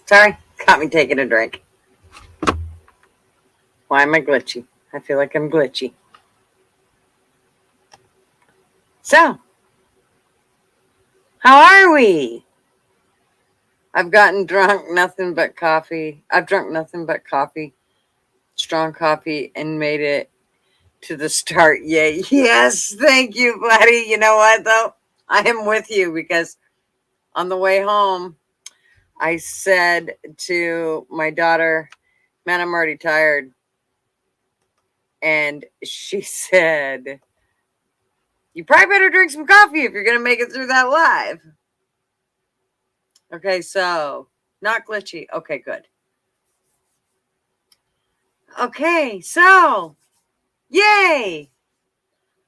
Sorry, caught me taking a drink. Why am I glitchy? I feel like I'm glitchy. So, how are we? I've gotten drunk, nothing but coffee. I've drunk nothing but coffee, strong coffee, and made it to the start. Yay. Yes, thank you, buddy. You know what, though? I am with you because on the way home, I said to my daughter, man, I'm already tired. And she said, you probably better drink some coffee if you're going to make it through that live. Okay, so not glitchy. Okay, good. Okay, so yay!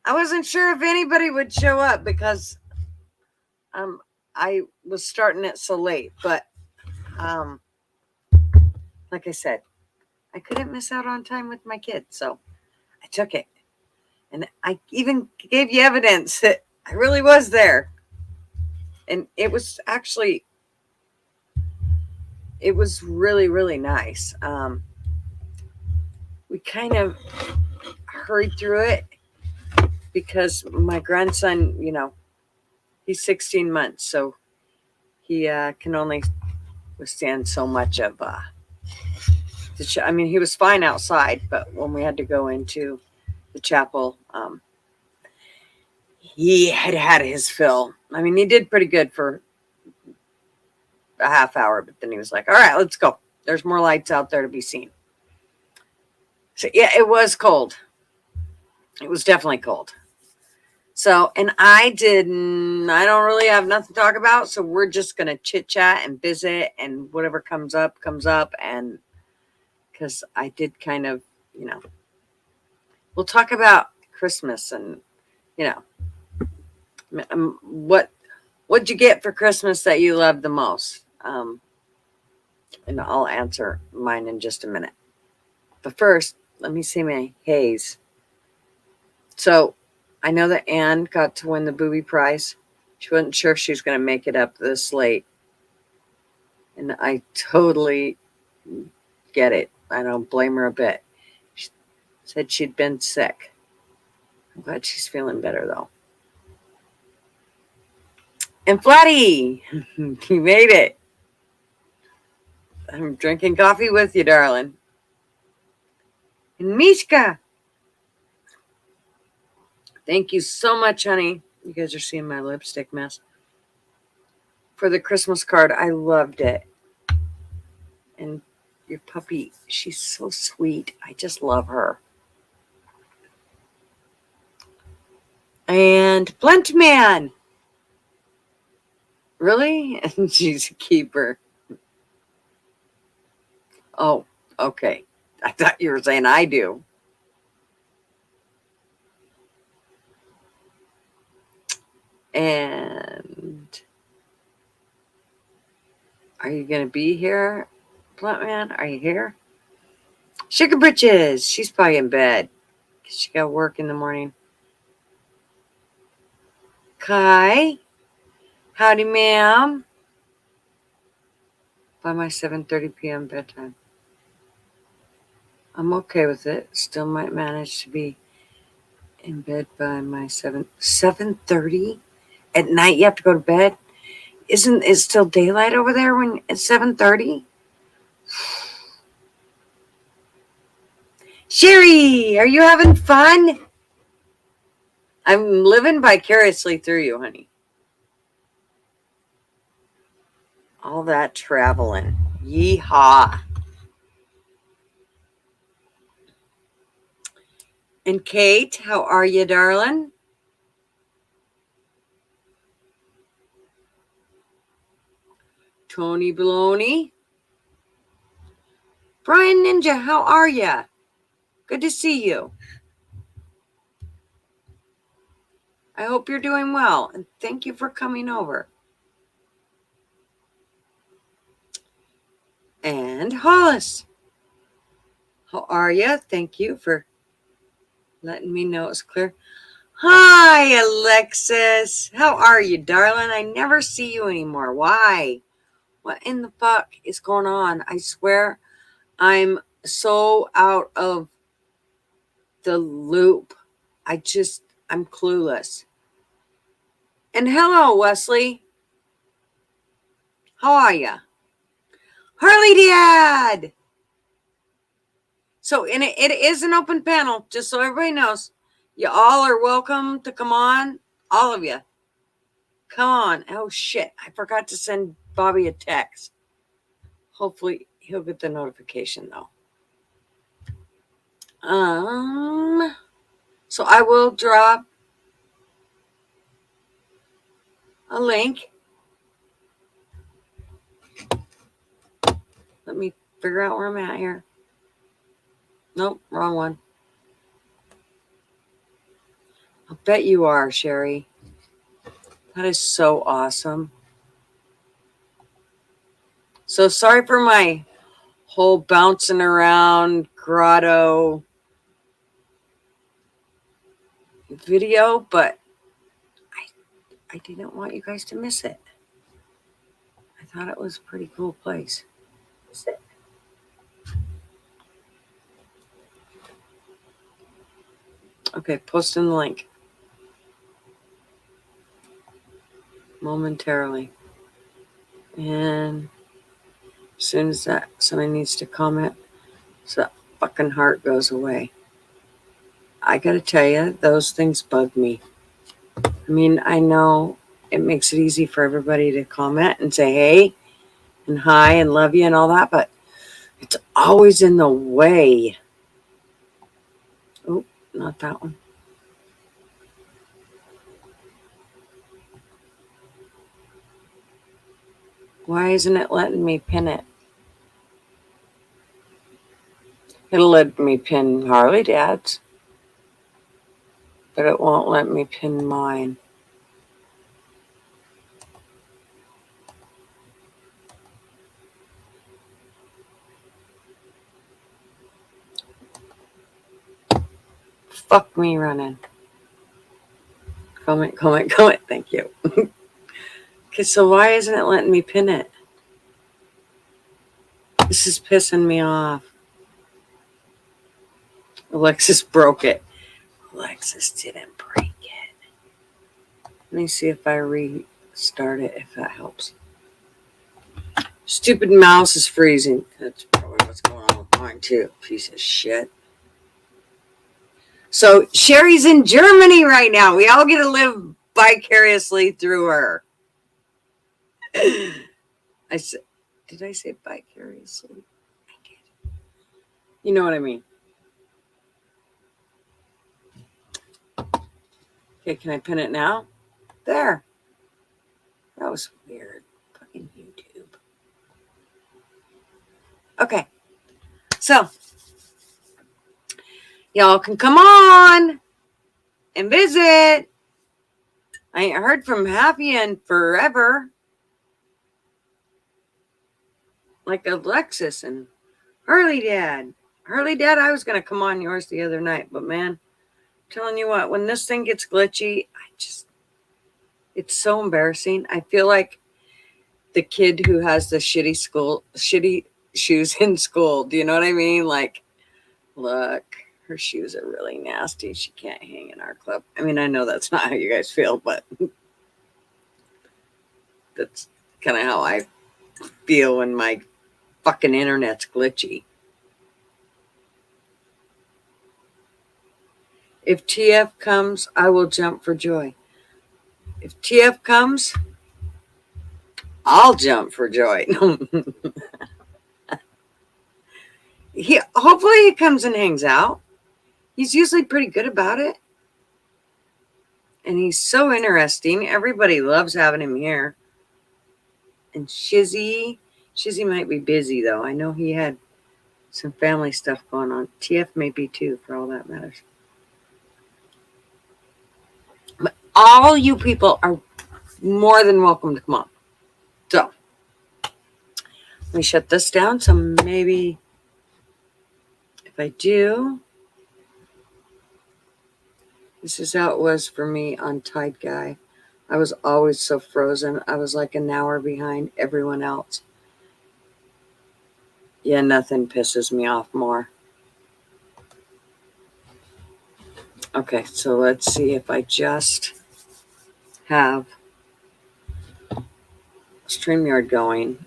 I wasn't sure if anybody would show up because I was starting it so late, but um like I said, I couldn't miss out on time with my kids, so I took it. And I even gave you evidence that I really was there. And it was really, really nice. We kind of hurried through it because my grandson, he's 16 months, so he can only withstand so much of I mean, he was fine outside, but when we had to go into the chapel, he had his fill. I mean, he did pretty good for a half hour, but then he was like, all right, let's go. There's more lights out there to be seen. So, yeah, it was cold. It was definitely cold. So, and I don't really have nothing to talk about. So we're just going to chit chat and visit, and whatever comes up, comes up. And because I did kind of, we'll talk about Christmas and, what'd you get for Christmas that you loved the most? And I'll answer mine in just a minute. But first, let me see my haze. So I know that Anne got to win the booby prize. She wasn't sure she was going to make it up this late. And I totally get it. I don't blame her a bit. She said she'd been sick. I'm glad she's feeling better, though. And Flatty, you made it. I'm drinking coffee with you, darling. And Mishka, thank you so much, honey. You guys are seeing my lipstick mess. For the Christmas card, I loved it. And your puppy, she's so sweet. I just love her. And Blunt Man. Really? She's a keeper. Oh, okay. I thought you were saying I do. And are you going to be here, Blunt Man? Are you here? Sugar Britches. She's probably in bed because she got work in the morning. Kai. Howdy, ma'am. By my 7:30 p.m. bedtime. I'm okay with it. Still might manage to be in bed by my 7:30 at night. You have to go to bed. Isn't it still daylight over there when it's 7:30? Sherry, are you having fun? I'm living vicariously through you, honey. All that traveling. Yeehaw. And Kate, how are you, darling? Tony Baloney. Brian Ninja, how are you? Good to see you. I hope you're doing well, and thank you for coming over. And Hollis, how are you? Thank you for letting me know it's clear. Hi, Alexis. How are you, darling? I never see you anymore. Why? What in the fuck is going on? I swear I'm so out of the loop. I'm clueless. And hello, Wesley. How are ya? Harley Dad! So it is an open panel, just so everybody knows. You all are welcome to come on. All of you. Come on. Oh, shit. I forgot to send Bobby a text. Hopefully he'll get the notification, though. So I will drop a link. Let me figure out where I'm at here. Nope, wrong one. I bet you are, Sherry. That is so awesome. So sorry for my whole bouncing around grotto video, but I didn't want you guys to miss it. I thought it was a pretty cool place. Okay, posting the link momentarily. And as soon as that somebody needs to comment, so that fucking heart goes away. I gotta tell you, those things bug me. I mean, I know it makes it easy for everybody to comment and say hey and hi and love you and all that, but it's always in the way. Oh, not that one. Why isn't it letting me pin it? It'll let me pin Harley Dad's, but it won't let me pin mine. Fuck me running. Comment. Thank you. Okay, so why isn't it letting me pin it? This is pissing me off. Alexis broke it. Alexis didn't break it. Let me see if I restart it, if that helps. Stupid mouse is freezing. That's probably what's going on with mine too. Piece of shit. So Sherry's in Germany right now. We all get to live vicariously through her. I said, did I say vicariously? I did. You know what I mean. Okay, can I pin it now? There. That was weird. Fucking YouTube. Okay. So, y'all can come on and visit. I ain't heard from Happy in forever. Like Alexis and Harley Dad. Harley Dad, I was going to come on yours the other night, but man, I'm telling you what, when this thing gets glitchy, it's so embarrassing. I feel like the kid who has the shitty shoes in school. Do you know what I mean? Like, look, her shoes are really nasty. She can't hang in our club. I mean, I know that's not how you guys feel, but that's kind of how I feel when my fucking internet's glitchy. If TF comes, I will jump for joy. If TF comes, I'll jump for joy. Hopefully he comes and hangs out. He's usually pretty good about it. And he's so interesting. Everybody loves having him here. And Shizzy might be busy though. I know he had some family stuff going on. TF may be too, for all that matters. But all you people are more than welcome to come on. So, let me shut this down. So maybe if I do, this is how it was for me on Tide Guy. I was always so frozen. I was like an hour behind everyone else. Yeah, nothing pisses me off more. Okay, so let's see if I just have StreamYard going,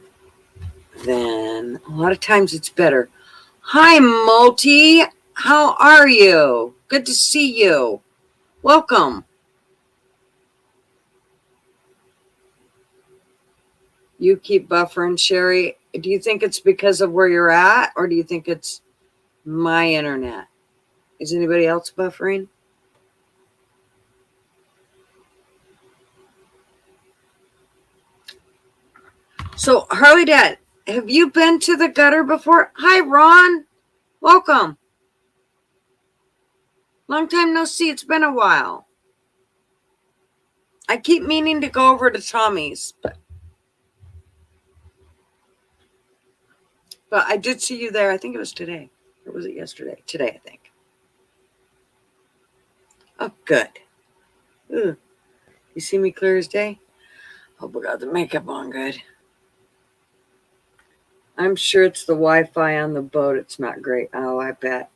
then a lot of times it's better. Hi, Multi. How are you? Good to see you. Welcome. You keep buffering, Sherry. Do you think it's because of where you're at, or do you think it's my internet? Is anybody else buffering? So, Harley Dad, have you been to the gutter before? Hi, Ron. Welcome. Long time no see. It's been a while. I keep meaning to go over to Tommy's, but I did see you there. I think it was today. Or was it yesterday? Today, I think. Oh, good. Ooh, you see me clear as day? Hope I got the makeup on good. I'm sure it's the Wi-Fi on the boat. It's not great. Oh, I bet.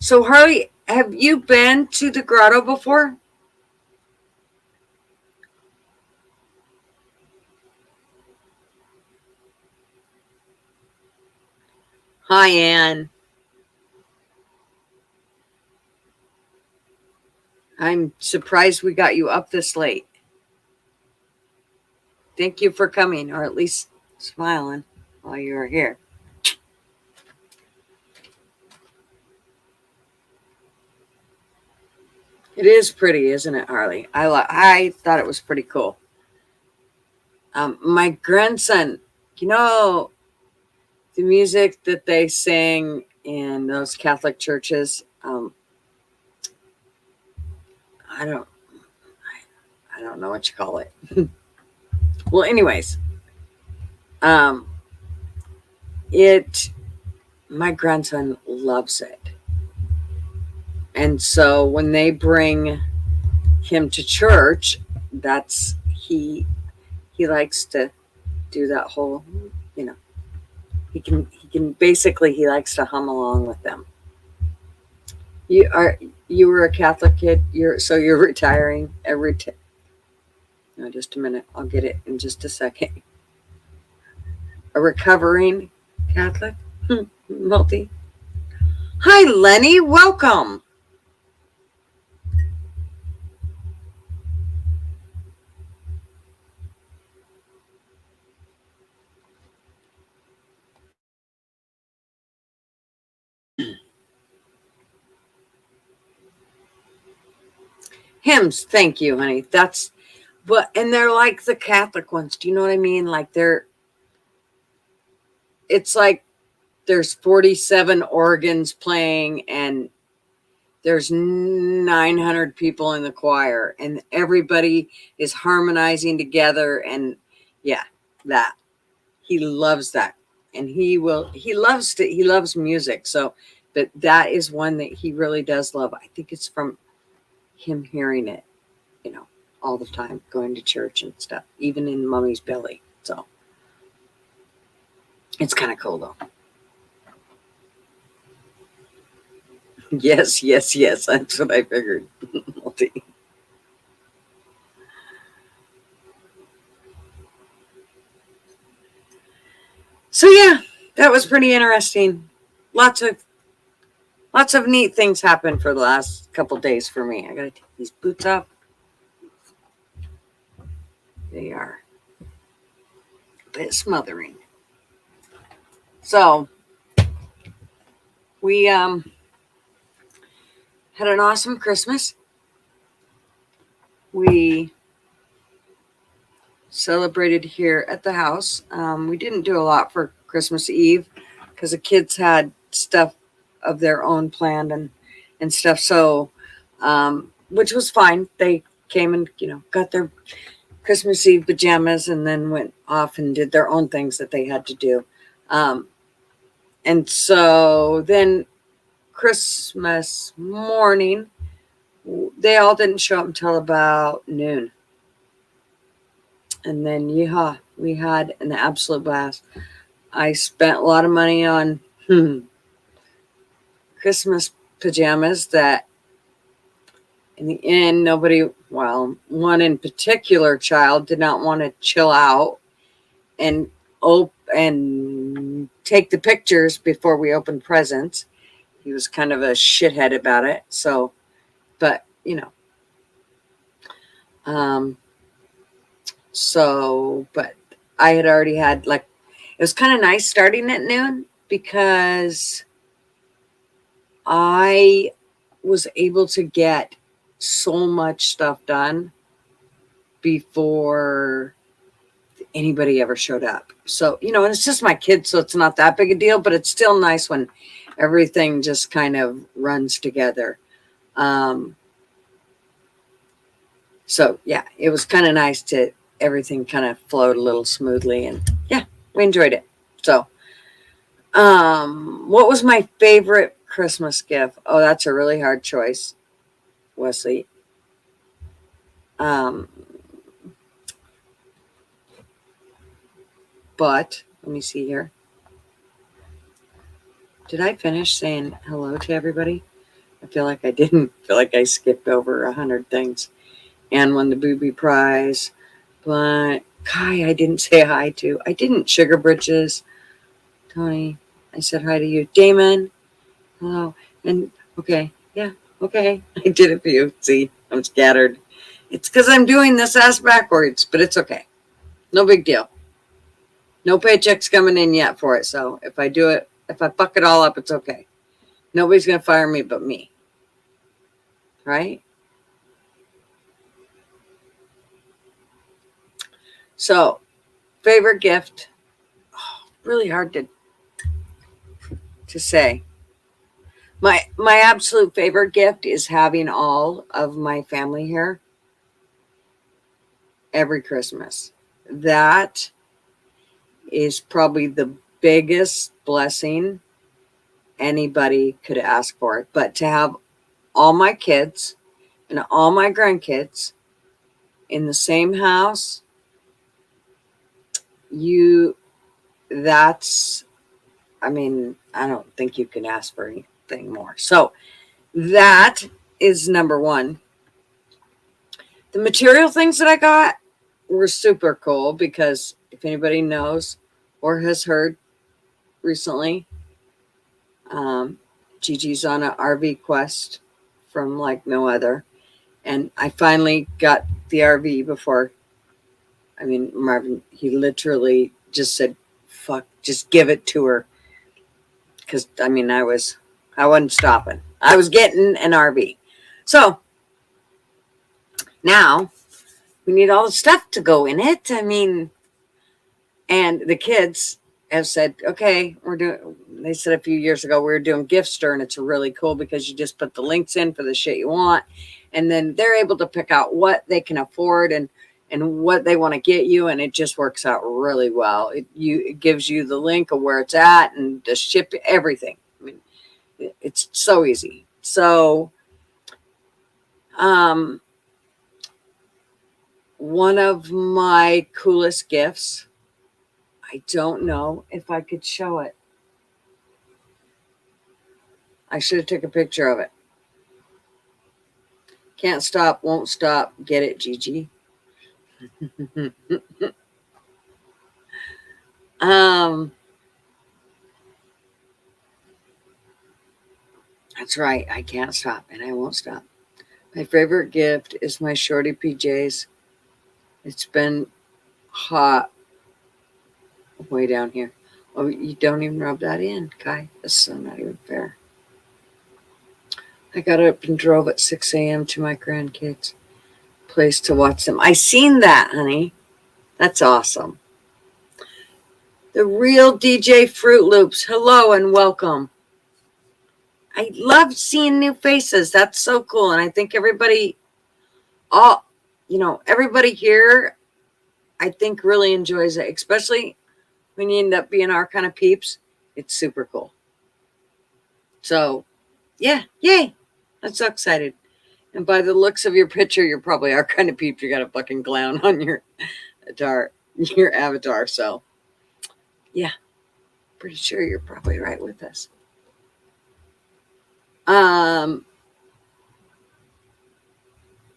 So, Harley, have you been to the grotto before? Hi, Anne. I'm surprised we got you up this late. Thank you for coming, or at least smiling while you were here. It is pretty, isn't it, Harley? I thought it was pretty cool. My grandson, you know, the music that they sing in those Catholic churches. I don't, I don't know what you call it. Well, anyways, um, it. My grandson loves it, and so when they bring him to church, that's he likes to do that whole, you know, he can basically he likes to hum along with them. You were a Catholic kid. You're retiring every. No, just a minute. I'll get it in just a second. A recovering Catholic, multi. Hi, Lenny. Welcome. Hymns. Thank you, honey. That's and they're like the Catholic ones. Do you know what I mean? Like it's like there's 47 organs playing and there's 900 people in the choir and everybody is harmonizing together. And yeah, that he loves that. And he loves music. So, but that is one that he really does love. I think it's from him hearing it, you know, all the time, going to church and stuff, even in mommy's belly. So it's kind of cool though. Yes, yes, yes. That's what I figured. So yeah, that was pretty interesting. Lots of lots of neat things happened for the last couple days for me. I gotta take these boots off. They are a bit smothering. So we had an awesome Christmas. We celebrated here at the house. We didn't do a lot for Christmas Eve because the kids had stuff of their own planned and stuff. So, which was fine. They came and got their Christmas Eve pajamas and then went off and did their own things that they had to do. And so then Christmas morning, they all didn't show up until about noon. And then, yeah, we had an absolute blast. I spent a lot of money on Christmas pajamas that in the end, nobody, well, one in particular child did not want to chill out and and take the pictures before we opened presents. He was kind of a shithead about it. So, but um, but I had already had like, it was kind of nice starting at noon because I was able to get so much stuff done before anybody ever showed up. So, and it's just my kids, so it's not that big a deal, but it's still nice when everything just kind of runs together. Um, so yeah, it was kind of nice to everything kind of flowed a little smoothly, and yeah, we enjoyed it. So, what was my favorite Christmas gift? Oh, that's a really hard choice, Wesley. Um, but let me see here. Did I finish saying hello to everybody? I feel like I didn't. I feel like I skipped over 100 things. And won the booby prize. But Kai, I didn't say hi to. I didn't. Sugar Bridges. Tony, I said hi to you. Damon, hello. And okay, yeah, okay. I did it for you. See, I'm scattered. It's because I'm doing this ass backwards, but it's okay. No big deal. No paychecks coming in yet for it. So if I do it, if I fuck it all up, it's okay. Nobody's going to fire me but me. Right? So, favorite gift. Oh, really hard to say. My absolute favorite gift is having all of my family here every Christmas. That is probably the biggest blessing anybody could ask for. But to have all my kids and all my grandkids in the same house, you that's I mean, I don't think you can ask for anything more. So that is number one. The material things that I got were super cool because if anybody knows or has heard recently, um, Gigi's on an RV quest from like no other. And I finally got the RV before. I mean, Marvin, he literally just said, fuck, just give it to her. Because, I mean, I wasn't stopping. I was getting an RV. So now we need all the stuff to go in it. I mean, and the kids have said, okay, they said a few years ago, we were doing Giftster, and it's really cool because you just put the links in for the shit you want. And then they're able to pick out what they can afford and what they want to get you. And it just works out really well. It gives you the link of where it's at and the ship, everything. I mean, it's so easy. So, one of my coolest gifts, I don't know if I could show it. I should have took a picture of it. Can't stop, won't stop. Get it, Gigi? um, that's right. I can't stop, and I won't stop. My favorite gift is my shorty PJs. It's been hot way down here. Oh, you don't even rub that in, Kai. That's so not even fair. I got up and drove at 6 a.m. to my grandkids' place to watch them. I seen that, honey. That's awesome. The real DJ Fruit Loops. Hello and welcome. I love seeing new faces. That's so cool. And I think everybody here, I think really enjoys it, especially when you end up being our kind of peeps. It's super cool. So, yeah, yay. I'm so excited. And by the looks of your picture, you're probably our kind of peep. You got a fucking clown on your your avatar. So yeah, pretty sure you're probably right with this.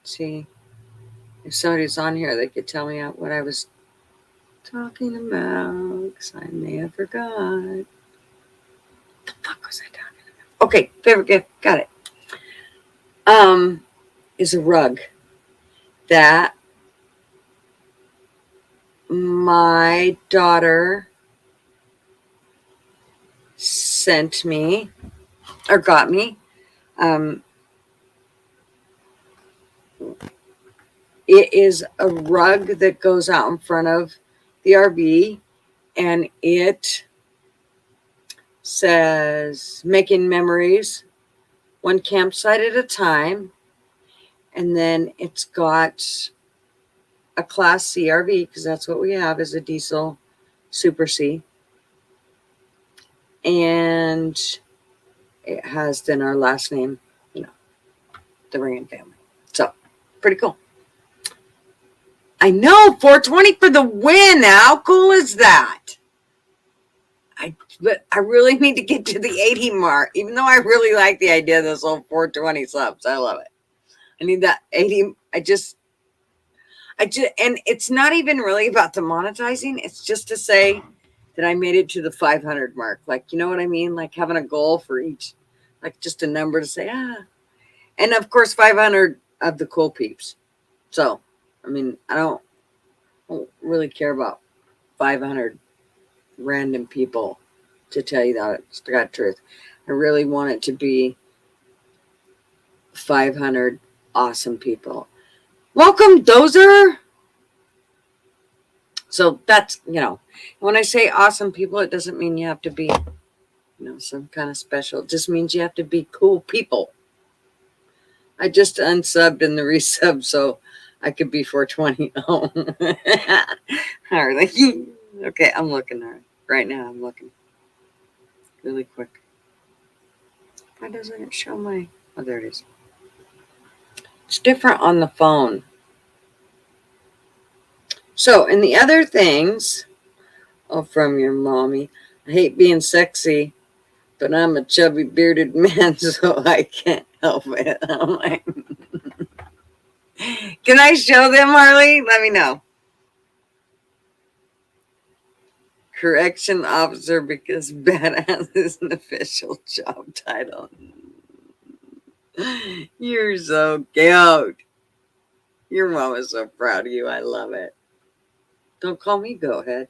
See if somebody's on here, they could tell me what I was talking about, because I may have forgot. What the fuck was I talking about? Okay, favorite gift, got it. Is a rug that my daughter sent me or got me. Um, it is a rug that goes out in front of the RV, and it says making memories one campsite at a time. And then it's got a Class C RV, because that's what we have, is a diesel Super C. And it has then our last name, the Ringen family. So, pretty cool. I know, 420 for the win. How cool is that? But I really need to get to the 80 mark, even though I really like the idea of this whole 420 subs. I love it. I need that 80. And it's not even really about the monetizing. It's just to say that I made it to the 500 mark. Like, you know what I mean? Like having a goal for each, like just a number to say, And of course, 500 of the cool peeps. So, I mean, I don't really care about 500 random people, to tell you that it's the God truth. I really want it to be 500 awesome people. Welcome, Dozer. So that's, when I say awesome people, it doesn't mean you have to be, some kind of special. It just means you have to be cool people. I just unsubbed and the resub so I could be 420. Oh, all right. Okay, I'm looking right now. I'm looking really quick. Why doesn't it show my? Oh, there it is. It's different on the phone. So, and the other things, from your mommy, I hate being sexy, but I'm a chubby bearded man, so I can't help it. I'm like, can I show them, Harley? Let me know. Correction officer, because badass is an official job title. You're so cute. Your mom is so proud of you. I love it. Don't call me go ahead.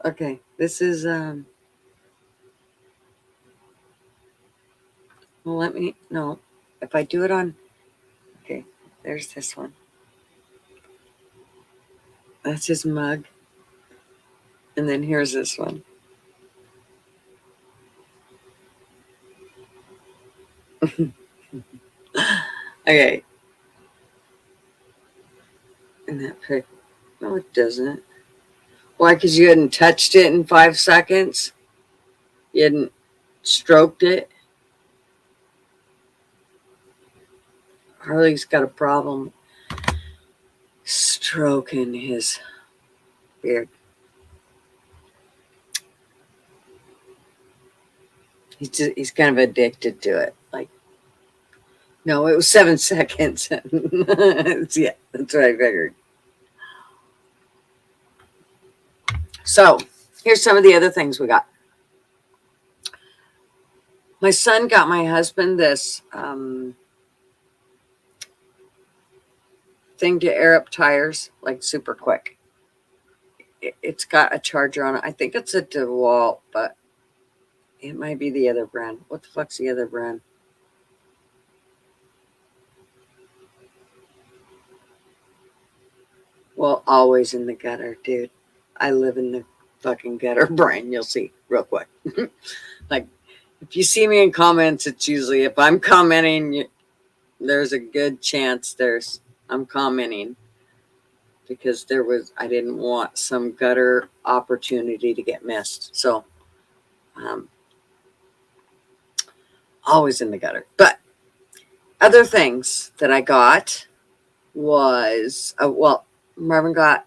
Okay, this is well, no. If I do it on, okay, there's this one. That's his mug. And then here's this one. Okay. And that pic. No, it doesn't. Why? Because you hadn't touched it in 5 seconds? You hadn't stroked it? Harley's got a problem stroking his beard. He's kind of addicted to it. Like, no, it was 7 seconds. Yeah, that's what I figured. So, here's some of the other things we got. My son got my husband this thing to air up tires, like super quick. It's got a charger on it. I think it's a DeWalt, but it might be the other brand. What the fuck's the other brand? Well, always in the gutter, dude. I live in the fucking gutter, Brian. You'll see real quick. Like, if you see me in comments, it's usually if I'm commenting, there's a good chance I'm commenting because I didn't want some gutter opportunity to get missed. So, always in the gutter. But other things that I got was, well, Marvin got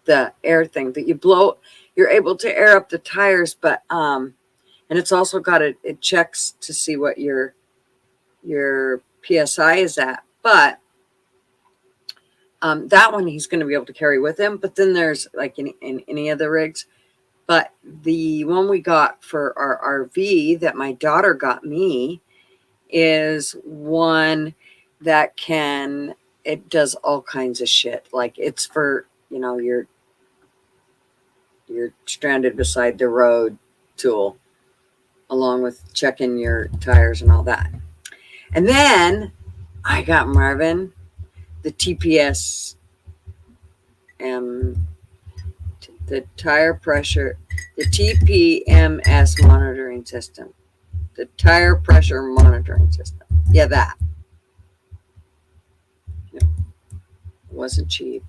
the air thing that you blow, you're able to air up the tires, but, and it's also got it checks to see what your PSI is at. But that one he's going to be able to carry with him. But then there's like in any of the rigs. But the one we got for our RV that my daughter got me is one that it does all kinds of shit. Like it's for, you're stranded beside the road tool, along with checking your tires and all that. And then I got Marvin the TPS, the tire pressure, the TPMS monitoring system, the tire pressure monitoring system. Yeah, that. It wasn't cheap,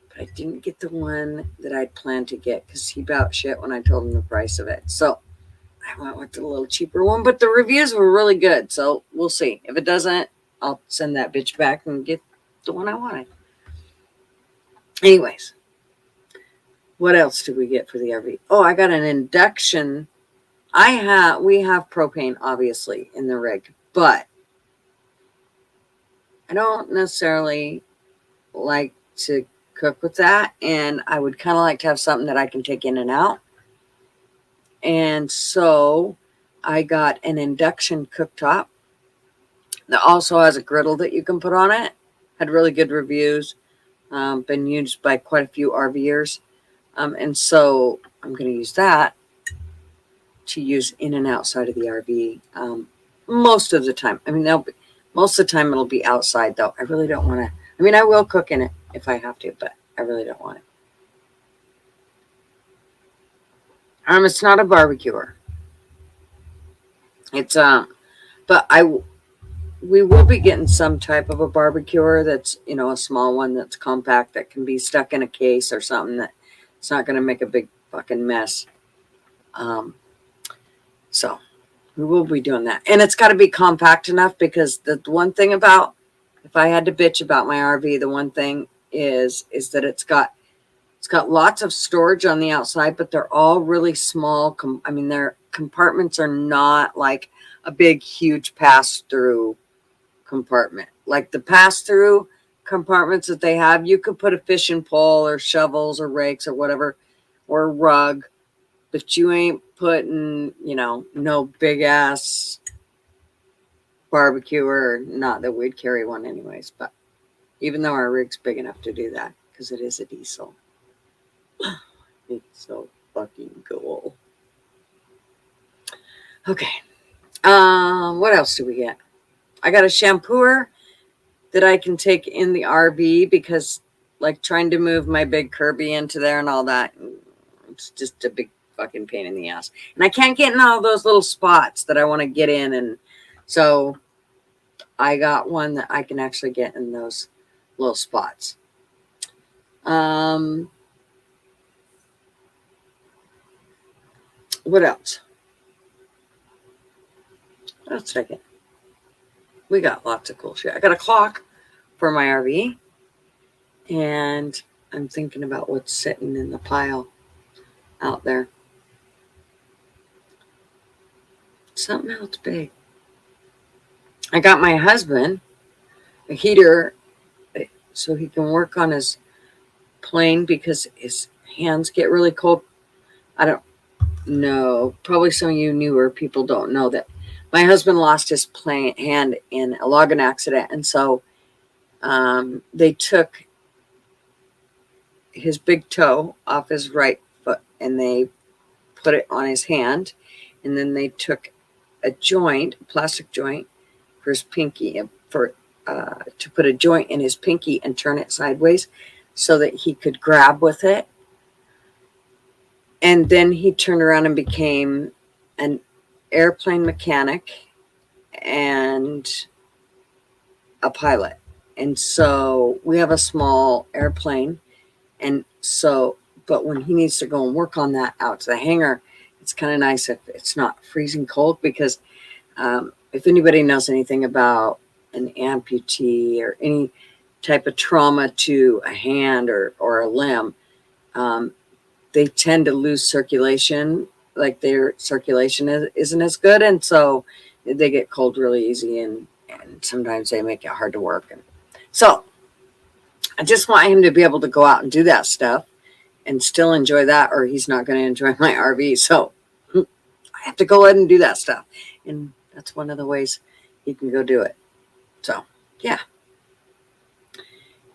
but I didn't get the one that I'd planned to get because he about shit when I told him the price of it. So I went with the little cheaper one, but the reviews were really good. So we'll see. If it doesn't, I'll send that bitch back and get the one I wanted. Anyways, what else did we get for the RV? Oh, I got an induction. We have propane obviously in the rig, but I don't necessarily like to cook with that, and I would kind of like to have something that I can take in and out. And so I got an induction cooktop that also has a griddle that you can put on it. Had really good reviews. Been used by quite a few RVers. And so I'm going to use that to use in and outside of the RV most of the time. I mean, most of the time it'll be outside, though. I really don't want to. I mean, I will cook in it if I have to, but I really don't want it. It's not a barbecuer. It's but we will be getting some type of a barbecuer that's, a small one that's compact that can be stuck in a case or something that it's not going to make a big fucking mess. So we will be doing that. And it's got to be compact enough, because the one thing about, if I had to bitch about my RV, the one thing is that it's got lots of storage on the outside, but they're all really small. Their compartments are not like a big, huge pass-through compartment. Like the pass-through compartments that they have, you could put a fishing pole or shovels or rakes or whatever, or a rug, but you ain't putting, no big ass barbecue, or not that we'd carry one anyways, but even though our rig's big enough to do that, because it is a diesel. It's so fucking cool. Okay. What else do we get? I got a shampooer that I can take in the RV, because like trying to move my big Kirby into there and all that, it's just a big fucking pain in the ass. And I can't get in all those little spots that I want to get in. And so I got one that I can actually get in those little spots. What else? What else did I get? We got lots of cool shit. I got a clock for my RV, and I'm thinking about what's sitting in the pile out there. Something else big. I got my husband a heater so he can work on his plane, because his hands get really cold. I don't know. Probably some of you newer people don't know that my husband lost his hand in a logging accident. And so they took his big toe off his right foot and they put it on his hand. And then they took a plastic joint for his pinky, to put a joint in his pinky and turn it sideways so that he could grab with it. And then he turned around and became an airplane mechanic and a pilot. And so we have a small airplane. And so, but when he needs to go and work on that out to the hangar, it's kind of nice if it's not freezing cold, because if anybody knows anything about an amputee or type of trauma to a hand or a limb, they tend to lose circulation, like their circulation isn't as good. And so they get cold really easy, and sometimes they make it hard to work. And so I just want him to be able to go out and do that stuff and still enjoy that, or he's not going to enjoy my RV. So I have to go ahead and do that stuff. And that's one of the ways he can go do it. So, yeah.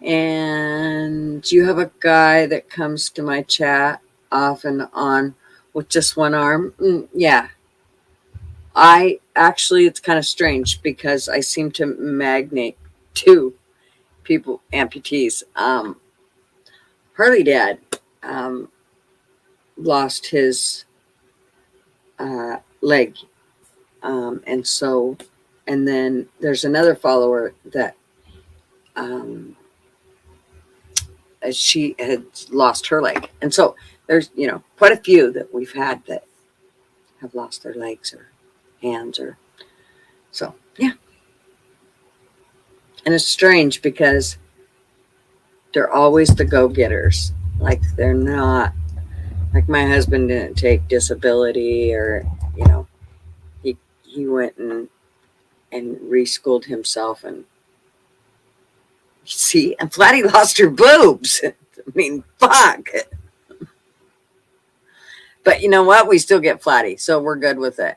And you have a guy that comes to my chat off and on with just one arm. Yeah. I actually, it's kind of strange because I seem to magnate to people, amputees. Harley Dad lost his leg. And so, and then there's another follower that she had lost her leg. And so there's, quite a few that we've had that have lost their legs or hands or so, yeah. And it's strange because they're always the go-getters. Like they're not, like my husband didn't take disability, or, he went and reschooled himself. And see, and Flatty lost her boobs. I mean, fuck. But you know what? We still get Flatty, so we're good with it.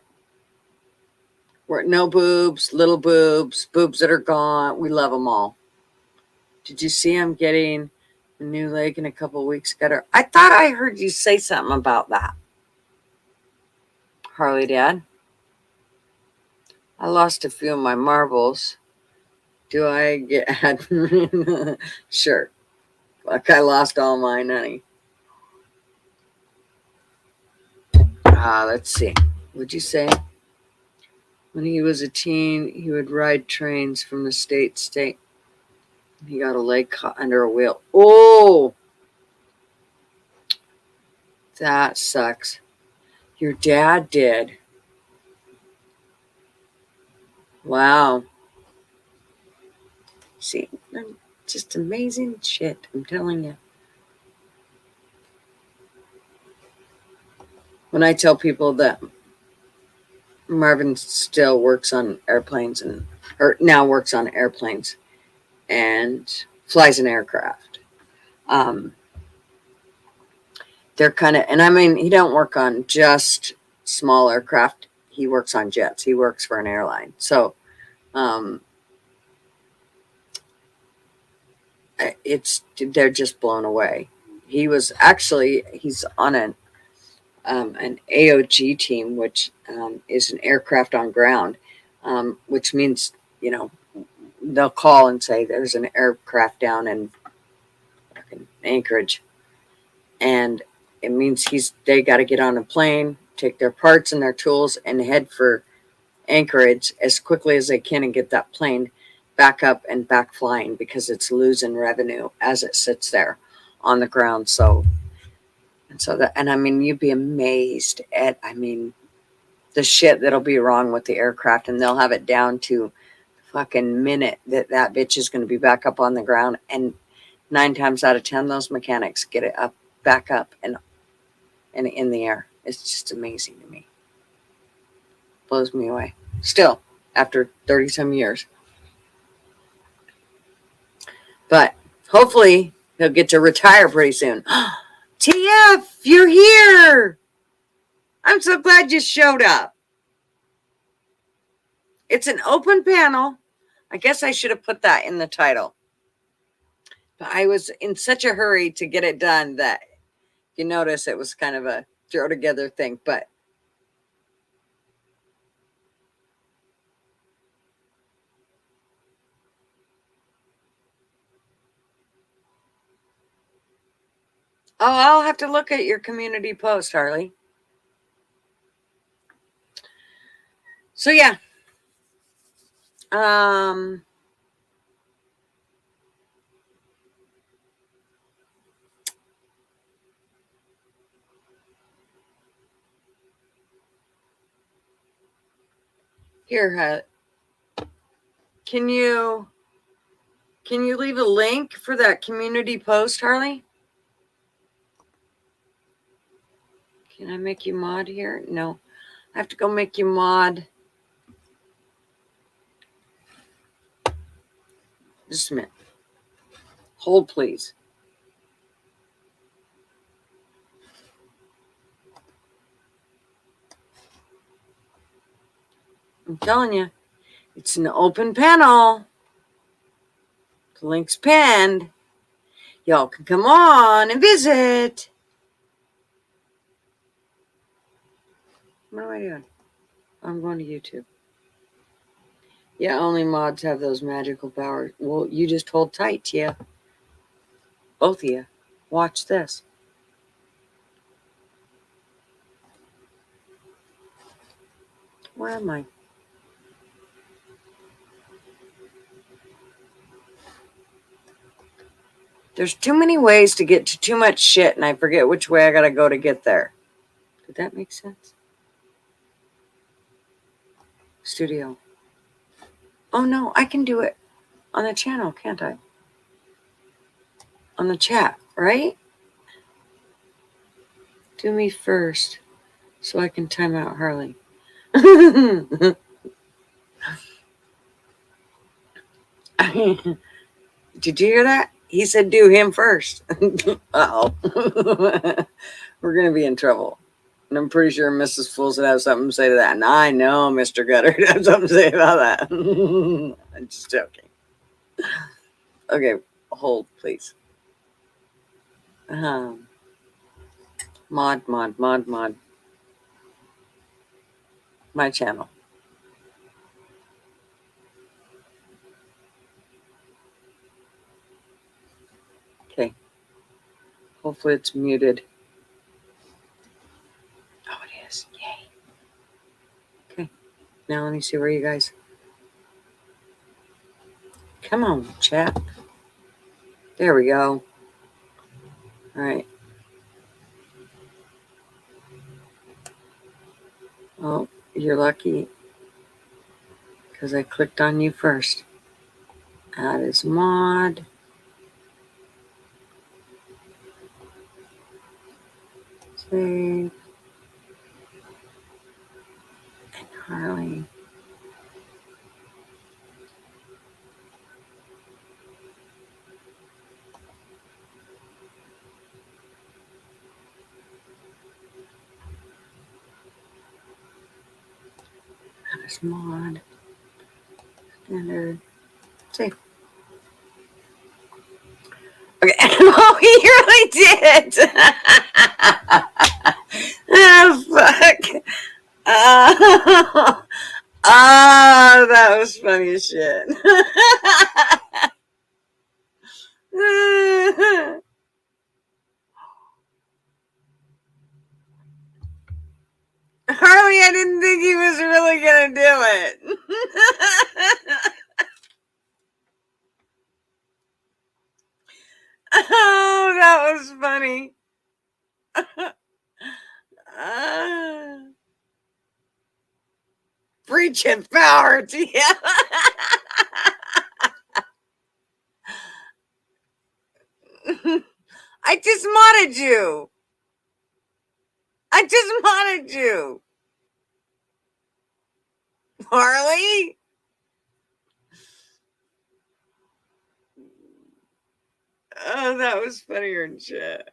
We're no boobs, little boobs, boobs that are gone. We love them all. Did you see I'm getting a new leg in a couple of weeks? I thought I heard you say something about that. Harley Dad. I lost a few of my marbles. Do I get sure. Like I lost all mine, honey. Let's see. What'd you say? When he was a teen, he would ride trains from the state to state. He got a leg caught under a wheel. Oh, that sucks. Your dad did. Wow. See, just amazing shit. I'm telling you. When I tell people that Marvin still works on airplanes or now works on airplanes and flies an aircraft. They're kind of, and I mean, he don't work on just small aircraft. He works on jets. He works for an airline. So, they're just blown away. He's on an AOG team, which is an aircraft on ground, which means, they'll call and say there's an aircraft down in Anchorage. And it means they got to get on a plane, take their parts and their tools, and head for Anchorage as quickly as they can and get that plane back up and back flying, because it's losing revenue as it sits there on the ground. So, and I mean, you'd be amazed at, the shit that'll be wrong with the aircraft, and they'll have it down to fucking minute that bitch is going to be back up on the ground. And 9 times out of 10, those mechanics get it back up and in the air. It's just amazing to me. Blows me away. Still, after 30 some years. But hopefully he'll get to retire pretty soon. TF, you're here. I'm so glad you showed up. It's an open panel. I guess I should have put that in the title. But I was in such a hurry to get it done that you notice it was kind of a throw together thing. But I'll have to look at your community post, Harley. So yeah. Here, can Can you leave a link for that community post, Harley? Can I make you mod here? No. I have to go make you mod. Just a minute. Hold, please. I'm telling you, it's an open panel. The link's pinned. Y'all can come on and visit. What am I doing? I'm going to YouTube. Yeah, only mods have those magical powers. Well, you just hold tight, Tia. Both of you. Watch this. Where am I? There's too many ways to get to too much shit, and I forget which way I gotta go to get there. Did that make sense? Studio. Oh no, I can do it on the channel, can't I? On the chat, right? Do me first, so I can time out Harley. Did you hear that? He said do him first. Uh-oh. We're going to be in trouble. And I'm pretty sure Mrs. Fools would have something to say to that. And I know Mr. Gutter would have something to say about that. I'm just joking. Okay, hold, please. Mod. My channel. Okay. Hopefully it's muted. Oh, it is. Yay. Okay. Now let me see where you guys. Come on, chat. There we go. All right. Oh, you're lucky because I clicked on you first. Add as mod. Save. And Harley. Add as mod. Standard. Save. Okay. Oh, he really did. Oh, fuck. Oh, that was funny as shit. Harley, I didn't think he was really going to do it. Oh, that was funny. Preaching power to you. I just modded you. I just modded you. Harley? Oh, that was funnier than shit.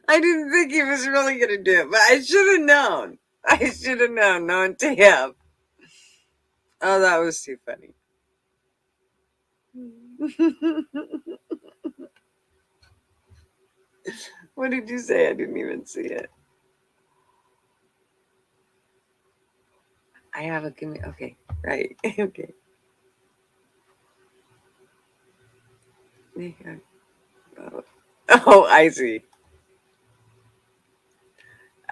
I didn't think he was really going to do it, but I should have known. I should have known, knowing to him. Oh, that was too funny. What did you say? I didn't even see it. I have a community. Okay, right. Okay. Oh, I see.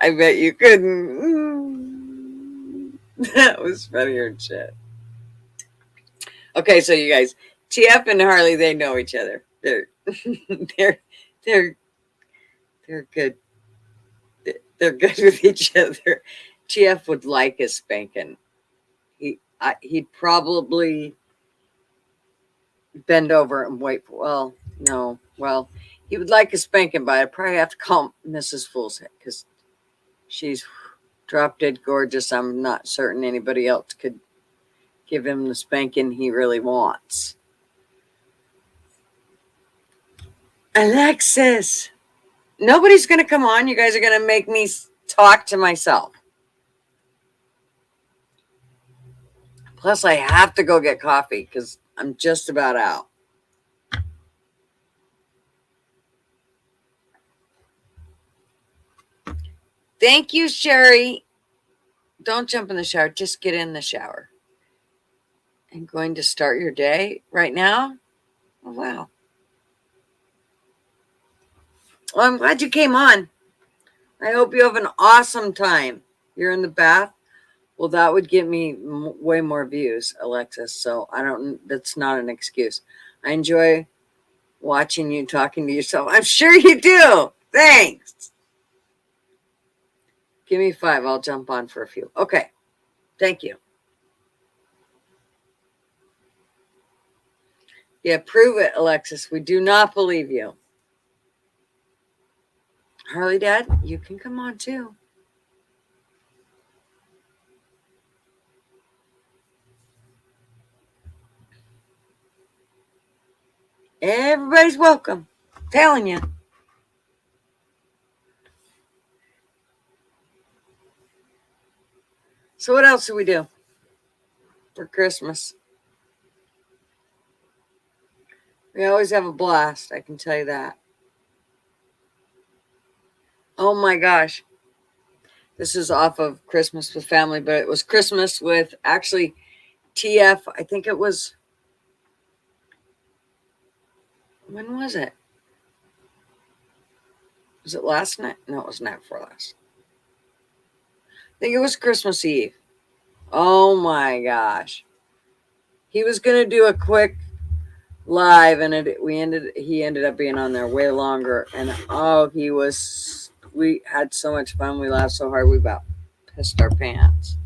I bet you couldn't. That was funnier than shit. Okay, so you guys, TF and Harley, they know each other. They're they're good. They're good with each other. TF would like a spanking. He'd probably bend over and wait for, well, no, well, he would like a spanking, but I'd probably have to call Mrs. Foolshead because she's drop dead gorgeous. I'm not certain anybody else could give him the spanking he really wants. Alexis, nobody's going to come on. You guys are going to make me talk to myself. Plus, I have to go get coffee because I'm just about out. Thank you, Sherry. Don't jump in the shower. Just get in the shower. And going to start your day right now? Oh, wow. Well, I'm glad you came on. I hope you have an awesome time. You're in the bath. Well, that would get me way more views, Alexis. So that's not an excuse. I enjoy watching you talking to yourself. I'm sure you do. Thanks. Give me 5. I'll jump on for a few. Okay. Thank you. Yeah, prove it, Alexis. We do not believe you. Harley Dad, you can come on too. Everybody's welcome. I'm telling you. So what else do we do for Christmas? We always have a blast, I can tell you that. Oh my gosh. This is off of Christmas with Family, but it was Christmas with actually TF. I think it was, when was it? Was it last night? No, it was night before last. I think it was Christmas Eve. Oh my gosh. He was going to do a quick live and he ended up being on there way longer, and we had so much fun. We laughed so hard we about pissed our pants.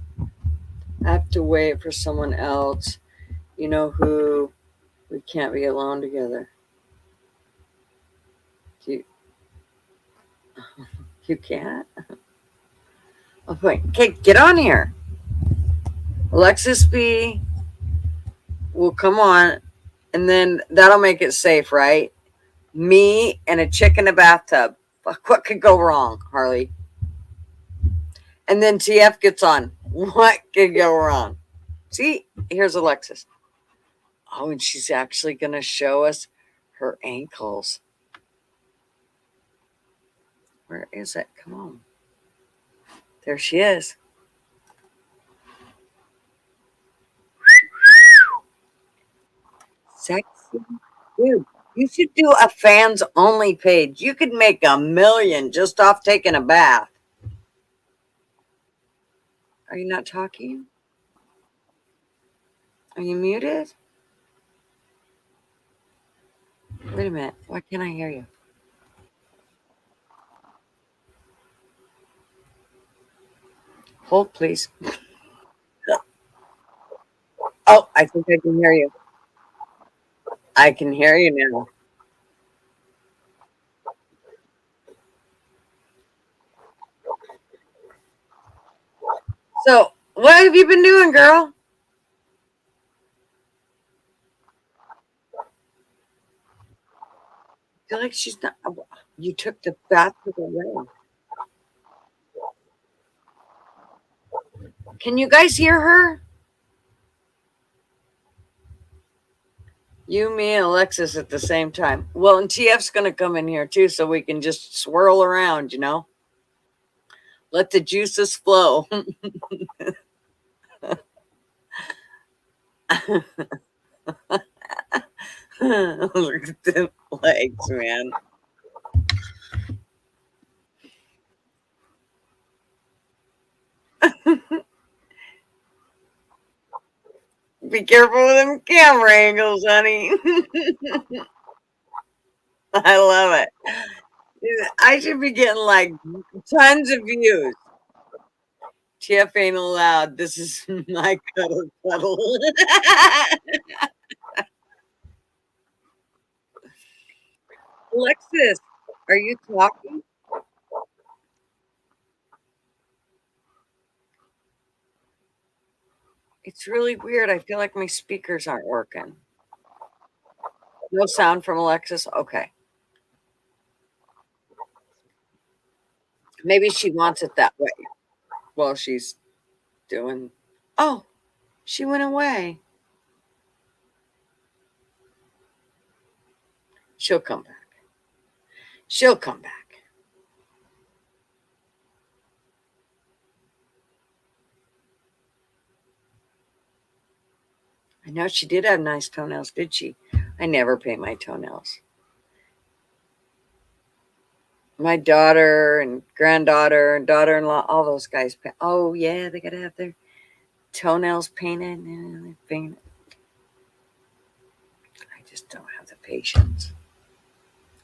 I have to wait for someone else. You know who? We can't be alone together. You can't? Oh, wait. Okay, get on here. Alexis B will come on, and then that'll make it safe, right? Me and a chick in a bathtub. Fuck, what could go wrong, Harley? And then TF gets on. What could go wrong? See, here's Alexis. Oh, and she's actually going to show us her ankles. Where is it? Come on. There she is. Sexy. Dude, you should do a fans only page. You could make $1 million just off taking a bath. Are you not talking? Are you muted? Wait a minute. Why can't I hear you? Hold, please. Oh, I think I can hear you. I can hear you now. So, what have you been doing, girl? I feel like she's not. You took the bathroom away. Can you guys hear her? You, me, and Alexis at the same time. Well, and TF's going to come in here too, so we can just swirl around, Let the juices flow. Look at the legs, man. Be careful with them camera angles, honey. I love it. I should be getting like tons of views. TF ain't allowed. This is my cuddle cuddle. Alexis, are you talking? It's really weird. I feel like my speakers aren't working. No sound from Alexis? Okay. Maybe she wants it that way while she's doing. Oh, she went away. She'll come back. She'll come back. I know she did have nice toenails, did she? I never paint my toenails. My daughter and granddaughter and daughter-in-law, all those guys. Oh yeah, they gotta have their toenails painted and everything. I just don't have the patience.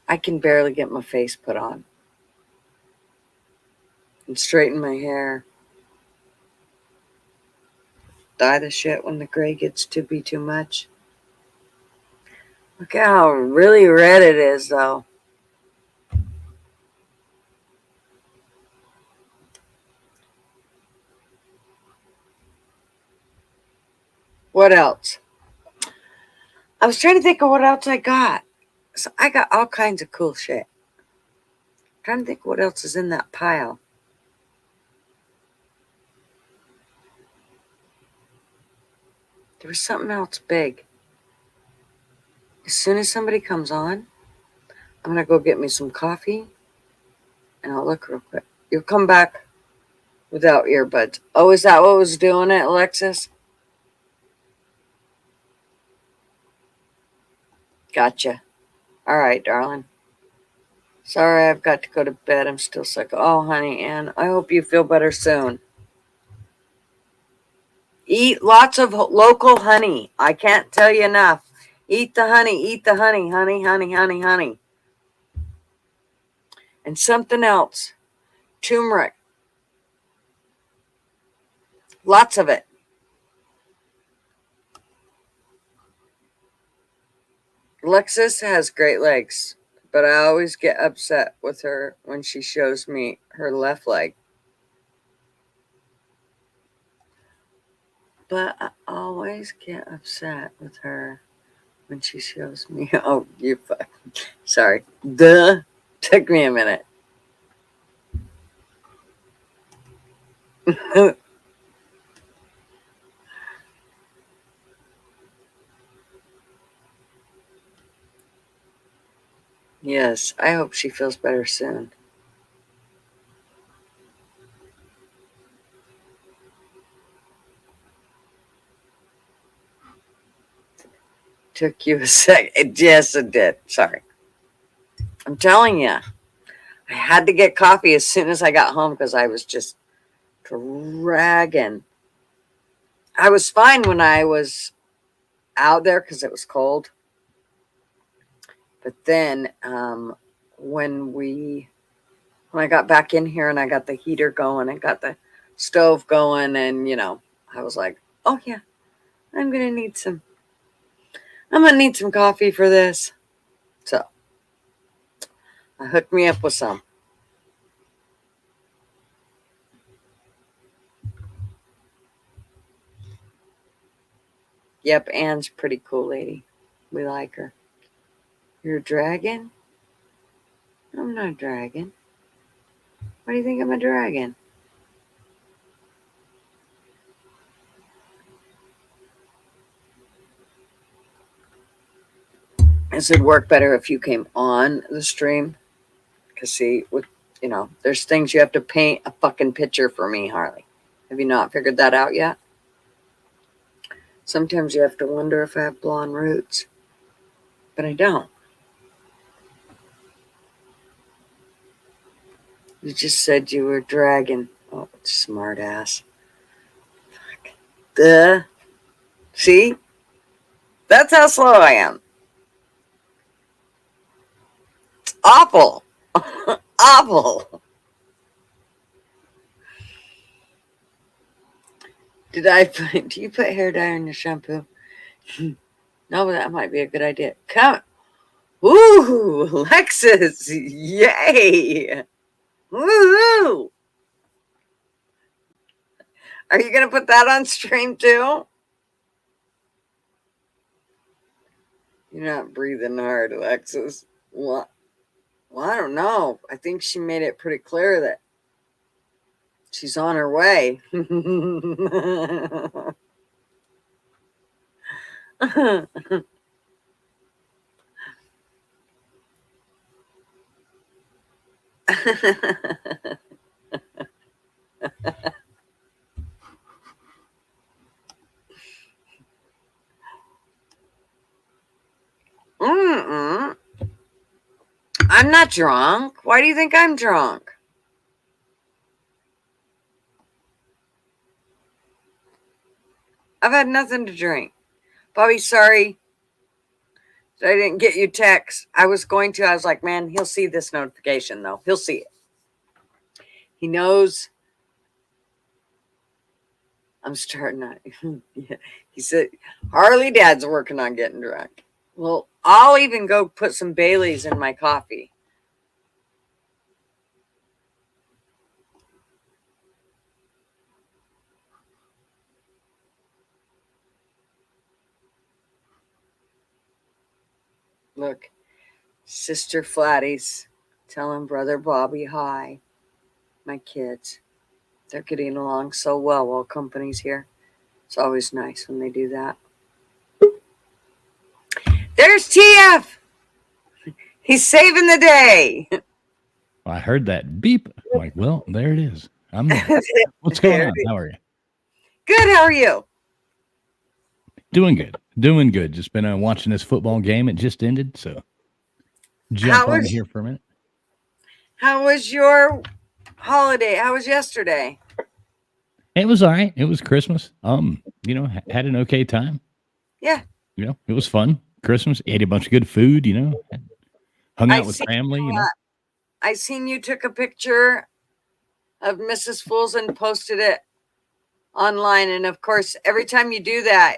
I can barely get my face put on and straighten my hair. Dye the shit when the gray gets to be too much. Look how really red it is, though. What else? I was trying to think of what else I got. So I got all kinds of cool shit. Trying to think what else is in that pile. There was something else big. As soon as somebody comes on, I'm gonna go get me some coffee and I'll look real quick. You'll come back without earbuds. Oh, is that what was doing it, Alexis? Gotcha. All right, darling. Sorry, I've got to go to bed. I'm still sick. Oh, honey, Ann, I hope you feel better soon. Eat lots of local honey. I can't tell you enough. Eat the honey, honey, honey, honey, honey. And something else, turmeric. Lots of it. Alexis has great legs, but I always get upset with her when she shows me her left leg. But I always get upset with her when she shows me. Oh, you fuck. Sorry. Duh. Took me a minute. Yes, I hope she feels better soon. Took you a sec. Yes, it did. Sorry. I'm telling you, I had to get coffee as soon as I got home because I was just dragging. I was fine when I was out there because it was cold. But then when when I got back in here and I got the heater going and got the stove going and I was like, oh yeah, I'm gonna need some. I'm gonna need some coffee for this. So I hooked me up with some. Yep, Anne's pretty cool lady. We like her. You're a dragon? I'm not a dragon. Why do you think I'm a dragon? This would work better if you came on the stream. Because, see, there's things you have to paint a fucking picture for me, Harley. Have you not figured that out yet? Sometimes you have to wonder if I have blonde roots. But I don't. You just said you were a dragon. Oh, smart ass. Fuck. Duh. See? That's how slow I am. It's awful. Awful. Did I put, do you put hair dye in your shampoo? No, but that might be a good idea. Come. Ooh, Lexus. Yay. Woohoo. Are you going to put that on stream too? You're not breathing hard, Alexis. What? Well, I don't know. I think she made it pretty clear that she's on her way. Mm-mm. I'm not drunk. Why do you think I'm drunk? I've had nothing to drink. Bobby, sorry that I didn't get you text. I was going to. I was like, man, he'll see this notification, though. He'll see it. He knows I'm starting out. Yeah. He said, Harley Dad's working on getting drunk. Well, I'll even go put some Baileys in my coffee. Look, Sister Flatties telling Brother Bobby hi. My kids. They're getting along so well while company's here. It's always nice when they do that. There's TF. He's saving the day. I heard that beep. I'm like, well, there it is. I'm there. What's going on? How are you? Good. How are you? Doing good. Doing good. Just been watching this football game. It just ended, so jump on here for a minute. How was your holiday? How was yesterday? It was all right. It was Christmas. Had an okay time. Yeah. It was fun. Christmas. Ate a bunch of good food, hung out with family, I seen you took a picture of Mrs. Fools and posted it online. And of course, every time you do that,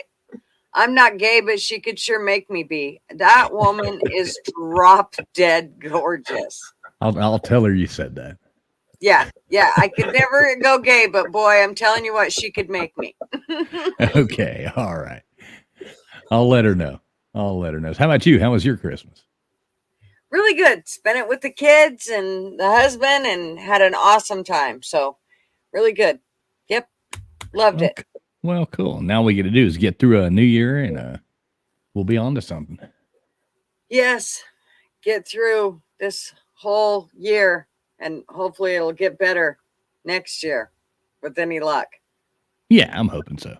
I'm not gay, but she could sure make me be. That woman is drop dead gorgeous. I'll tell her you said that. Yeah. I could never go gay, but boy, I'm telling you what, she could make me. Okay. All right. I'll let her know. How about you? How was your Christmas? Really good. Spent it with the kids and the husband and had an awesome time. So really good. Yep. Loved it. Well, cool. Now all we got to do is get through a new year and we'll be on to something. Yes. Get through this whole year and hopefully it'll get better next year with any luck. Yeah, I'm hoping so.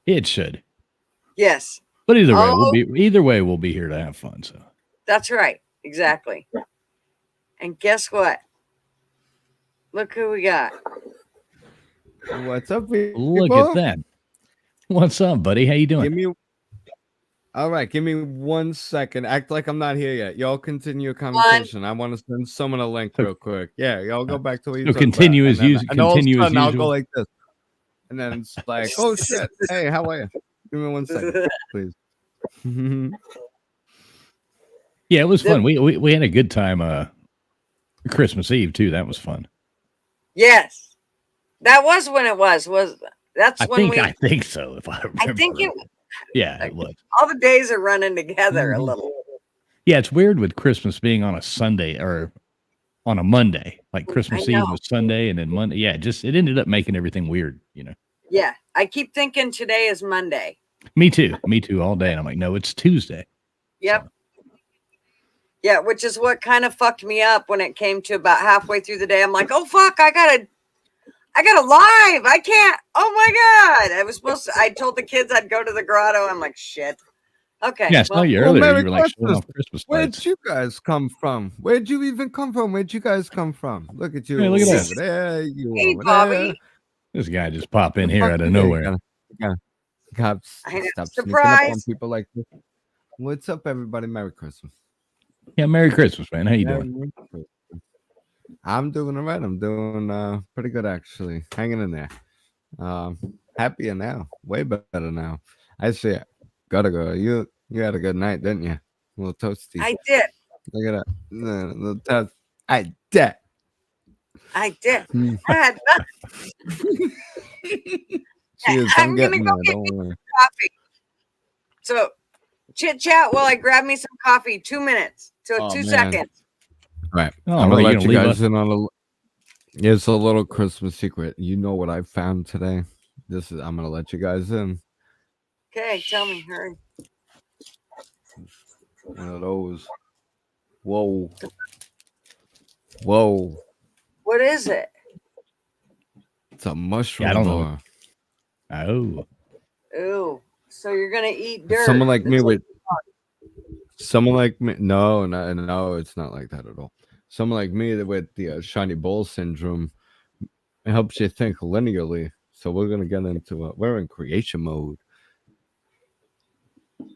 It should. Yes. But either way we'll be here to have fun. So that's right. Exactly. And guess what? Look who we got. What's up, people? Look at that. What's up, buddy? How you doing? All right, give me 1 second. Act like I'm not here yet. Y'all continue a conversation. I want to send someone a link real quick. Yeah, y'all go back to what you continue as usual. I'll go like this. And then it's like, oh shit. Hey, how are you? Give me 1 second, please. Yeah, it was fun. We had a good time Christmas Eve too. That was fun. Yes. That was when it was. I think so, if I remember. I think it yeah, it was. All the days are running together a little. Yeah, it's weird with Christmas being on a Sunday or on a Monday. Like Christmas Eve was Sunday and then Monday. Yeah, it ended up making everything weird, Yeah. I keep thinking today is Monday. Me too all day. And I'm like, no, it's Tuesday. Yep. So. Yeah, which is what kind of fucked me up when it came to about halfway through the day. I'm like, oh fuck, I got a live. I can't. Oh my God. I told the kids I'd go to the grotto. I'm like, shit. Okay. Yeah, I saw you earlier. You were like showing off Christmas lights. Where'd you guys come from? Where'd you even come from? Where'd you guys come from? Look at you. Hey, look at that. There, you hey, over Bobby. there. This guy just pop in here out of nowhere. Stop sneaking up on people like this. What's up, everybody? Merry Christmas. Yeah, Merry Christmas, man. How you doing? I'm doing all right. I'm doing pretty good actually. Hanging in there. Happier now. Way better now. I see it. Gotta go. You had a good night, didn't you? A little toasty. I did. Look at that. Little toast. I did. I did. Hmm. I had Cheers. I'm I'm gonna getting go there. get Don't worry. coffee. So chit chat while I grab me some coffee. 2 minutes. So Oh, 2 man. seconds. All right. Oh, I'm right, gonna you let gonna you leave guys us? in on a. It's a little Christmas secret. You know what I found today? I'm gonna let you guys in. Okay, tell me, hurry. One of those. Whoa. Whoa. What is it? It's a mushroom Yeah, I don't know. bar. Oh, Ooh. So you're gonna eat dirt. Someone like me That's with someone like me. No, it's not like that at all. Someone like me with the shiny bowl syndrome, it helps you think linearly. So we're gonna get into we're in creation mode.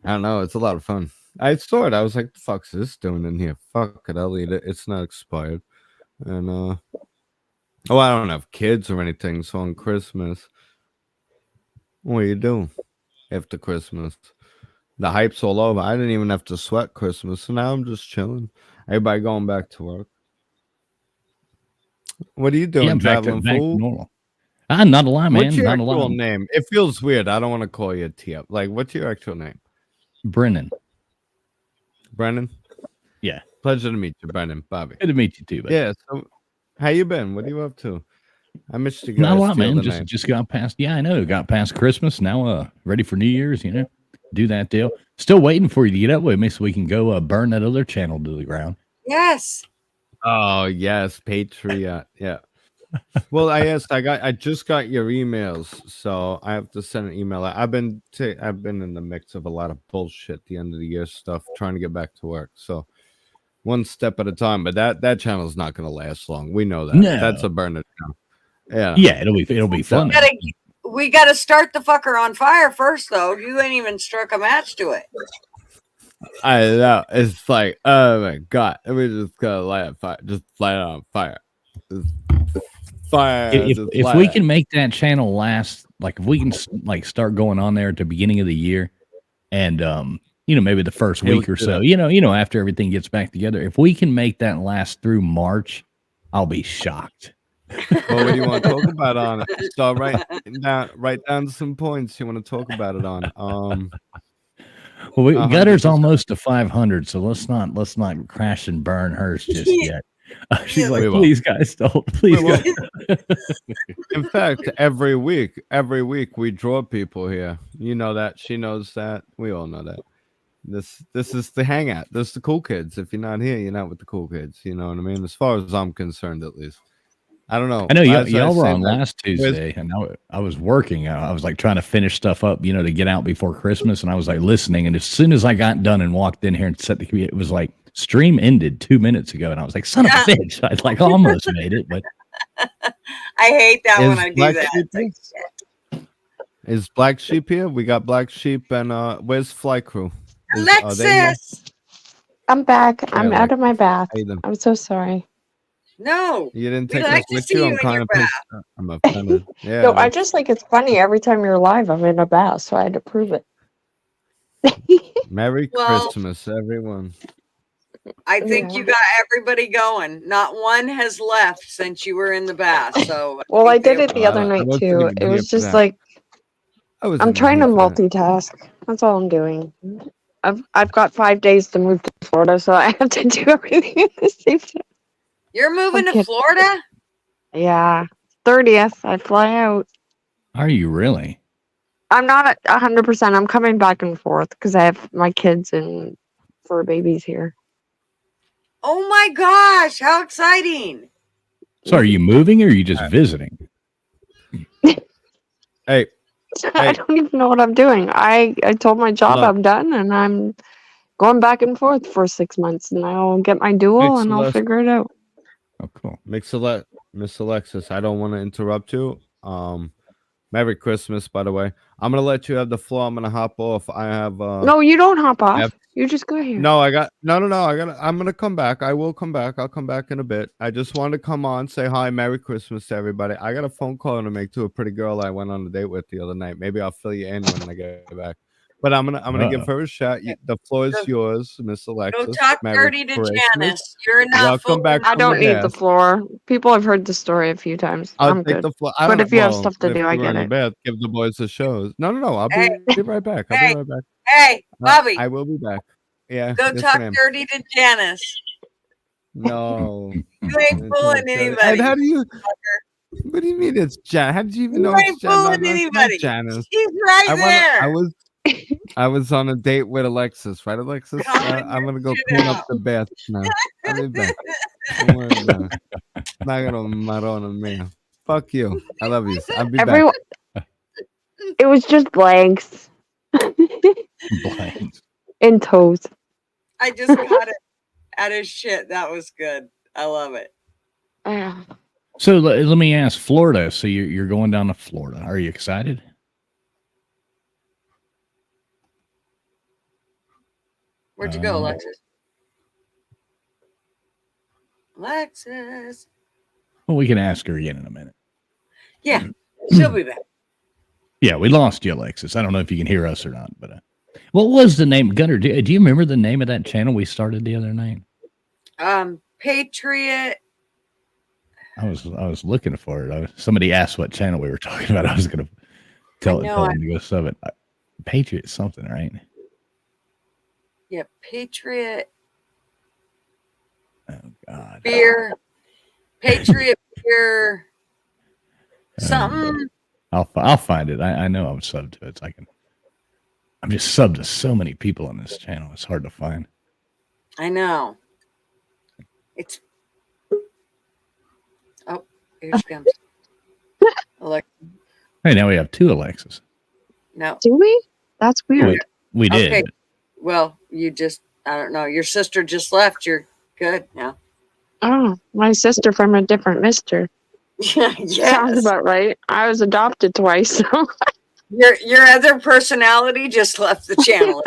I don't know. It's a lot of fun. I saw it. I was like, "The fuck's this doing in here? Fuck it, I'll eat it. It's not expired." And oh, I don't have kids or anything. So on Christmas, what do you do after Christmas? The hype's all over. I didn't even have to sweat Christmas, so now I'm just chilling. Everybody going back to work. What are you doing? yeah, Traveling back to fool? normal. I'm not a lie, man. What's your Not a actual lie. name? It feels weird. I don't want to call you a T-up. Like, what's your actual name? Brennan. Brennan? Yeah. Pleasure to meet you, Brennan. Bobby. Good to meet you too, buddy. Yeah, so how you been? What are you up to? I missed you guys. Not a lot, the man. other night. Just got past. Yeah, I know. Got past Christmas. Now, ready for New Year's. You know, do that deal. Still waiting for you to get up with me so we can go burn that other channel to the ground. Yes. Oh yes, Patreon. Yeah. Well, I just got your emails, so I have to send an email. I've been in the mix of a lot of bullshit at the end of the year stuff, trying to get back to work. So one step at a time. But that channel's not going to last long. We know that. No. That's a burner channel. Yeah. Yeah, it'll be fun. We gotta start the fucker on fire first, though. You ain't even struck a match to it. I know. It's like, oh my god, we just gotta light it fire. Just light it on fire. Just fire. If we can make that channel last, like if we can like start going on there at the beginning of the year, and you know, maybe the first week or so, you know, after everything gets back together, if we can make that last through March, I'll be shocked. Well, what do you want to talk about on it? So write down some points you want to talk about it on. Well, Gutter's almost to 500, so let's not crash and burn hers just yet. She's like, please, guys, don't. Please, guys. In fact, every week we draw people here. You know that. She knows that. We all know that. This is the hangout. This is the cool kids. If you're not here, you're not with the cool kids. You know what I mean? As far as I'm concerned, at least. I don't know. I know y'all were on last Tuesday, and I was working. I was like trying to finish stuff up, you know, to get out before Christmas, and I was like listening. And as soon as I got done and walked in here and set the computer, it was like stream ended 2 minutes ago, and I was like, son of a bitch! I like almost made it, but I hate that when I do that. Like, is Black Sheep here? We got Black Sheep, and where's Fly Crew? Alexis, I'm back. I'm out of my bath. I'm so sorry. No, you didn't take us with you. I'm kind of pissed. I'm offended. Yeah. No, I just like it's funny every time you're live. I'm in a bath, so I had to prove it. Merry Christmas, everyone. I think you got everybody going. Not one has left since you were in the bath. So well, I did it the other night too. It was just like I'm trying to multitask. That's all I'm doing. I've got 5 days to move to Florida, so I have to do everything at the same time. You're moving to Florida? Yeah, 30th. I fly out. Are you really? I'm not 100%. I'm coming back and forth because I have my kids and fur babies here. Oh my gosh! How exciting! So, are you moving or are you just visiting? Hey. I don't even know what I'm doing. I told my job I'm done, and I'm going back and forth for 6 months, and I'll get my dual and I'll figure it out. Oh, cool. Miss Alexis, I don't want to interrupt you. Merry Christmas, by the way. I'm gonna let you have the floor. I'm gonna hop off. I have No, you don't hop off. You just go here. No, I got no. I'm gonna come back. I will come back. I'll come back in a bit. I just wanted to come on, say hi, Merry Christmas to everybody. I got a phone call to make to a pretty girl I went on a date with the other night. Maybe I'll fill you in when I get back. But I'm gonna give her a shot. The floor is yours, Miss Alexis. Go talk Merry dirty to Christmas. Janice. You're not Welcome back. I don't need the floor. People have heard the story a few times. I'll I'm take good. the floor. But if you have stuff to do, I get it. Bed, give the boys a show. No. I'll be right back. I'll be right back. Hey, Bobby. I will be back. Yeah. Go talk dirty to Janice. No. You ain't fooling anybody. How do you? What do you mean it's Janice? How did you even know it's Janice? Fooling anybody. Janice. She's right there. I was on a date with Alexis, right, Alexis? I'm gonna go clean up the bath now. I'll be back. Don't worry about it. Not gonna marona me. Fuck you. I love you. I'll be back. It was just blanks. Blanks. And toes. I just got it out of shit. That was good. I love it. Yeah. So let me ask, Florida. So you're going down to Florida. Are you excited? Where'd you go, Alexis? Alexis. Well, we can ask her again in a minute. Yeah, she'll be back. Yeah, we lost you, Alexis. I don't know if you can hear us or not, but what was the name, Gunnar? Do you remember the name of that channel we started the other night? Patriot. I was looking for it. Somebody asked what channel we were talking about. I was going to tell them to go sub it. Patriot something, right? Yeah, Patriot. Oh God. Beer. Patriot beer. Something. I'll find it. I know I'm subbed to it. So I'm just subbed to so many people on this channel. It's hard to find. I know. It's. Oh, here she comes. Alexa. Hey, now we have two Alexis. No. Do we? That's weird. We did. Okay. Well, I don't know. Your sister just left. You're good now. Oh, my sister from a different mister. Yes. Sounds about right. I was adopted twice, so. Your other personality just left the channel.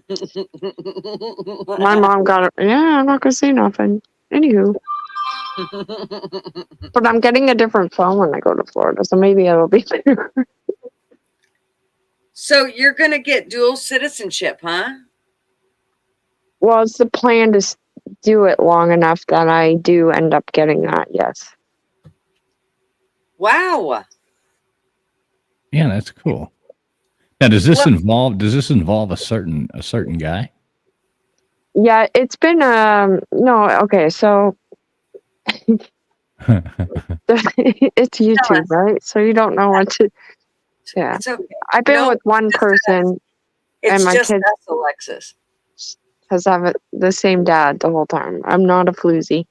It's okay. My mom got it. Yeah, I'm not gonna say nothing. Anywho. But I'm getting a different phone when I go to Florida, so maybe it'll be better. So you're gonna get dual citizenship, huh? Well, it's the plan to do it long enough that I do end up getting that, yes. Wow. Yeah, that's cool. Now, does this involve a certain guy? Yeah, it's been no, okay, so it's YouTube, right? So you don't know what to yeah. It's okay. I've been with one person and my kid Alexis has have the same dad the whole time. I'm not a floozy.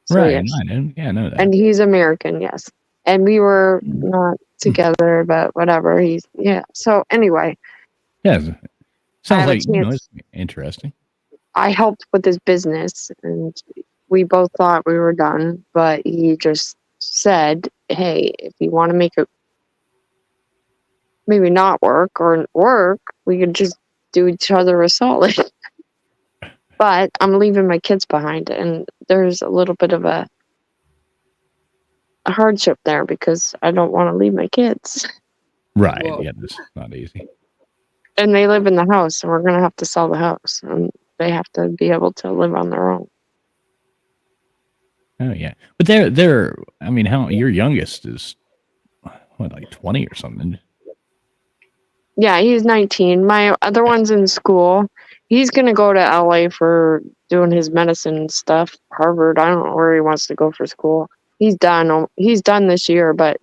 So right. yes. I know that. And he's American, yes. And we were not together, but whatever. So anyway. Yeah. Sounds like it's interesting. I helped with his business and we both thought we were done, but he just said, hey, if you want to make it maybe not work or work, we could just do each other a solid. But I'm leaving my kids behind and there's a little bit of a hardship there because I don't want to leave my kids. Right. Whoa. Yeah, that's not easy. And they live in the house and we're going to have to sell the house and they have to be able to live on their own. Oh yeah. But they're I mean, your youngest is what, like 20 or something? Yeah, he's 19. My other one's in school. He's going to go to LA for doing his medicine stuff. Harvard. I don't know where he wants to go for school. He's done. He's done this year, but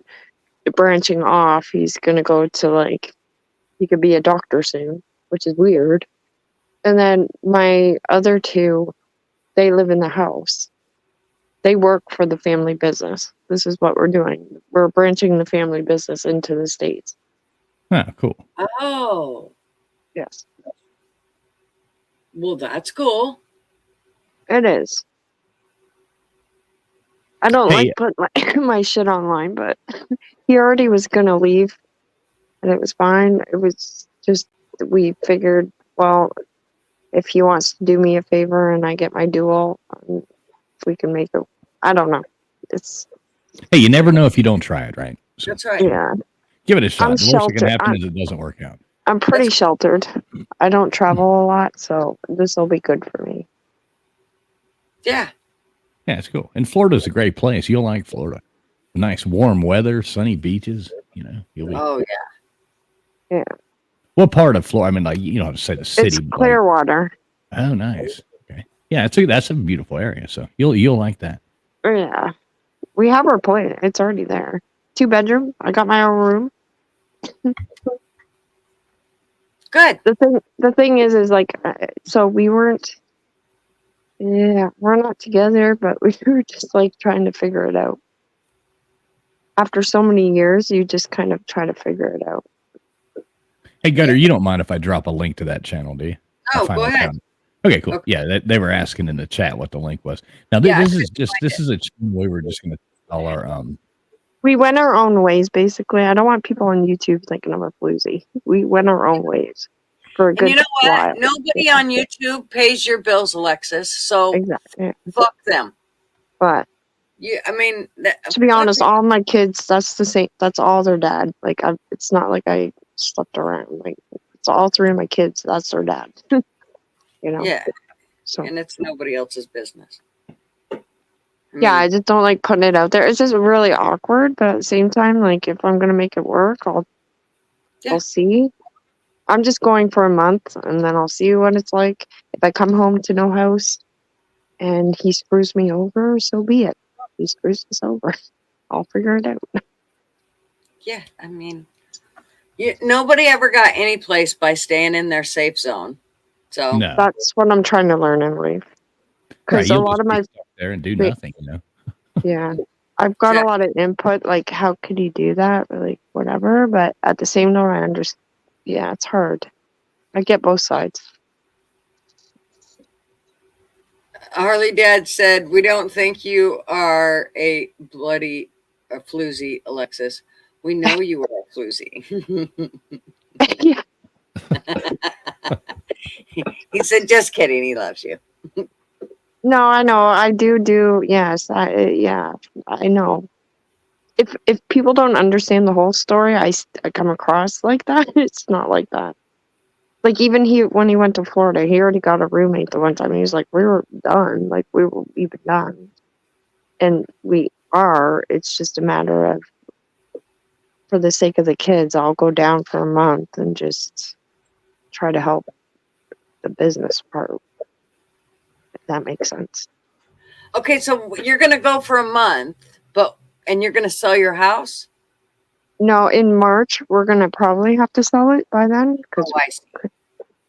branching off, he's going to go to he could be a doctor soon, which is weird. And then my other two, they live in the house. They work for the family business. This is what we're doing. We're branching the family business into the States. Oh, cool. Oh. Yes. Well, that's cool. It is. I don't like putting my shit online, but he already was gonna leave, and it was fine. It was just we figured, well, if he wants to do me a favor and I get my dual, if we can make it. I don't know. It's Hey, you never know if you don't try it, right? So, That's right. yeah. give it a shot. I'm The worst that can sheltered. happen is it doesn't work out. I'm pretty sheltered. I don't travel a lot, so this will be good for me. Yeah. Yeah, it's cool. And Florida's a great place. You'll like Florida. Nice warm weather, sunny beaches. You know, you'll be. Oh yeah. Yeah. What part of Florida? I mean, like you don't have to say the city. It's but Clearwater. Like, oh, nice. Okay. Yeah, that's a beautiful area. So you'll like that. Yeah. We have our place. It's already there. 2-bedroom. I got my own room. Good. The thing is like, so we weren't. Yeah, we're not together, but we were just like trying to figure it out. After so many years, you just kind of try to figure it out. Hey, Gutter, you don't mind if I drop a link to that channel, do you? Oh, go ahead. Okay, cool. Okay. Yeah, they were asking in the chat what the link was. Now, this is a channel we were just going to tell our We went our own ways, basically. I don't want people on YouTube thinking I'm a floozy. We went our own ways for a good And you know what? while. Nobody on YouTube pays your bills, Alexis. So Exactly. fuck them. But I mean, to be honest, all my kids, that's the same. That's all their dad. Like, it's not like I slept around. Like, it's all 3 of my kids. That's their dad. You know. Yeah. So. And it's nobody else's business. Yeah, I just don't like putting it out there. It's just really awkward, but at the same time, like if I'm gonna make it work, I'll see. I'm just going for a month, and then I'll see what it's like. If I come home to no house, and he screws me over, so be it. He screws us over. I'll figure it out. Yeah, I mean, nobody ever got any place by staying in their safe zone. So no. That's what I'm trying to learn in life. Because a lot of my there and do nothing, you know. Yeah, I've got a lot of input. Like, how could you do that? Or, like, whatever. But at the same time, I understand. Yeah, it's hard. I get both sides. Harley Dad said, "We don't think you are a floozy, Alexis. We know you are a floozy." Yeah. He said, "Just kidding. He loves you." No, I know. I do. Yes. I know. If people don't understand the whole story, I come across like that. It's not like that. Like, even when he went to Florida, he already got a roommate the one time. He was like, we were done. Like, we've been done. And we are. It's just a matter of, for the sake of the kids, I'll go down for a month and just try to help the business part. If that makes sense. Okay, so you're going to go for a month, and you're going to sell your house? No, in March, we're going to probably have to sell it by then. I see.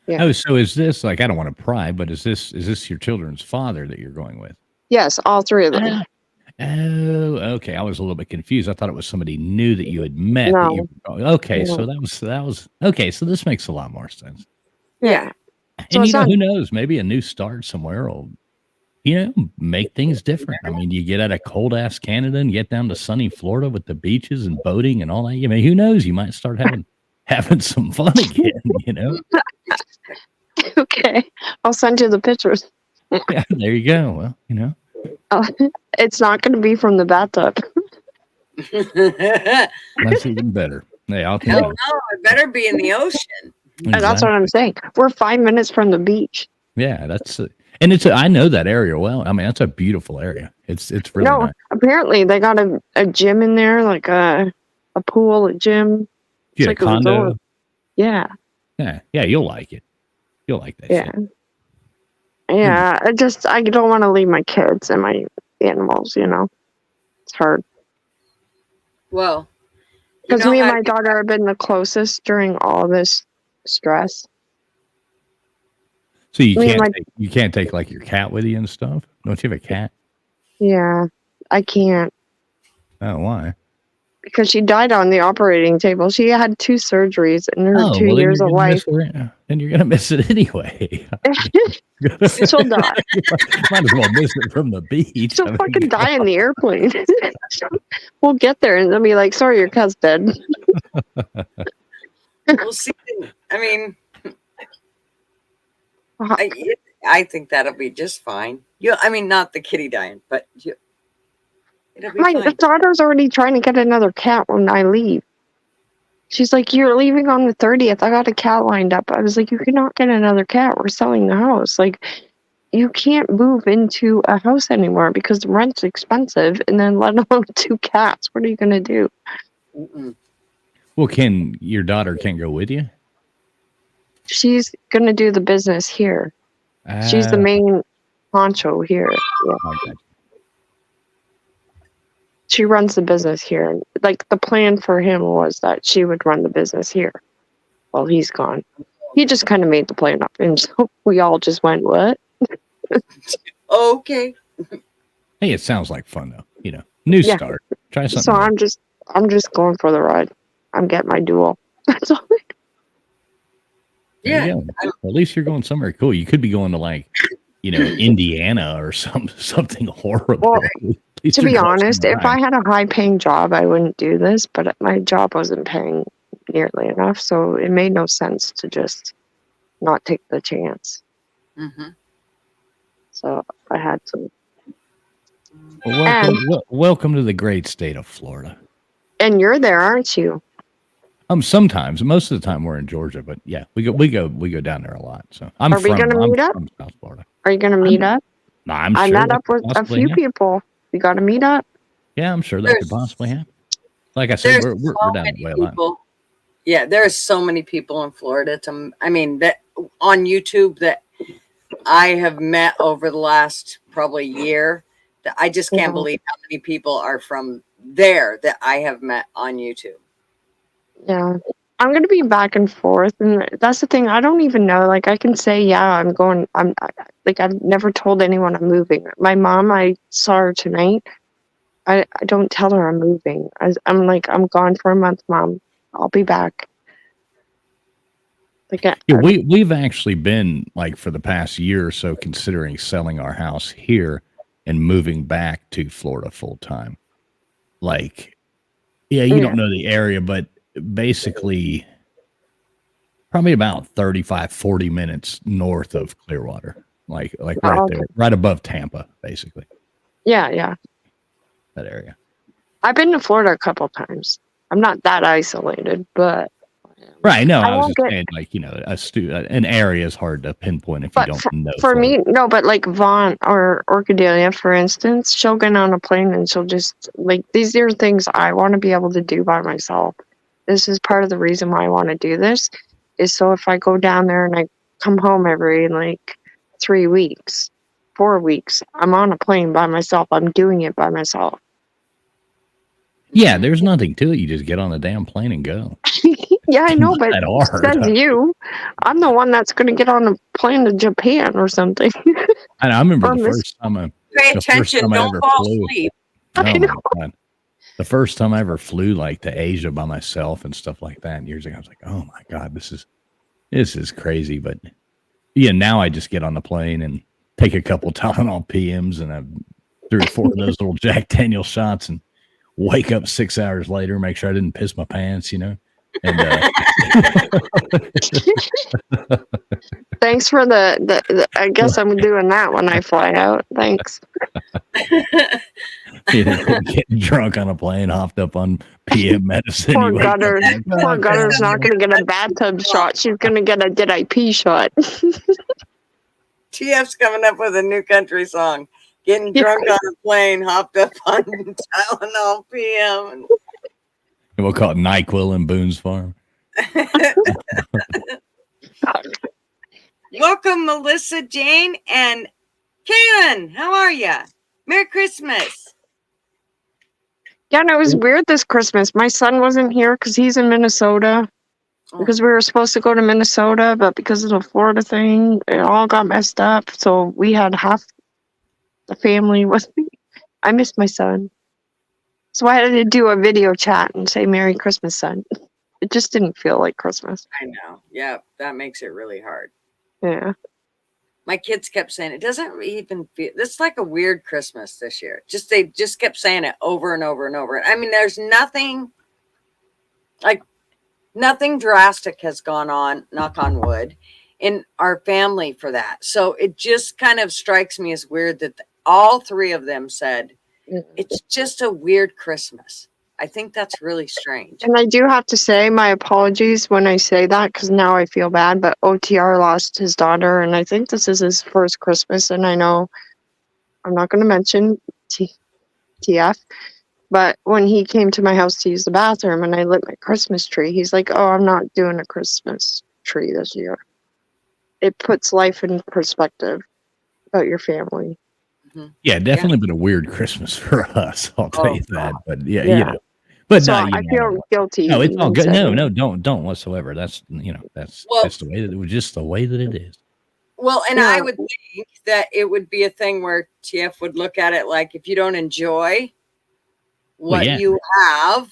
Yeah. Oh, so is this, like, I don't want to pry, but is this your children's father that you're going with? Yes, all 3 of them. Oh, okay. I was a little bit confused. I thought it was somebody new that you had met. No. Okay, No. so that was okay. So this makes a lot more sense. Yeah. And so who knows? Maybe a new start somewhere will, make things different. I mean, you get out of cold ass Canada and get down to sunny Florida with the beaches and boating and all that. I mean, who knows? You might start having some fun again. Okay, I'll send you the pictures. Yeah, there you go. Well, it's not going to be from the bathtub. That's even better. Hey, I'll tell Hell no, it better be in the ocean. Exactly. That's what I'm saying. We're 5 minutes from the beach. Yeah, and I know that area well. I mean, that's a beautiful area. It's really nice. Apparently they got a gym in there, like a pool, a gym. It's like a condo. resort. Yeah. Yeah, you'll like it. You'll like that. Yeah. Shit. Yeah, I don't want to leave my kids and my animals, It's hard. Well, because me and my daughter have been the closest during all this stress. So you can't take like your cat with you and stuff? Don't you have a cat? Yeah, I can't. Oh, why? because she died on the operating table. She had 2 surgeries in her 2 years of life. And you're gonna miss it anyway. She'll die. Might as well miss it from the beach. She'll fucking die in the airplane. We'll get there and they'll be like, "Sorry, your cat's dead." We'll see. I mean, I think that'll be just fine. I mean, not the kitty dying, but it'll be My fine. daughter's already trying to get another cat when I leave. She's like, "You're leaving on the 30th. I got a cat lined up." I was like, "You cannot get another cat. We're selling the house. Like, you can't move into a house anymore because the rent's expensive, and then let alone 2 cats. What are you going to do?" Mm-mm. Well, your daughter can't go with you? She's going to do the business here. She's the main honcho here. Yeah. Okay. She runs the business here. Like, the plan for him was that she would run the business here while he's gone. He just kind of made the plan up, and so we all just went, "What?" Okay. Hey, it sounds like fun though. New start. Try something. So I'm just going for the ride. I'm getting my duel. That's all. Yeah. At least you're going somewhere cool. You could be going to Indiana or something horrible. Well, to be honest, if I had a high-paying job, I wouldn't do this. But my job wasn't paying nearly enough, so it made no sense to just not take the chance. Mm-hmm. So I had to. Welcome to the great state of Florida. And you're there, aren't you? Sometimes. Most of the time we're in Georgia, but yeah, we go down there a lot. So Are we gonna meet up? From South Florida. Are you gonna meet up? I'm I sure met up with a few people. We got to meet up. Yeah, I'm sure that could possibly happen. Like I said, we're down that way a lot. Yeah, there's so many people in Florida. That on YouTube that I have met over the last probably year. That I just can't believe how many people are from there that I have met on YouTube. Yeah. I'm going to be back and forth. And that's the thing. I don't even know. Like, I can say, yeah, I'm going. I've never told anyone I'm moving. My mom, I saw her tonight. I don't tell her I'm moving. I'm like, "I'm gone for a month, Mom. I'll be back." We've actually been, like, for the past year or so, considering selling our house here and moving back to Florida full time. Like, you don't know the area, but basically probably about 35-40 minutes north of Clearwater, like right there, right above Tampa, basically. Yeah That area. I've been to Florida a couple times. I'm not that isolated, but right. No, I was just saying, like, an area is hard to pinpoint if you don't know. For me, no, but like Vaughn or Orchidelia, for instance, she'll get on a plane and she'll just, like, these are things I want to be able to do by myself. This is part of the reason why I want to do this, is so if I go down there and I come home every, 3 weeks, 4 weeks, I'm on a plane by myself. I'm doing it by myself. Yeah, there's nothing to it. You just get on the damn plane and go. Yeah, I know, but says you. I'm the one that's going to get on a plane to Japan or something. I remember the first time pay attention, don't fall asleep. The first time I ever flew, like, to Asia by myself and stuff like that years ago, I was like, "Oh my God, this is crazy." But yeah, now I just get on the plane and take a couple Tylenol PMs and 3 or 4 of those little Jack Daniel shots and wake up 6 hours later, make sure I didn't piss my pants, And thanks for the I guess I'm doing that when I fly out. Thanks. Getting drunk on a plane, hopped up on PM medicine. Poor Gutter's not going to get a bathtub shot. She's going to get a "Did I pee" shot. TF's coming up with a new country song. Getting drunk on a plane, hopped up on Tylenol PM. And we'll call it NyQuil in Boone's Farm. Welcome, Melissa, Jane, and Kaylin. How are you? Merry Christmas. Yeah, and it was weird this Christmas. My son wasn't here because he's in Minnesota. Because we were supposed to go to Minnesota, but because of the Florida thing, it all got messed up. So we had half the family with me. I miss my son. So I had to do a video chat and say Merry Christmas, son. It just didn't feel like Christmas. I know. Yeah, that makes it really hard. Yeah. My kids kept saying it doesn't even feel. It's like a weird Christmas this year. They just kept saying it over and over and over. I mean, there's nothing drastic has gone on, knock on wood, in our family for that. So it just kind of strikes me as weird that all three of them said it's just a weird Christmas. I think that's really strange. And I do have to say my apologies when I say that, because now I feel bad, but OTR lost his daughter, and I think this is his first Christmas, and I know I'm not going to mention TF, but when he came to my house to use the bathroom and I lit my Christmas tree, he's like, oh, I'm not doing a Christmas tree this year. It puts life in perspective about your family. Yeah, definitely been a weird Christmas for us. I'll tell you that. But you know, but so I feel guilty. No, it's all good. No, don't whatsoever. That's that's just the way that it was, just the way that it is. Well, and I would think that it would be a thing where TF would look at it like, if you don't enjoy what you have,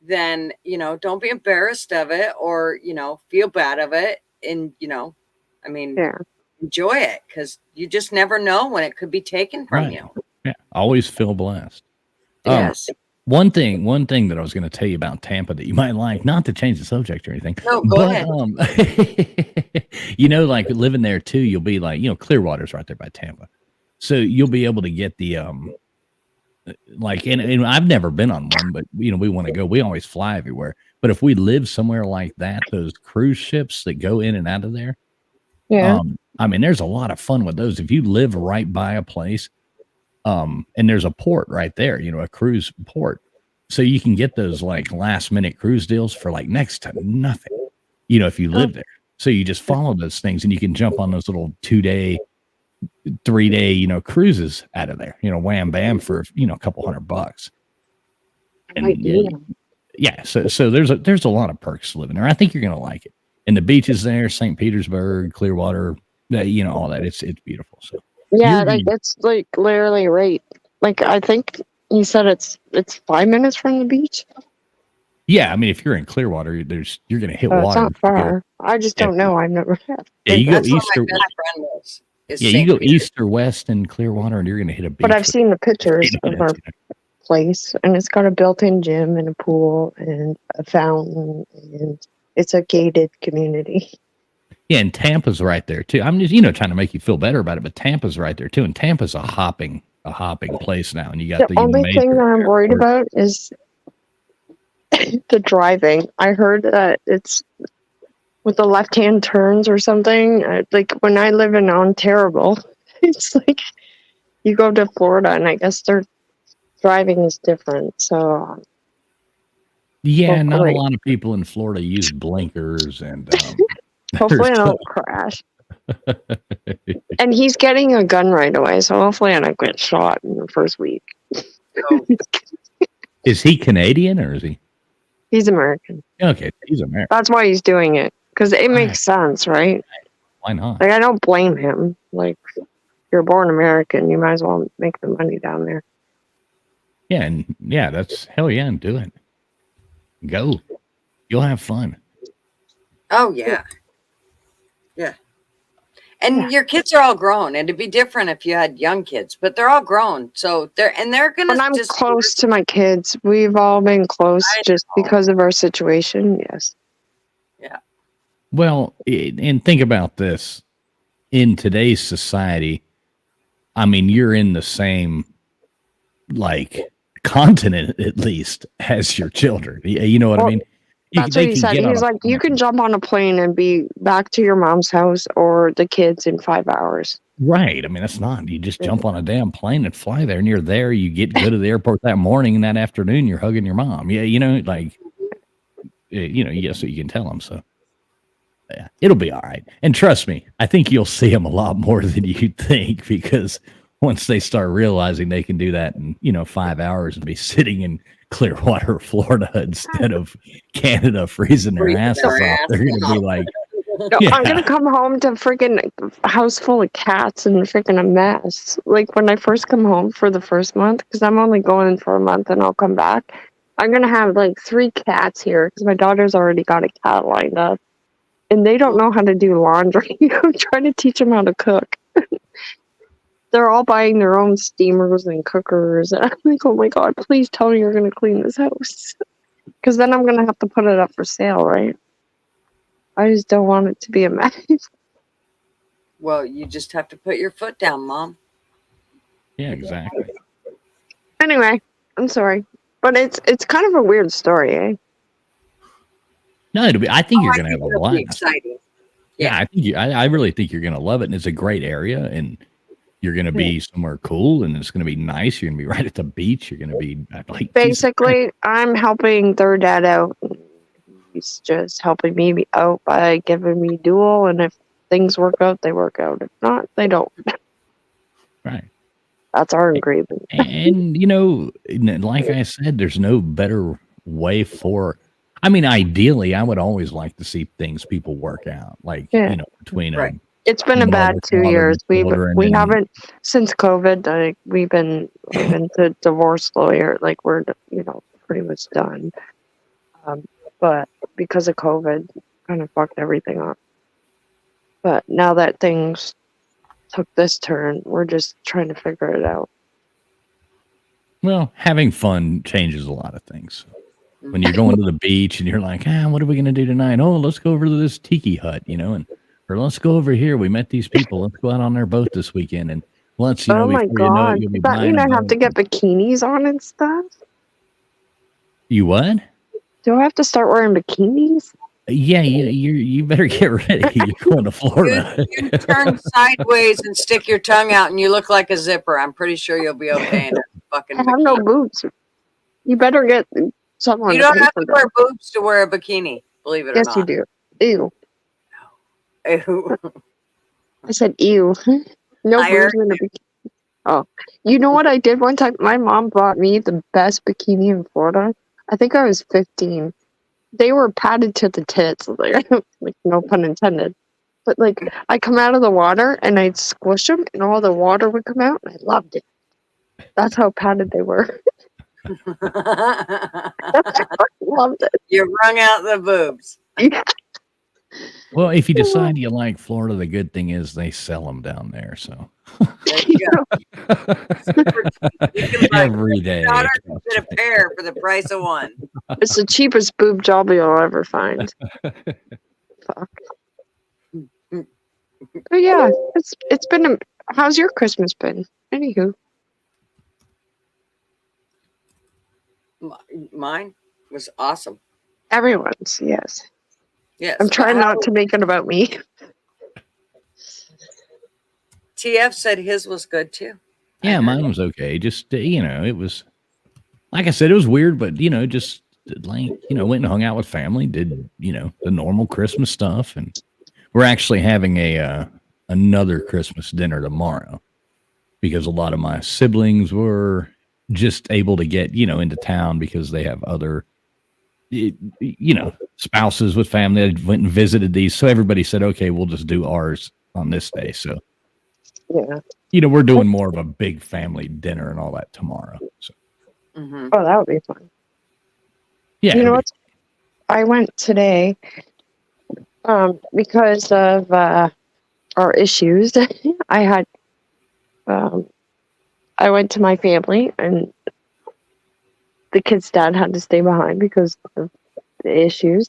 then don't be embarrassed of it, or feel bad of it, and I mean. Yeah. Enjoy it, because you just never know when it could be taken from you. Yeah, always feel blessed. Yes. One thing that I was going to tell you about Tampa that you might like, not to change the subject or anything. No, go ahead. Like living there too, you'll be like, Clearwater's right there by Tampa, so you'll be able to get the and I've never been on one, but we want to go. We always fly everywhere, but if we live somewhere like that, those cruise ships that go in and out of there. Yeah. I mean, there's a lot of fun with those. If you live right by a place, and there's a port right there, a cruise port. So you can get those like last minute cruise deals for like next to nothing, if you live there. So you just follow those things and you can jump on those little 2-day, 3-day, cruises out of there, wham bam for, a couple $100. And yeah. So there's a lot of perks living there. I think you're going to like it. And the beaches there, St. Petersburg, Clearwater, all that. It's beautiful. So yeah, it's like literally right. Like I think you said it's 5 minutes from the beach. Yeah, I mean, if you're in Clearwater, you're gonna hit water. It's not far. I just don't know. I've never had. Yeah, you go east or you go east or west in Clearwater, and you're gonna hit a beach. But I've seen the pictures of our place, and it's got a built-in gym and a pool and a fountain, and it's a gated community. Yeah, and Tampa's right there too. I'm just trying to make you feel better about it, but Tampa's right there too, and Tampa's a hopping place now. And you got the only thing that I'm worried about is the driving. I heard that it's with the left-hand turns or something. Like when I live in Ontario, it's like you go to Florida, and I guess their driving is different. So yeah, not a lot of people in Florida use blinkers and. Hopefully I don't crash. And he's getting a gun right away, so hopefully I don't get shot in the first week. Is he Canadian or is he? He's American. Okay, he's American. That's why he's doing it, because it makes sense, right? Why not? Like, I don't blame him. Like, you're born American, you might as well make the money down there. Yeah, and that's hell yeah, and do it. Go. You'll have fun. Oh yeah. Yeah. And your kids are all grown. It'd be different if you had young kids, but they're all grown. So they're going to. And I'm close to my kids. We've all been close just because of our situation. Yes. Yeah. Well, and think about this. In today's society, I mean, you're in the same, continent, at least, as your children. You know what I mean? That's what he said. He was like, you can jump on a plane and be back to your mom's house or the kids in 5 hours. Right. I mean, that's not, you just jump on a damn plane and fly there, and you're there. You go to the airport that morning, and that afternoon, you're hugging your mom. Yeah. So you can tell them. So yeah, it'll be all right. And trust me, I think you'll see them a lot more than you think, because once they start realizing they can do that in, 5 hours and be sitting in Clearwater, Florida, instead of Canada freezing their asses off, they're going to be like, No, I'm gonna come home to freaking house full of cats and freaking a mess. Like when I first come home for the first month, because I'm only going for a month and I'll come back. I'm gonna have like 3 cats here because my daughter's already got a cat lined up, and they don't know how to do laundry. I'm trying to teach them how to cook. They're all buying their own steamers and cookers, and I'm like, oh my god, please tell me you're gonna clean this house, because then I'm gonna have to put it up for sale, right? I just don't want it to be a mess. Well, you just have to put your foot down, Mom. Yeah, exactly. Anyway, I'm sorry, but it's kind of a weird story, eh? No, I think you're going to have a it'll blast. be exciting. Yeah, I really think you're going to love it, and it's a great area, and you're going to be somewhere cool, and it's going to be nice. You're going to be right at the beach. You're going to be like basically, I'm helping their dad out. He's just helping me out by giving me dual, and if things work out, they work out. If not, they don't. Right. That's our agreement. And, you know, like I said, there's no better way for, I mean, ideally, I would always like to see people work out, like, you know, between right. It's been a bad 2 years. We haven't, since COVID, like, we've been to divorce lawyer, like, we're, you know, pretty much done. But because of COVID, kind of fucked everything up. But now that things took this turn, we're just trying to figure it out. Well, having fun changes a lot of things. When you're going to the beach and you're like, what are we going to do tonight? Oh, let's go over to this tiki hut, you know, or let's go over here. We met these people. Let's go out on their boat this weekend. And once, you know, oh my God. Does that mean I have to get bikinis on and stuff? You what? Do I have to start wearing bikinis? Yeah, you better get ready. You're going to Florida. You turn sideways and stick your tongue out, and you look like a zipper. I'm pretty sure you'll be okay in a fucking I have no boobs. You better get someone. You don't have to wear boobs to wear a bikini, believe it or not. Yes, you do. Ew. Ew. I said ew. No boobs in a bikini. Oh, you know what I did one time? My mom bought me the best bikini in Florida. I think I was 15. They were padded to the tits, like no pun intended. But like, I come out of the water and I'd squish them, and all the water would come out, and I loved it. That's how padded they were. I loved it. You wrung out the boobs. Yeah. Well, if you decide you like Florida, the good thing is they sell them down there. So there you go. You can every day get a pair for the price of one. It's the cheapest boob job you'll ever find. Fuck. But yeah, it's been. How's your Christmas been? Anywho, mine was awesome. Everyone's, yes. Yes. I'm trying not to make it about me. TF said his was good too. Yeah, mine was okay. Just, you know, it was, like I said, it was weird, but, you know, just like, you know, went and hung out with family, did, you know, the normal Christmas stuff. And we're actually having another Christmas dinner tomorrow because a lot of my siblings were just able to get, you know, into town because they have other, you know, spouses with family. I went and visited these. So everybody said, okay, we'll just do ours on this day. So, yeah, you know, we're doing more of a big family dinner and all that tomorrow. So. Mm-hmm. Oh, that would be fun. Yeah. You know what? I went today because of our issues. I went to my family, and the kid's dad had to stay behind because of the issues.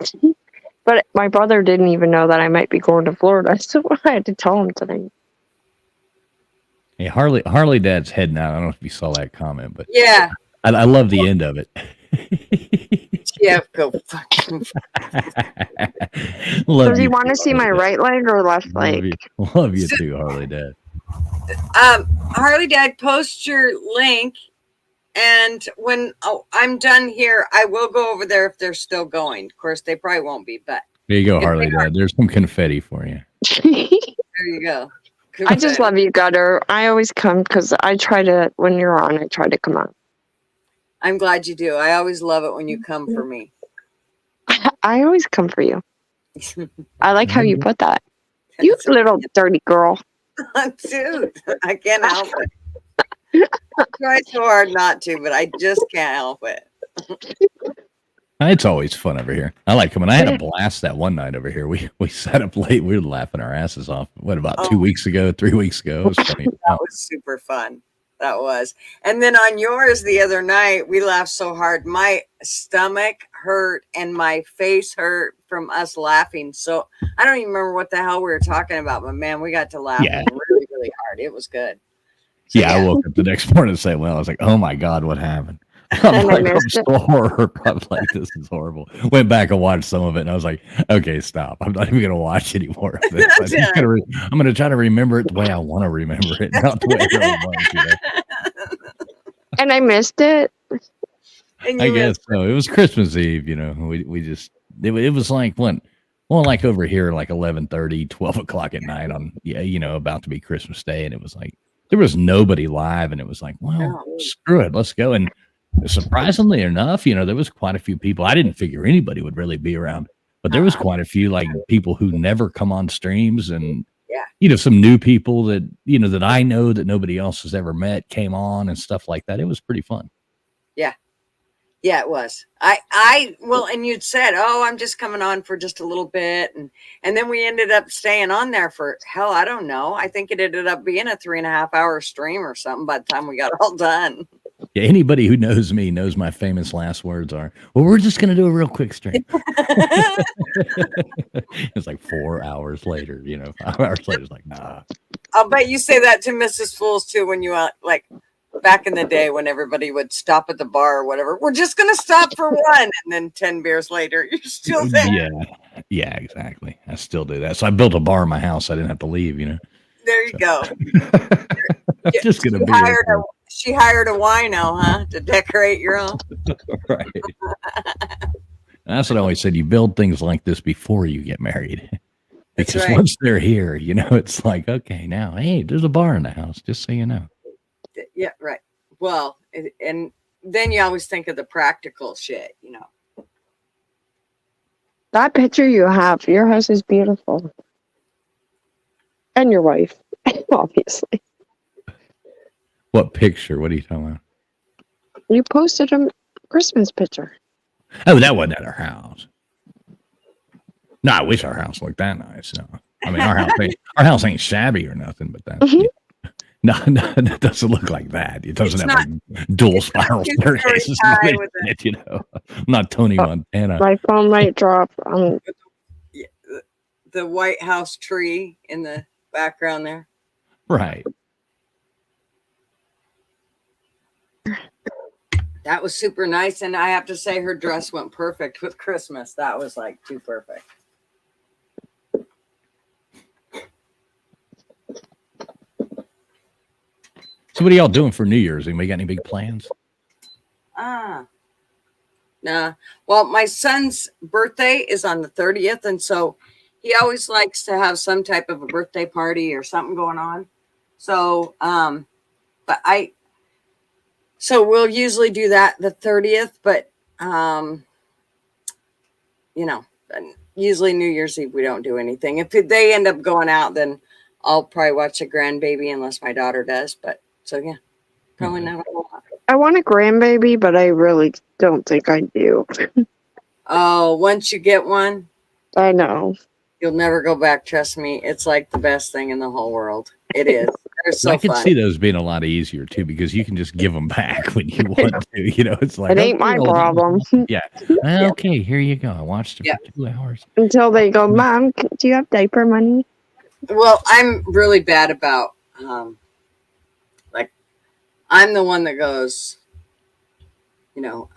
But my brother didn't even know that I might be going to Florida, so I had to tell him today. Hey, Harley Dad's heading out. I don't know if you saw that comment, but yeah, I love the end of it. Yeah, go fucking. Does he want to see my right leg or left leg? Love you too, Harley Dad. Harley Dad, post your link, and when I'm done here, I will go over there if they're still going. Of course, they probably won't be, but there you go, Harley Dad. There's some confetti for you. There you go. I just love you, Gutter. I always come because I try to, when you're on, I try to come on. I'm glad you do. I always love it when you come for me. I always come for you. I like how you put that. You little dirty girl. Dude, I can't help it. I try so hard not to, but I just can't help it. It's always fun over here. I like coming. I had a blast that one night over here. We sat up late. We were laughing our asses off. What, about 2 weeks ago, 3 weeks ago? It was funny. That was super fun. That was. And then on yours the other night, we laughed so hard. My stomach hurt and my face hurt from us laughing. So I don't even remember what the hell we were talking about, but man, we got to laugh really, really hard. It was good. So, I woke up the next morning and said, well, I was like, oh my God, what happened? I'm so horrible. I'm like, this is horrible. Went back and watched some of it, and I was like, okay, stop. I'm not even going to watch any more of this. I'm going to try to remember it the way I want to remember it, not the way it really was. You know? And I missed it. I guess so. It was Christmas Eve, you know. We just, it was like, what? Well, like over here, like 11:30, 12 o'clock at night on, you know, about to be Christmas Day. And it was like, there was nobody live. And it was like, well, screw it. Let's go. And surprisingly enough, you know, there was quite a few people. I didn't figure anybody would really be around, but there was quite a few like people who never come on streams, and you know, some new people that, you know, that I know that nobody else has ever met came on and stuff like that. It was pretty fun. Yeah, it was. Well, and you'd said, oh, I'm just coming on for just a little bit. And then we ended up staying on there for, hell, I don't know. I think it ended up being a 3.5 hour stream or something by the time we got all done. Yeah, anybody who knows me knows my famous last words are, well, we're just going to do a real quick stream. It's like 4 hours later, you know, 5 hours later. It's like, nah. I'll bet you say that to Mrs. Fools too when you like back in the day when everybody would stop at the bar or whatever. We're just going to stop for one. And then 10 beers later, you're still there. Yeah, exactly. I still do that. So I built a bar in my house. I didn't have to leave, you know. There you go. I'm just going to be She hired a wino, huh? To decorate your own. Right. That's what I always said. You build things like this before you get married. Because once they're here, you know, it's like, okay, now, hey, there's a bar in the house, just so you know. Yeah, right. Well, and then you always think of the practical shit, you know. That picture you have, your house is beautiful. And your wife, obviously. What picture? What are you talking about? You posted a Christmas picture. Oh, that wasn't at our house. No, I wish our house looked that nice. No, I mean our house ain't shabby or nothing, but that. Mm-hmm. No, it doesn't look like that. It doesn't have like dual spiral staircases. You know, I'm not Tony Montana. My phone might drop. The White House tree in the background there. Right. That was super nice, and I have to say her dress went perfect with Christmas. That was like too perfect. So what are y'all doing for New Year's? Anybody got any big plans? Nah. Well, my son's birthday is on the 30th, and so he always likes to have some type of a birthday party or something going on. So, so we'll usually do that the 30th, but you know, usually New Year's Eve we don't do anything. If they end up going out, then I'll probably watch a grandbaby unless my daughter does. But so yeah, probably not. I want a grandbaby, but I really don't think I do. Oh, once you get one, I know you'll never go back. Trust me, it's like the best thing in the whole world. It is. So I can see those being a lot easier too, because you can just give them back when you want to. You know, it's like it ain't my problem. Yeah. Okay, here you go. I watched it for 2 hours until they go, Mom, do you have diaper money? Well, I'm really bad about like I'm the one that goes, you know,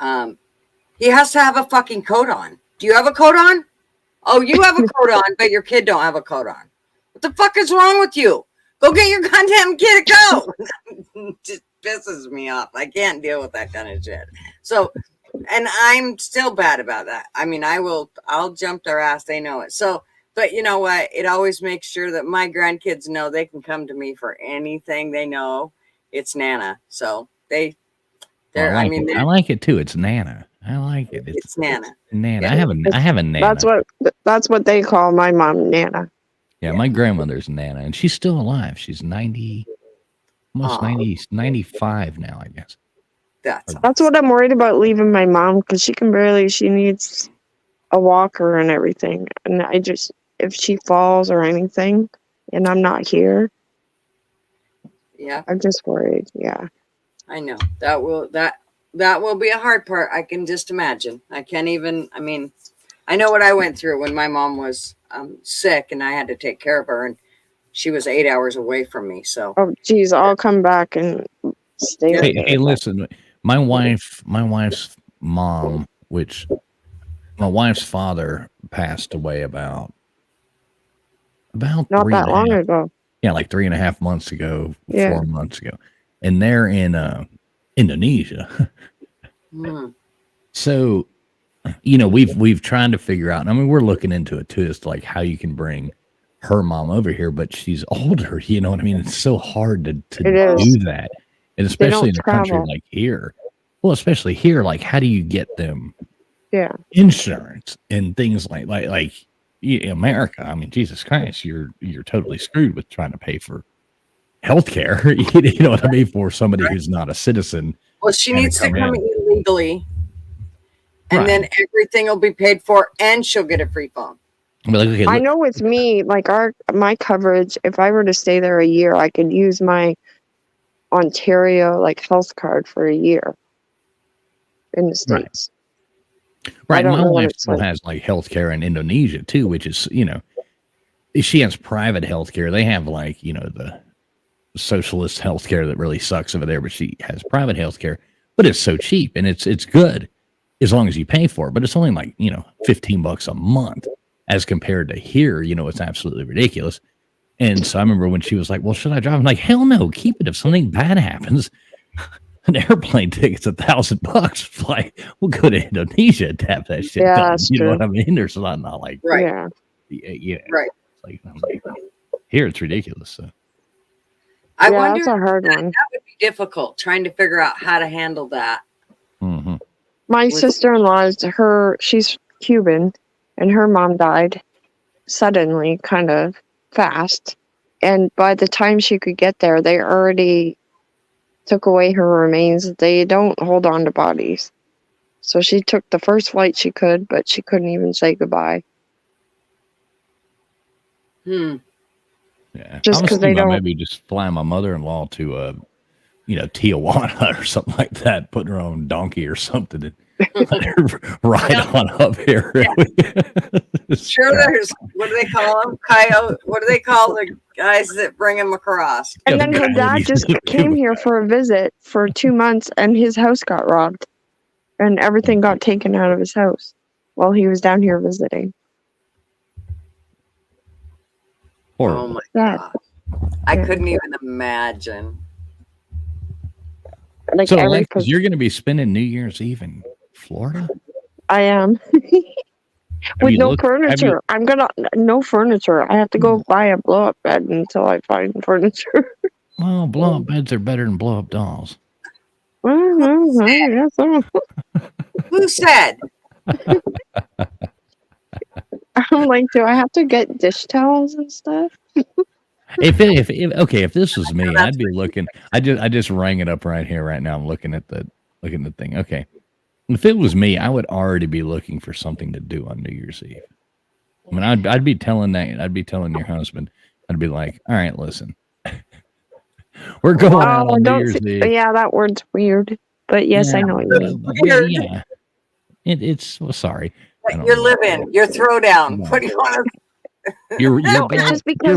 he has to have a fucking coat on. Do you have a coat on? Oh, you have a coat on, but your kid don't have a coat on. What the fuck is wrong with you? Go get your goddamn kid a coat. Just pisses me off. I can't deal with that kind of shit. So, and I'm still bad about that. I mean, I'll jump their ass. They know it. So, but you know what? It always makes sure that my grandkids know they can come to me for anything. They know it's Nana. So I like it too. It's Nana. I like it. It's Nana. Nana. Yeah. I have a Nana. That's what they call my mom, Nana. Yeah, my grandmother's Nana, and she's still alive. She's 90, almost 90, 95 now, I guess. That's what I'm worried about leaving my mom, because she needs a walker and everything. And if she falls or anything and I'm not here. Yeah. I'm just worried. Yeah. I know that will be a hard part. I can just imagine. I mean, I know what I went through when my mom was sick and I had to take care of her, and she was 8 hours away from me. So, oh, geez, I'll come back and stay. Hey, listen, my wife's mom, which my wife's father passed away about not that long ago. Yeah, like 3.5 months ago, 4 months ago, and they're in Indonesia. So, we've trying to figure out. I mean, we're looking into it too, as to like how you can bring her mom over here, but she's older. You know what I mean? It's so hard to do that, and especially in a country like here. Well, especially here, like how do you get them? Yeah, insurance and things like America. I mean, Jesus Christ, you're totally screwed with trying to pay for healthcare. You know what I mean? For somebody who's not a citizen. Well, she needs to come illegally, and then everything will be paid for, and she'll get a free phone. I know with me, like my coverage, if I were to stay there a year, I could use my Ontario health card for a year in the States. Right. My wife still has healthcare in Indonesia too, which is, she has private healthcare. They have the socialist healthcare that really sucks over there, but she has private healthcare, but it's so cheap and it's good as long as you pay for it. But it's only $15 a month as compared to here. It's absolutely ridiculous. And so I remember when she was like, well, should I drive? I'm like, hell no, keep it. If something bad happens, an airplane ticket's $1,000. Fly, we'll go to Indonesia and tap that shit done. You know what I mean? There's not right. Right. Here it's ridiculous. So I wonder that's a hard one. That would be difficult trying to figure out how to handle that. Mm-hmm. My sister-in-law she's Cuban, and her mom died suddenly, kind of fast. And by the time she could get there, they already took away her remains. They don't hold on to bodies. So she took the first flight she could, but she couldn't even say goodbye. Yeah. Just because they don't. Maybe just fly my mother-in-law to Tijuana or something like that, putting her on donkey or something and let her ride on up here. Sure, there's, what do they call them? Coyote. What do they call the guys that bring them across? And then her dad just came here for a visit for 2 months, and his house got robbed, and everything got taken out of his house while he was down here visiting. Horrible. Oh my God. I couldn't even imagine. So, Alexis, you're going to be spending New Year's Eve in Florida? I am. With no furniture. No furniture. I have to go buy a blow-up bed until I find furniture. Well, blow-up beds are better than blow-up dolls. Who said? I'm like, do I have to get dish towels and stuff? If this was me, I'd be looking. I just rang it up right here, right now. I'm looking at the thing. Okay, if it was me, I would already be looking for something to do on New Year's Eve. I mean, I'd be telling your husband. I'd be like, all right, listen, we're going out on New Year's Eve. Yeah, that word's weird, but yes, I know what you mean. Yeah, it's sorry. You're living your throwdown. What do you want to? Your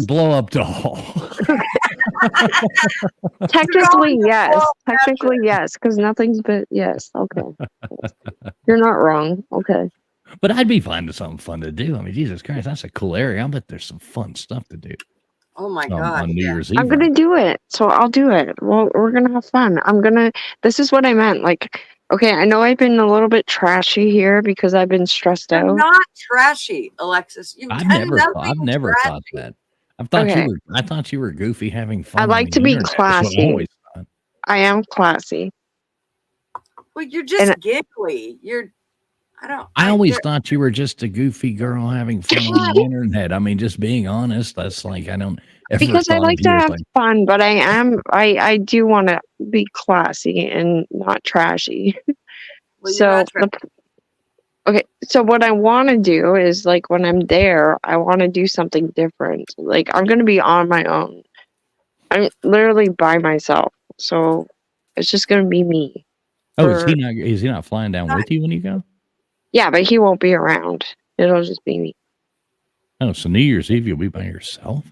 blow up doll. Technically, yes. Technically, yes, because nothing's but yes. Okay. You're not wrong. Okay. But I'd be finding something fun to do. I mean, Jesus Christ, that's a cool area. I bet there's some fun stuff to do. Oh my God. On New Year's Eve. I'm going to do it. So I'll do it. Well, we're going to have fun. This is what I meant. Okay, I know I've been a little bit trashy here because I've been stressed out. Not trashy, Alexis. I've never thought that. I thought you were goofy, having fun. I like to be classy. I am classy. Well, you're just giggly. I always thought you were just a goofy girl having fun on the internet. I mean, just being honest, that's like I don't ever because I thought like of to you as have like, fun, but I do want to be classy and not trashy. Well, you're So not okay, so what I want to do is like when I'm there, I want to do something different. Like I'm gonna be on my own. I'm literally by myself, so it's just gonna be me. oh, is he not flying down with you when you go? Yeah, but he won't be around. It'll just be me. Oh, so New Year's Eve you'll be by yourself?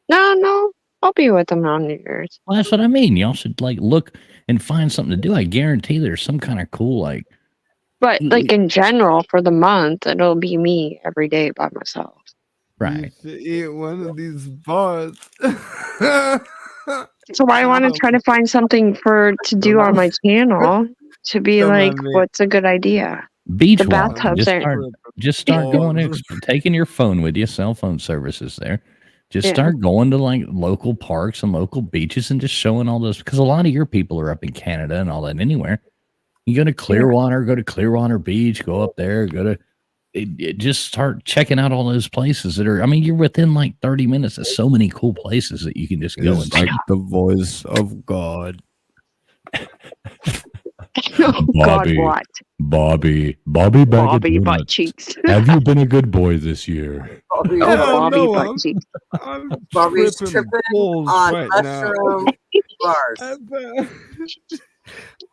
No, I'll be with him on New Year's. Well, that's what I mean. Y'all should like look and find something to do. I guarantee there's some kind of cool like. But like in general, for the month, it'll be me every day by myself. Right. You should eat one of these bars. So I want to try to find something to do on my channel to be like, what's a good idea? Beach The walk. bathtubs Just start going, taking your phone with you. Cell phone services there. Just start going to like local parks and local beaches and just showing all those, because a lot of your people are up in Canada and all that anywhere. You go to Clearwater, go to Clearwater Beach, go up there, just start checking out all those places that are, I mean, you're within like 30 minutes of so many cool places that you can just go and like the voice of God. Oh, God, what? Bobby butt cheeks. Have you been a good boy this year? Bobby butt cheeks. Bobby's tripping on mushroom bars.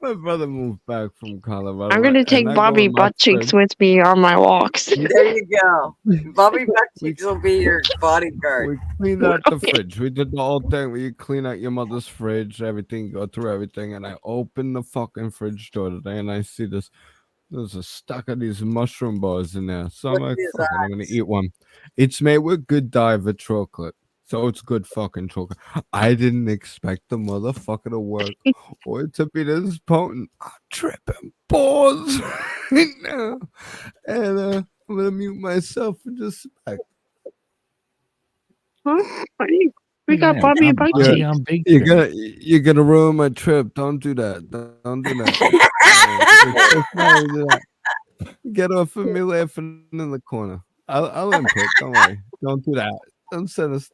My brother moved back from Colorado. I'm gonna take Bobby butt cheeks with me on my walks. There you go. Bobby butt cheeks will be your bodyguard. We cleaned out the fridge. We did the whole thing where you clean out your mother's fridge, everything, go through everything. And I opened the fucking fridge door today and I see there's a stack of these mushroom bars in there. So I'm like, fuck it, I'm gonna eat one. It's made with good diver chocolate. So it's good fucking chocolate. I didn't expect the motherfucker to work or to be this potent. I'm tripping balls right now. And I'm gonna mute myself for just a sec. Huh? We got Bobby butt cheeks. You're gonna ruin my trip. Don't do that. Don't do that. Get off of me laughing in the corner. I'll input. Don't worry. Don't do that. Don't send us.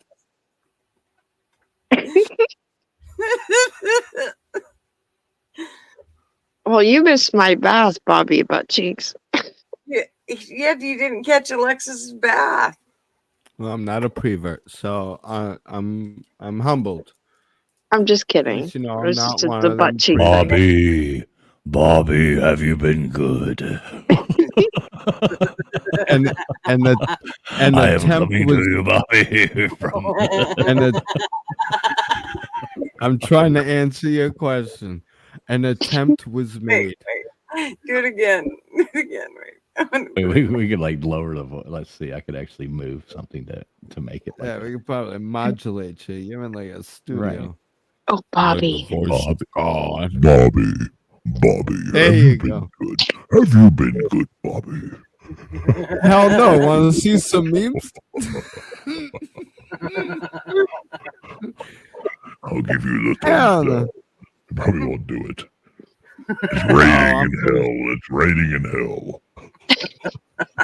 Well, you missed my bath, Bobby butt cheeks. Yeah, you didn't catch Alexis's bath. Well, I'm not a prevert, so I'm humbled. I'm just kidding. You know, I'm not just the butt cheeks. Bobby, have you been good? and the temp was to you, Bobby. I'm trying to answer your question. An attempt was made. Wait. Do it again. We could like lower the voice. Let's see. I could actually move something to make it. Yeah, we could probably modulate you. You're in like a studio. Right. Oh, Bobby. Bobby. There you go. Good? Have you been good, Bobby? Hell no. Want to see some memes? I'll give you the Hell no. Probably won't do it. It's raining in hell. It's raining in hell.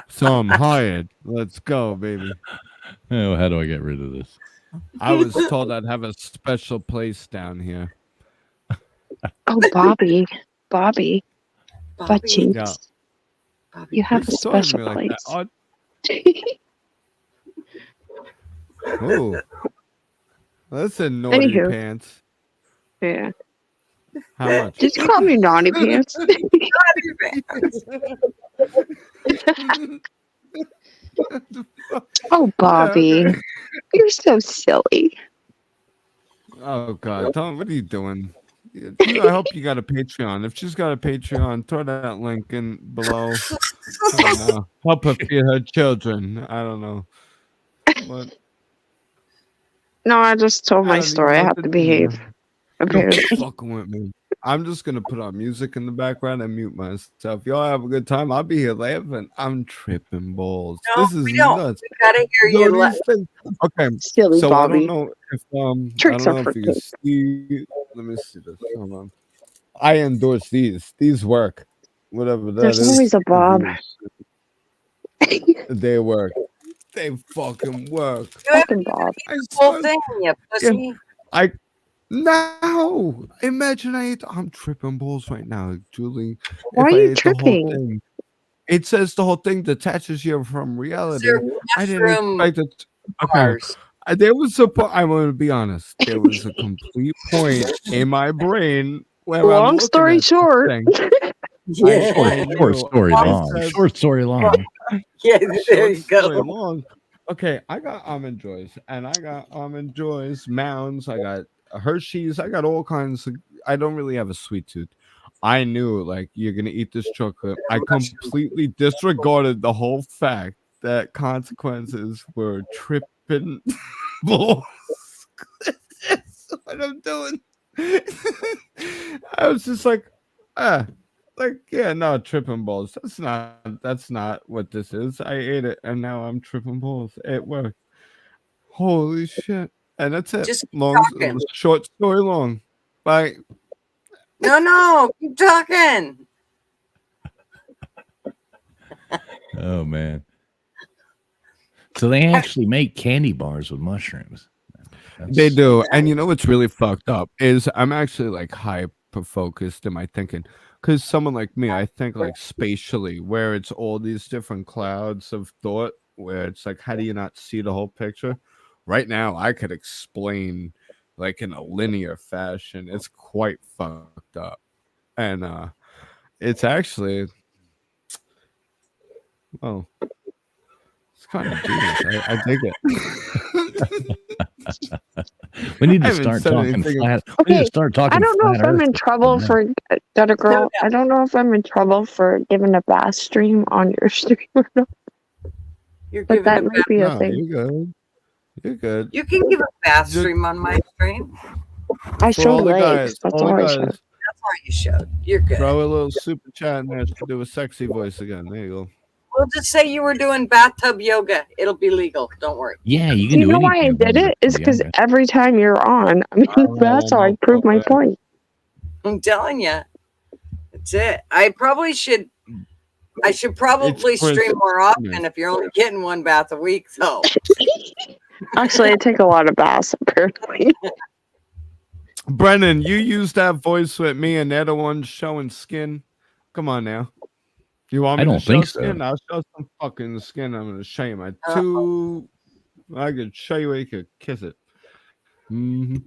So I'm hired. Let's go, baby. Oh, how do I get rid of this? I was told I'd have a special place down here. Oh, Bobby. Butt cheeks. Yeah. You have a special place. Oh, that's a naughty pants. Yeah. How much? Did you call me naughty pants? Oh, Bobby. You're so silly. Oh, God. Tom, what are you doing? I hope you got a Patreon. If she's got a Patreon, throw that link in below. Help her feed her children. I don't know. What? No, I just told my story. I have to behave. You're fucking with me. I'm just gonna put on music in the background and mute myself. Y'all have a good time. I'll be here laughing. I'm tripping balls. No, this is nuts. We gotta hear you. Okay, silly so Bobby. I don't know if Tricks I don't know if you can see. Let me see this. Hold on. I endorse these. These work. whatever that There's is. always a Bob. They work. They fucking work. Fucking Bob. Whole thing, you pussy. No. Imagine I'm tripping balls right now, Julie. Why if are I you ate the whole tripping? thing, it says the whole thing detaches you from reality. I didn't Mushroom expect it. Okay. bars. There was a point. I'm going to be honest. There was a complete point in my brain where I'm Long looking story at short. thing. Yeah. Short story long. Short story long. Yeah, there you go. Long. Okay, I got Almond Joys, and I got Almond Joys, Mounds, I got Hershey's, I got all kinds of. I don't really have a sweet tooth. I knew, like, you're gonna eat this chocolate. I completely disregarded the whole fact that consequences were tripping balls. That's what I'm doing. I was just like, no, tripping balls. That's not what this is. I ate it and now I'm tripping balls. It worked. Holy shit. And that's it. Just keep Long talking. short story long. Bye. No, keep talking. Oh man. So they actually make candy bars with mushrooms. They do. And you know what's really fucked up is I'm actually like hyper focused in my thinking. Because someone like me, I think like spatially, where it's all these different clouds of thought, where it's like, how do you not see the whole picture? Right now, I could explain like in a linear fashion. It's quite fucked up. And it's actually, well, it's kind of genius. I dig it. We need to start talking flat. We need to start talking. I don't know if I'm in trouble for Gutter Girl. No. I don't know if I'm in trouble for giving a bass stream on your stream or not. You're But giving that a might be a No, thing. you're good. You're good. You can give a bath stream on my stream. I For showed all the legs. guys, That's all all the I guys, showed. That's all you showed. You're good. throw a little super chat in there to do a sexy voice again. There you go. We'll just say you were doing bathtub yoga. It'll be legal. Don't worry. Yeah, you Do can you do know why I anything. did it? It's because every time you're on, I mean, that's how I prove my point. I'm telling you. That's it. I should probably stream more often if you're only getting one bath a week, though. Actually, I take a lot of baths, apparently. Brennan, you used that voice with me, and they're the ones showing skin. Come on now. You want me I don't to show think so. skin? I'll show some fucking skin. I'm gonna show you my two. I could show you where you could kiss it. Mm-hmm.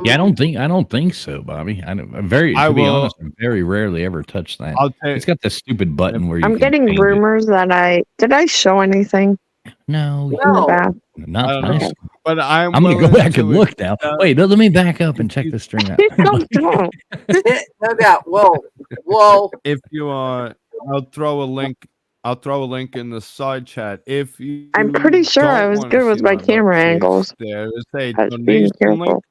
Yeah, I don't think so, Bobby. I'm very honest, I very rarely ever touch that. It's got this stupid button where you I'm getting rumors that did I show anything? No, in the bath? Not nice. But I'm gonna go back and look now. Wait, let me back up and check the stream out. No doubt. Whoa. If you are, I'll throw a link. I'll throw a link in the side chat. If you, I'm pretty sure I was good with my camera angles. There is a I was being donation link. careful.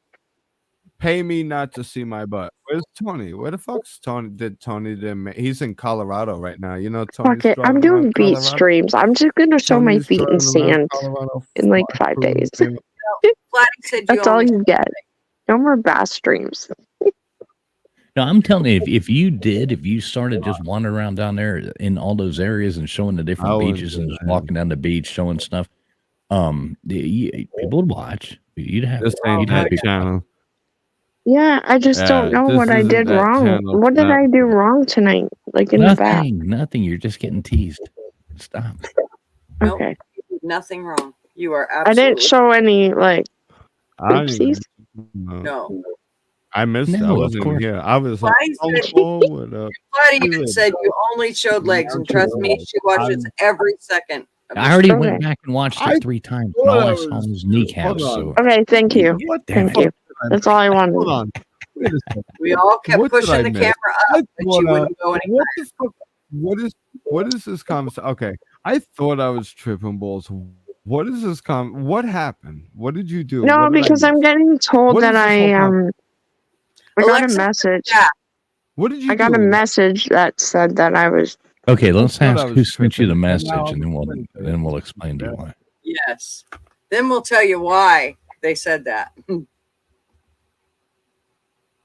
Pay me not to see my butt. Where's Tony? Where the fuck's Tony? He's in Colorado right now. You know, Tony's Fuck it. I'm doing beat streams. I'm just gonna show my feet in sand in like 5 days. That's all you get. No more bass streams. No, I'm telling you, if you started just wandering around down there in all those areas and showing the different beaches and just walking down the beach showing stuff, people would watch. You'd have channel. Yeah, I just don't know what I did wrong. What did I do wrong tonight? Like in the bath? Nothing. You're just getting teased. Stop. Okay. Nothing wrong. You are I absolutely. didn't show any like oopsies. No. I missed it. I wasn't even here. I was like, Buddy even said you only showed legs, and trust me, she watches every second. I already went back and watched it 3 times. And all I saw was kneecaps. So. Okay, thank you. Thank you. That's all I wanted. Hold on. We all kept pushing the camera up, but you wouldn't go anywhere. What is this conversation? Okay, I thought I was tripping balls. What is this What happened? What did you do? No, because I'm getting told that I got a message. Yeah. What did you? I got a message that said that I was. Okay, let's ask who sent you the message, and then we'll explain to you why. Yes. Then we'll tell you why they said that.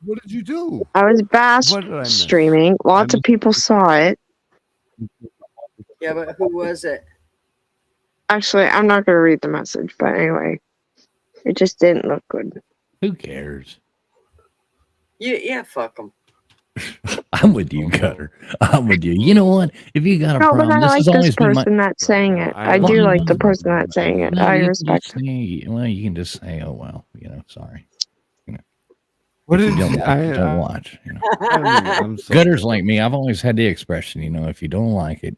What did you do? I was bash streaming. Lots of people saw it. Yeah, but who was it? Actually, I'm not going to read the message, but anyway, it just didn't look good. Who cares? Yeah, fuck them. I'm with you, Cutter. I'm with you. You know what? If you got a No, problem, but I this like has this always been my. person that's saying it. I Well, do you like the know, person that's saying it. no, I you can respect just say, well, you can just say, oh, well, sorry. What If did you don't you, like it, don't watch. I'm so Gutters like me. I've always had the expression, if you don't like it,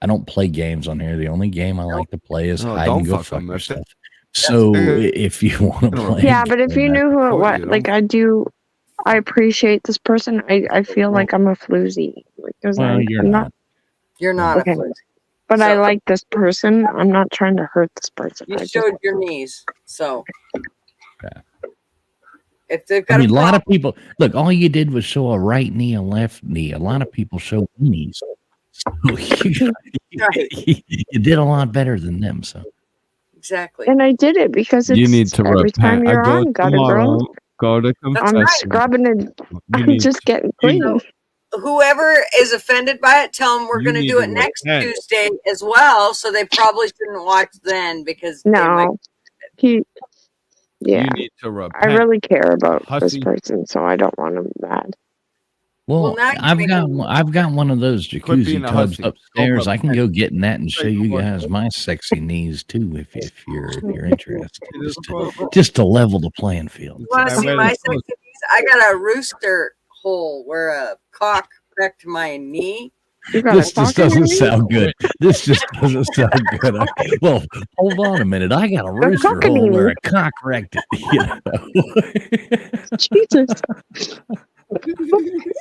I don't play games on here. The only game I like to play is hide and go fuck yourself. So if you want to play, yeah, but if you knew who it was, like I appreciate this person. I feel like I'm a floozy because you're not. You're not okay. a floozy. But I like this person. I'm not trying to hurt this person. You showed your knees, so. Yeah. If they've got a lot of people look. All you did was show a right knee, a left knee. A lot of people show knees. So you did a lot better than them. So exactly. And I did it because it's you need to every time you're on, tomorrow, go to confession. I'm scrubbing and I'm just getting clean. Whoever is offended by it, tell them we're going to do it next Tuesday as well. So they probably shouldn't watch then because yeah, you need to repent. I really care about this person, so I don't want him bad. Well, I've got one of those jacuzzi tubs upstairs. I can go get in that and show you guys my sexy knees too, if you're interested. Just to level the playing field. You want to see my sexy knees? I got a rooster hole where a cock wrecked my knee. This just doesn't sound good. This just doesn't sound good. Well, hold on a minute. I got a rooster hole where a cock wrecked it. Jesus.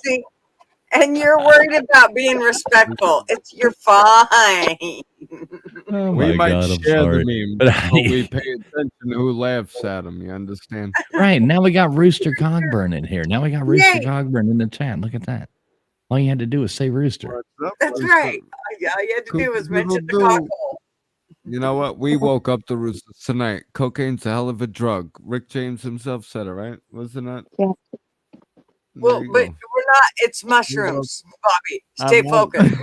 See, and you're worried about being respectful. You're fine. Oh we might God, share the meme, but we pay attention to who laughs at them. You understand? Right. Now we got Rooster Cogburn in here. Now we got Rooster Cogburn in the chat. Look at that. All you had to do was say Rooster. That's right. All you had to do was mention the cock hole. You know what? We woke up the roosters tonight. Cocaine's a hell of a drug. Rick James himself said it, right? Wasn't it? Yeah. Well, but we're not. It's mushrooms, Bobby. Stay focused.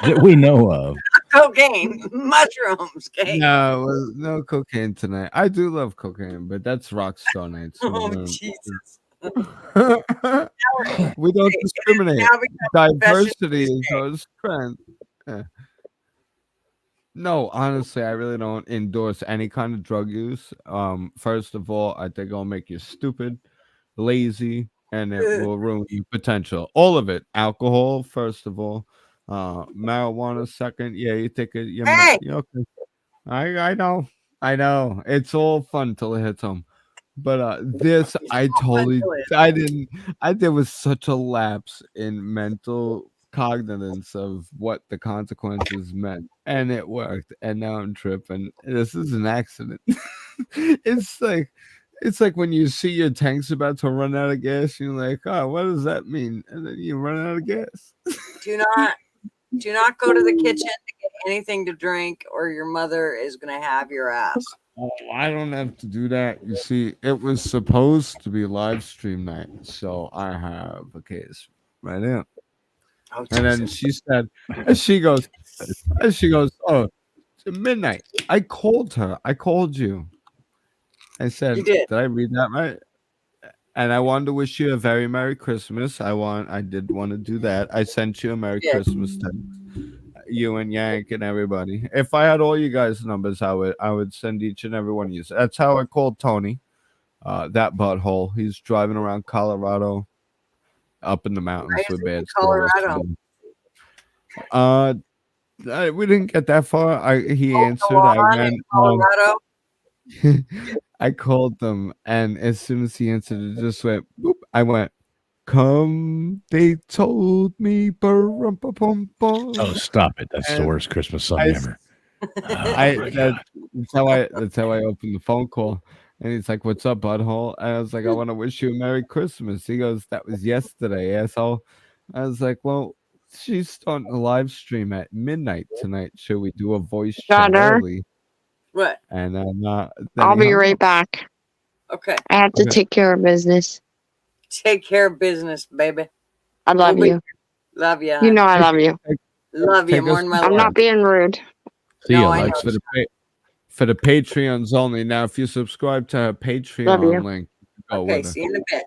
That we know of. Cocaine, mushrooms. Okay? No cocaine tonight. I do love cocaine, but that's Rockstar night. So Jesus. We don't discriminate. Diversity is our strength. Yeah. No, honestly, I really don't endorse any kind of drug use. First of all, I think it'll make you stupid, lazy, and it will ruin your potential. All of it. Alcohol, first of all. Marijuana, second. Yeah, you take it. Okay. I know. It's all fun till it hits home. But this, I there was such a lapse in mental cognizance of what the consequences meant, and it worked. And now I'm tripping. This is an accident. It's like when you see your tank's about to run out of gas, you're like, oh, what does that mean? And then you run out of gas. Do not go to the kitchen to get anything to drink, or your mother is going to have your ass. Oh, I don't have to do that. You see, it was supposed to be live stream night, so I have a case right now. Oh, and then she said, and she goes, oh, it's midnight. I called her. I called you. I said, did I read that right? And I wanted to wish you a very Merry Christmas. I did want to do that. I sent you a Merry Christmas text. You and Yank and everybody. If I had all you guys' numbers, I would send each and every one of you. That's how I called Tony. That butthole. He's driving around Colorado, up in the mountains with bad Colorado. We didn't get that far. He answered. I meant Colorado. I called them, and as soon as he answered, it just went boop. I went, come, they told me. Oh, stop it. That's the worst Christmas song ever. That's how I opened the phone call. And he's like, what's up, butthole? And I was like, I want to wish you a Merry Christmas. He goes, that was yesterday, asshole. I was like, well, she's starting a live stream at midnight tonight. Should we do a voice chat early? What? And I'll be right back. Okay. I have to take care of business. Take care of business, baby. I love you. Love you. You know I love you. Love you more than my life. I'm not being rude. See No, you, I Alex. know. For the Patreons only. Now, if you subscribe to her Love you. Patreon link, go Okay, with her. see you in a bit.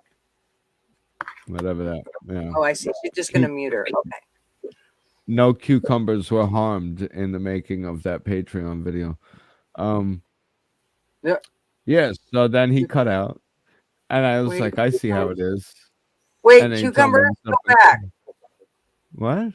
Whatever that. Yeah. Oh, I see. She's just going to mute her. Okay. No cucumbers were harmed in the making of that Patreon video. Yeah. Yes. So then he cut out, and I was Wait, like, I see how it is. Wait, And then he told me cucumber, go something- back. What?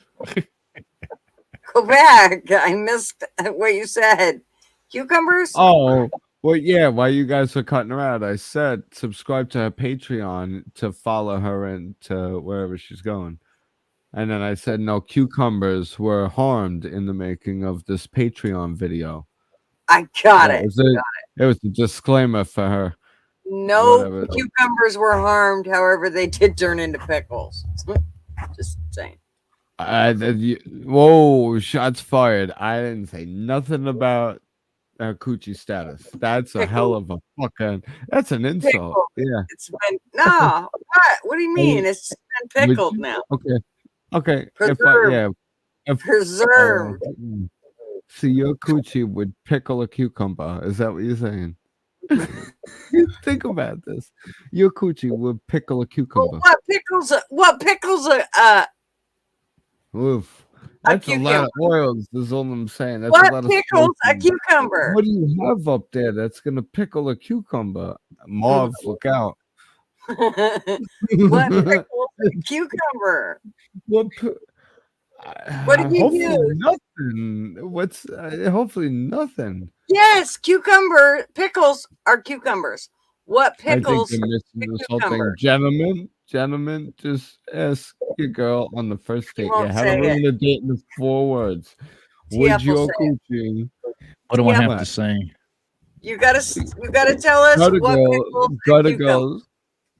Go back. I missed what you said. Cucumbers? Oh, well, yeah. While you guys were cutting her out, I said subscribe to her Patreon to follow her into wherever she's going. And then I said no cucumbers were harmed in the making of this Patreon video. I got it. It was a disclaimer for her. No Whatever. cucumbers were harmed. However, they did turn into pickles. Just saying. Whoa, shots fired. I didn't say nothing about coochie status. That's a hell of a fucking. That's an insult. Pickle. Yeah. It's been no. What do you mean? It's been pickled now. Okay. Preserved. Preserved. See, your coochie would pickle a cucumber. Is that what you're saying? Think about this. Your coochie would pickle a cucumber. Well, what pickles a Oof. That's a lot of oils, is all I'm saying. That's what a lot pickles of a cucumber? What do you have up there that's gonna pickle a cucumber? Marv, look out. What pickles a cucumber? What do you use? Nothing. What's hopefully nothing. Yes, cucumber pickles are cucumbers. What pickles? I think they're missing this whole thing. Gentlemen, just ask your girl on the first date. Yeah, have a ruin a date in 4 words. Would your coochie? What do I have to say? You gotta tell us what pickles.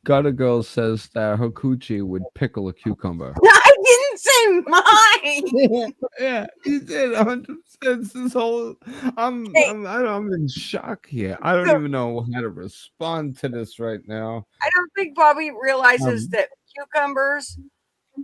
Got a girl says that her coochie would pickle a cucumber. I didn't say mine. Yeah, you did 100%. This whole, I'm in shock here. I don't even know how to respond to this right now. I don't think Bobby realizes that cucumbers.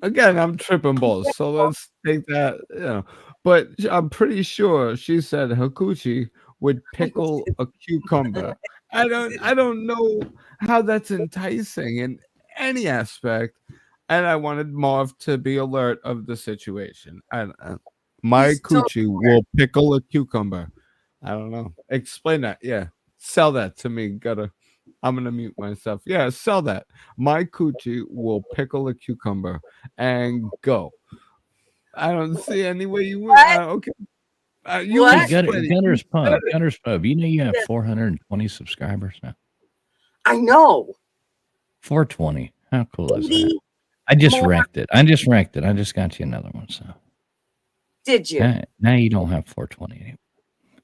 Again, I'm tripping balls, so let's take that. But I'm pretty sure she said her coochie would pickle a cucumber. I don't know how that's enticing in any aspect. And I wanted Marv to be alert of the situation. My coochie will pickle a cucumber. I don't know. Explain that. Yeah. Sell that to me. I'm going to mute myself. Yeah, sell that. My coochie will pickle a cucumber and go. I don't see any way you would. Okay. Gunner's Pub. You know you have 420 subscribers now. I know. 420. How cool is that? I just wrecked it. I just got you another one. So did you? Now you don't have 420 anymore.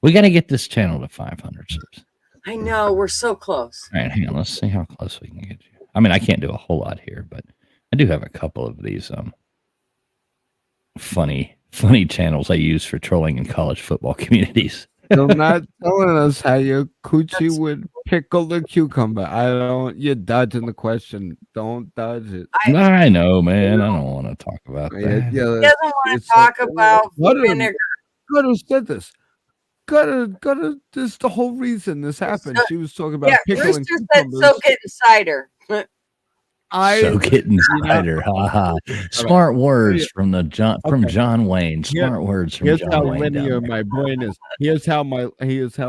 We got to get this channel to 500 subs. I know, we're so close. All right, hang on. Let's see how close we can get you. I mean, I can't do a whole lot here, but I do have a couple of these funny channels I use for trolling in college football communities. You're not telling us how your coochie would pickle the cucumber. You're dodging the question. Don't dodge it. I know, man. I don't want to talk about that. He doesn't want to talk about vinegar. Gutter said this. Gutter, this is the whole reason this happened. She was talking about pickling Rooster said soak it in cider. Soak it in cider. Smart words from John Wayne. Smart words from John Wayne. Here's how linear my brain is. Here's how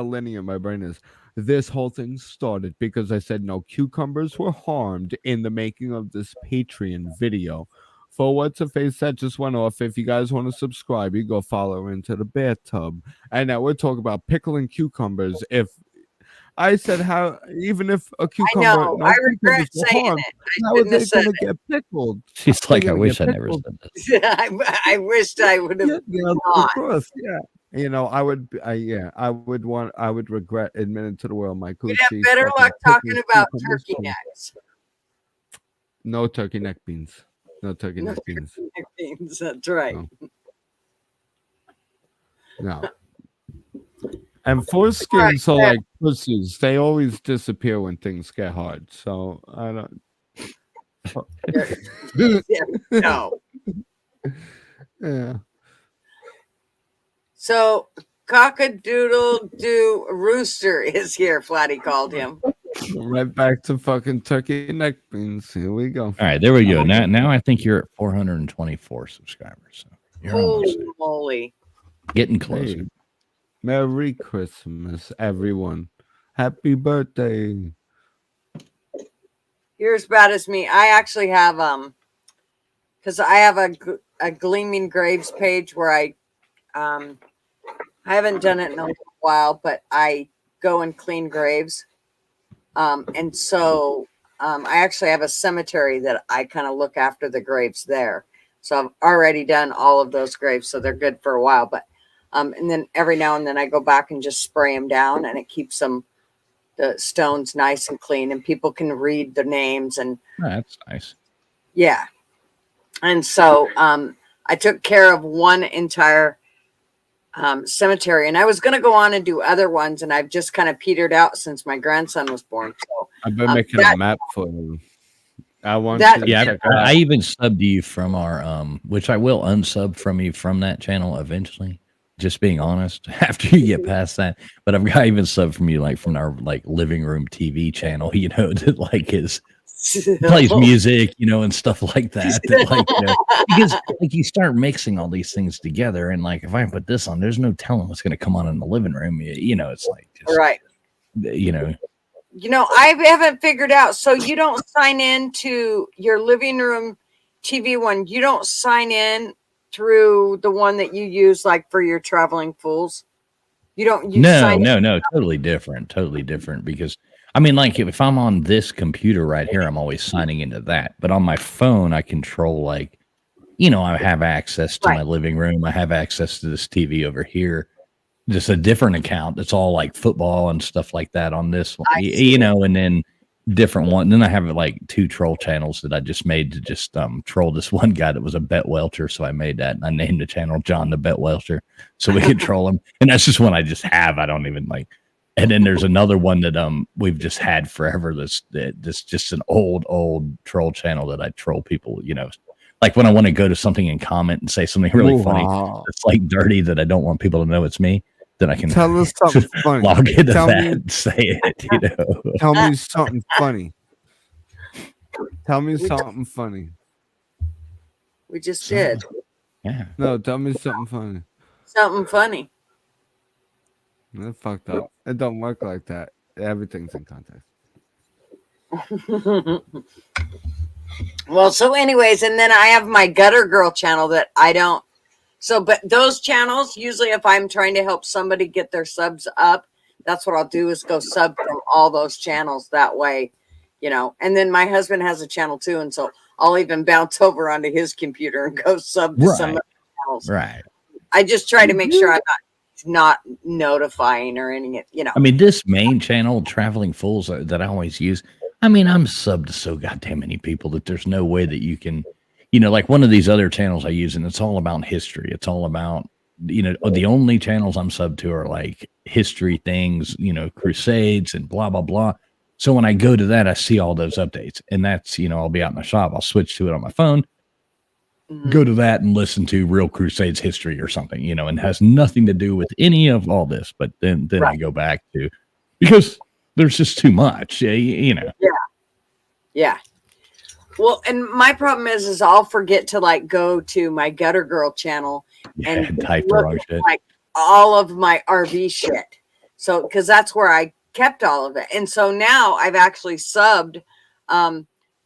linear my brain is. This whole thing started because I said no cucumbers were harmed in the making of this Patreon video. For what's a face that just went off. If you guys want to subscribe, you go follow her into the bathtub. And now we're talking about pickling cucumbers. If I said how, even if a cucumber, I know. I regret saying harmed, it. how are they going to get pickled? She's like, I wish I never said this. I wished I would have. Of course, yeah. I would regret admitting to the world my coochie. You'd have better luck talking about turkey necks. No turkey neck beans. No turkey neck beans. That's right. No. And foreskins are like pussies. They always disappear when things get hard. So I don't. No. Yeah. So cock-a-doodle-doo rooster is here. Flatty called him. Right back to fucking turkey neck beans. Here we go. All right, there we go. Now I think you're at 424 subscribers. So you're Holy moly! Getting closer. Hey, Merry Christmas, everyone. Happy birthday. You're as bad as me. I actually have because I have a Gleaming Graves page where I haven't done it in a while, but I go and clean graves. And so I actually have a cemetery that I kind of look after the graves there. So I've already done all of those graves, so they're good for a while. But and then every now and then I go back and just spray them down, and it keeps the stones nice and clean, and people can read the names. And that's nice. Yeah. And so I took care of one entire cemetery, and I was going to go on and do other ones, and I've just kind of petered out since my grandson was born. So I've been making a map for you. I even subbed you from our which I will unsub from you from that channel eventually. Just being honest, after you get past that, but I've got even sub from you, like from our like living room TV channel, you know, that like plays music, you know, and stuff like that. That like, you know, because like you start mixing all these things together, and like if I put this on, there's no telling what's going to come on in the living room. You know, it's like just, right. You know, I haven't figured out. So you don't sign in to your living room TV one. You don't sign in through the one that you use, like for your traveling fools. You don't. No, totally different. Because I mean, like if I'm on this computer right here, I'm always signing into that. But on my phone, I control like, you know, I have access to my living room. I have access to this TV over here. Just a different account. That's all like football and stuff like that on this one, you know, and then different one. And then I have like 2 troll channels that I just made to just troll this one guy that was a bet welcher. So I made that, and I named the channel John the Bet Welcher so we could troll him. And that's just one I just have. I don't even like. And then there's another one that we've just had forever. This just an old troll channel that I troll people, you know, like when I want to go to something and comment and say something really funny. It's like dirty that I don't want people to know it's me. Then I can tell us something funny. Log into that and say it, you know. Tell me something funny. Tell me something funny. We just did. Yeah. No, tell me something funny. Something funny. That's fucked up. It don't work like that. Everything's in context. Well, so anyways, and then I have my Gutter Girl channel that I don't. So, but those channels, usually if I'm trying to help somebody get their subs up, that's what I'll do is go sub from all those channels that way, you know. And then my husband has a channel too. And so I'll even bounce over onto his computer and go sub to some of the channels. Right. I just try to make sure I'm not notifying or anything, you know. I mean, this main channel, Traveling Fools, that I always use, I mean, I'm subbed to so goddamn many people that there's no way that you can, you know, like one of these other channels I use, and it's all about history. It's all about, you know, the only channels I'm subbed to are like history things, you know, crusades and blah, blah, blah. So when I go to that, I see all those updates, and that's, you know, I'll be out in the shop. I'll switch to it on my phone, go to that and listen to Real Crusades history or something, you know, and has nothing to do with any of all this. But then I go back to, because there's just too much, you know. Yeah. Well, and my problem is I'll forget to like go to my Gutter Girl channel and type the wrong shit. Like all of my RV shit. So, because that's where I kept all of it, and so now I've actually subbed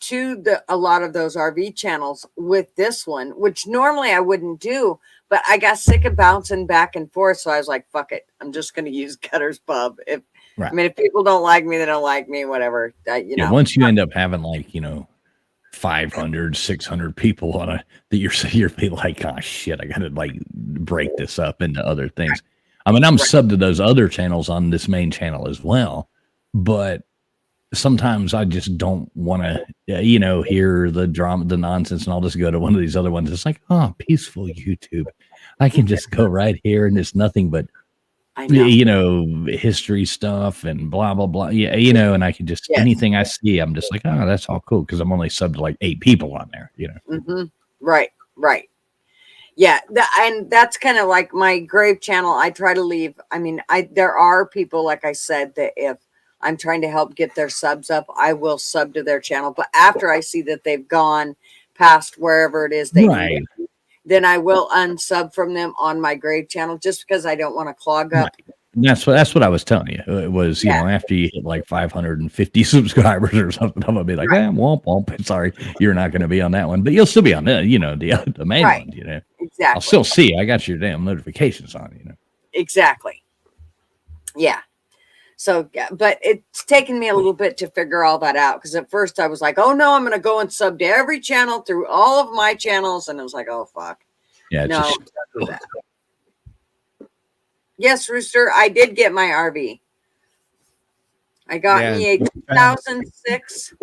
to a lot of those RV channels with this one, which normally I wouldn't do, but I got sick of bouncing back and forth, so I was like, "Fuck it, I'm just going to use Gutter's Pub." I mean, if people don't like me, they don't like me. Whatever, you know. Once you end up having like, you know, 500, 600 people on that you're like, oh shit, I gotta like break this up into other things. I mean, I'm subbed to those other channels on this main channel as well, but sometimes I just don't want to, you know, hear the drama, the nonsense, and I'll just go to one of these other ones. It's like, oh, peaceful YouTube. I can just go right here, and it's nothing but I know. History stuff and blah, blah, blah. Yeah, and I can just, anything I see, I'm just like, oh, that's all cool. Cause I'm only subbed to like 8 people on there, Mm-hmm. Right. Yeah. And that's kind of like my grave channel. I try to leave. I mean, there are people, like I said, that if I'm trying to help get their subs up, I will sub to their channel. But after I see that they've gone past wherever it is they need it, then I will unsub from them on my grave channel, just because I don't want to clog up. And that's what I was telling you. It was, after you hit like 550 subscribers or something, I'm gonna be like, womp womp. Sorry, you're not gonna be on that one, but you'll still be on the main one. Exactly. I'll still see. I got your damn notifications on. Exactly. Yeah. So, but it's taken me a little bit to figure all that out, because at first I was like, oh no, I'm going to go and sub to every channel through all of my channels. And I was like, oh, fuck. Yeah. No, don't do that. Yes, Rooster, I did get my RV. I got me a 2006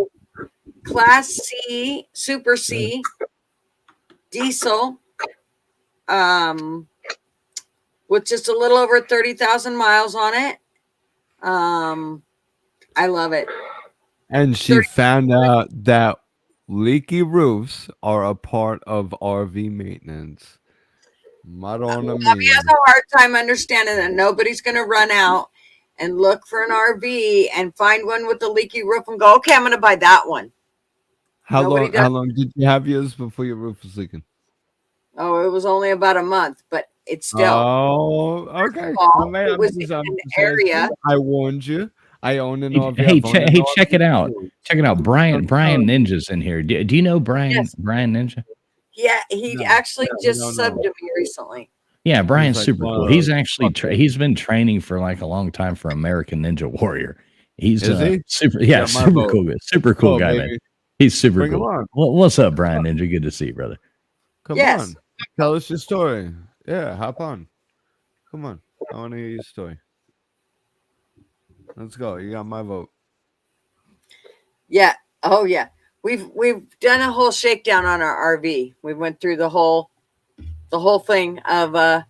Class C, Super C diesel, with just a little over 30,000 miles on it. I love it. And she found out that leaky roofs are a part of RV maintenance. Madonna mia. He has a hard time understanding that nobody's going to run out and look for an RV and find one with a leaky roof and go, okay, I'm going to buy that one. How long did you have yours before your roof was leaking? Oh, it was only about a month, but it's still. Oh, okay. It was in an area. I warned you. I own an RV. Hey, check it out. Check it out. Brian Ninja's in here. Do you know Brian? Yes. Brian Ninja? Yeah, he actually just subbed to me recently. Yeah, Brian's like, super cool. He's actually he's been training for like a long time for American Ninja Warrior. He's super super cool guy, man. He's super cool. What's up, Brian Ninja? Good to see you, brother. Come on. Tell us your story. Yeah, hop on. Come on. I want to hear your story. Let's go. You got my vote. Yeah. Oh, yeah. We've done a whole shakedown on our RV. We went through the whole thing of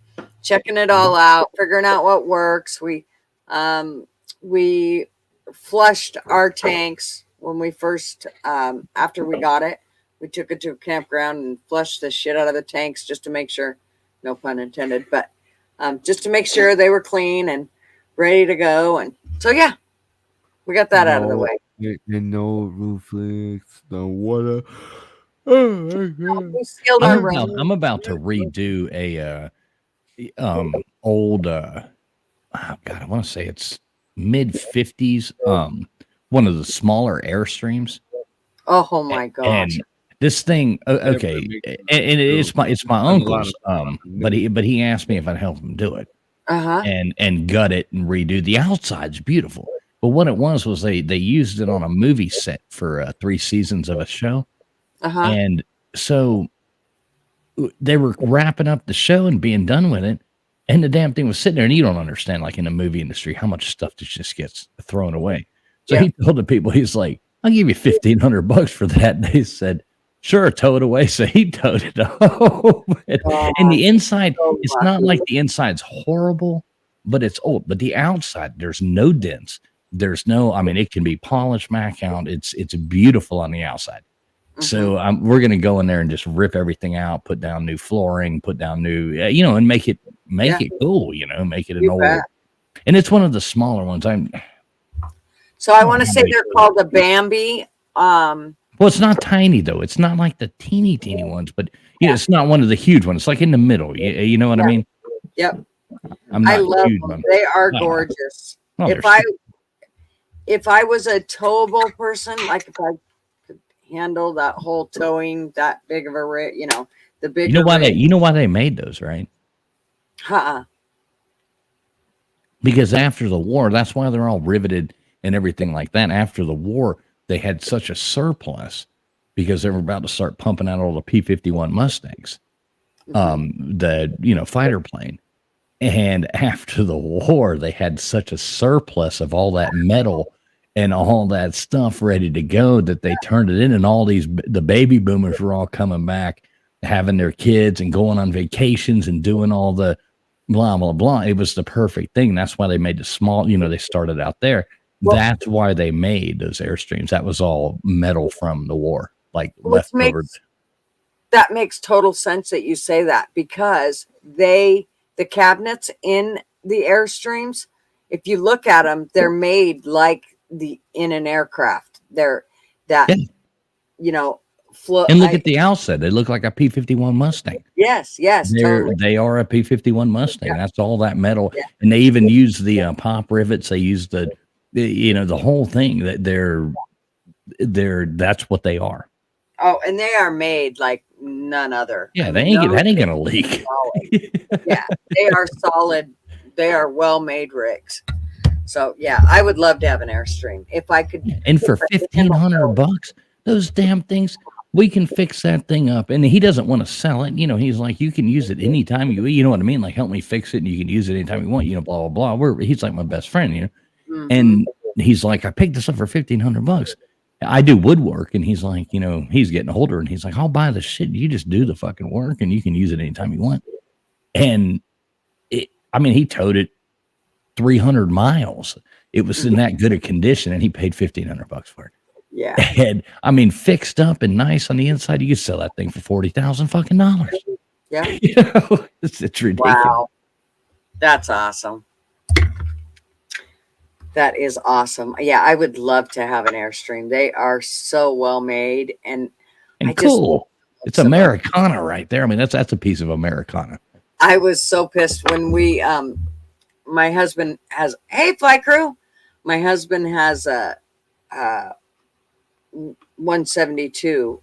checking it all out, figuring out what works. We flushed our tanks when we first after we got it. We took it to a campground and flushed the shit out of the tanks just to make sure, no pun intended, but just to make sure they were clean and ready to go. And so, yeah, we got that out of the way. And no roof leaks, no water. We sealed our room. I'm about to redo a old God, I want to say it's mid 50s, one of the smaller Airstreams. Oh my gosh. And this thing, okay, and it's my uncle's, but he asked me if I'd help him do it, and gut it and redo the outside's beautiful. But what it was they used it on a movie set for 3 seasons of a show, and so they were wrapping up the show and being done with it, and the damn thing was sitting there. And you don't understand, like in the movie industry, how much stuff just gets thrown away. So he told the people, he's like, "I'll give you $1,500 for that." And they said, "Sure, tow it away." So he towed it home. And the inside, it's not like the inside's horrible, but it's old. But the outside, there's no dents. There's no, I mean, it can be polished back out. It's beautiful on the outside. So we're going to go in there and just rip everything out, put down new flooring, put down new, and make it cool, make it an old. And it's one of the smaller ones. So I want to say they're called the Bambi. Well, it's not tiny though. It's not like the teeny ones, but it's not one of the huge ones. It's like in the middle. You know what I mean? Yep. I love them. They are gorgeous. If I was a towable person, like if I could handle that whole towing that big of a rig, the big. You know why they made those, right? Because after the war, that's why they're all riveted and everything like that. After the war, they had such a surplus because they were about to start pumping out all the P-51 Mustangs, the fighter plane. And after the war, they had such a surplus of all that metal and all that stuff ready to go that they turned it in, and the baby boomers were all coming back, having their kids and going on vacations and doing all the blah, blah, blah. It was the perfect thing. That's why they made the small, they started out there. Well, that's why they made those Airstreams. That was all metal from the war, like leftover. That makes total sense that you say that, because the cabinets in the Airstreams, if you look at them, they're made like in an aircraft. They're that, and look at the outset. They look like a P-51 Mustang. Yes, totally. They are a P-51 Mustang. Yeah. That's all that metal. Yeah. And they even use the pop rivets. They use the whole thing. That that's what they are. Oh, and they are made like none other. Yeah, that ain't gonna leak. Yeah, they are solid. They are well-made rigs. So yeah, I would love to have an Airstream if I could. And for $1,500, those damn things, we can fix that thing up. And he doesn't want to sell it. He's like, you can use it anytime you know what I mean? Like, help me fix it, and you can use it anytime you want. Blah blah blah. He's like my best friend. Mm-hmm. And he's like, I picked this up for $1,500. I do woodwork, and he's like, he's getting older, and he's like, I'll buy the shit. You just do the fucking work, and you can use it anytime you want. And he towed it 300 miles. It was in that good a condition, and he paid $1,500 for it. Yeah. And fixed up and nice on the inside. You could sell that thing for $40,000 fucking dollars. Yeah. It's ridiculous. Wow. That's awesome. That is awesome. Yeah, I would love to have an Airstream. They are so well made and cool. It's Americana right there. That's a piece of Americana. I was so pissed when we my husband has flight crew. My husband has a 172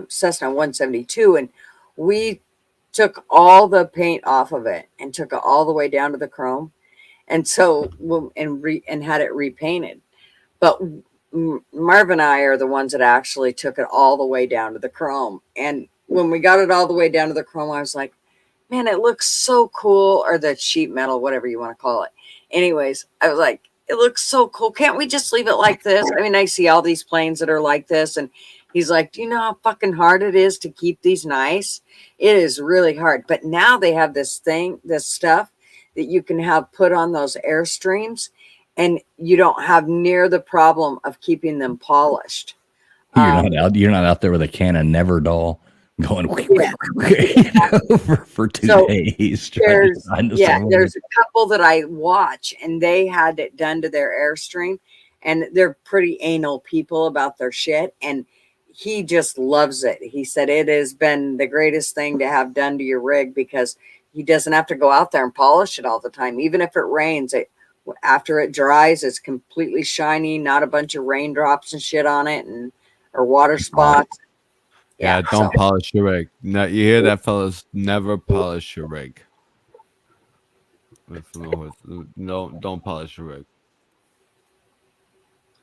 Cessna 172, and we took all the paint off of it and took it all the way down to the chrome. And so, and had it repainted. But Marv and I are the ones that actually took it all the way down to the chrome. And when we got it all the way down to the chrome, I was like, man, it looks so cool. Or the sheet metal, whatever you want to call it. Anyways, I was like, it looks so cool. Can't we just leave it like this? I see all these planes that are like this. And he's like, do you know how fucking hard it is to keep these nice? It is really hard. But now they have this stuff that you can have put on those Airstreams, and you don't have near the problem of keeping them polished. You're not out there with a can of Neverdoll going for 2 days. There's a couple that I watch, and they had it done to their Airstream, and they're pretty anal people about their shit, and he just loves it. He said it has been the greatest thing to have done to your rig, because he doesn't have to go out there and polish it all the time. Even if it rains, after it dries, it's completely shiny, not a bunch of raindrops and shit on it, or water spots. Yeah, don't polish your rig. No, you hear that, fellas? Never polish your rig. No, don't polish your rig.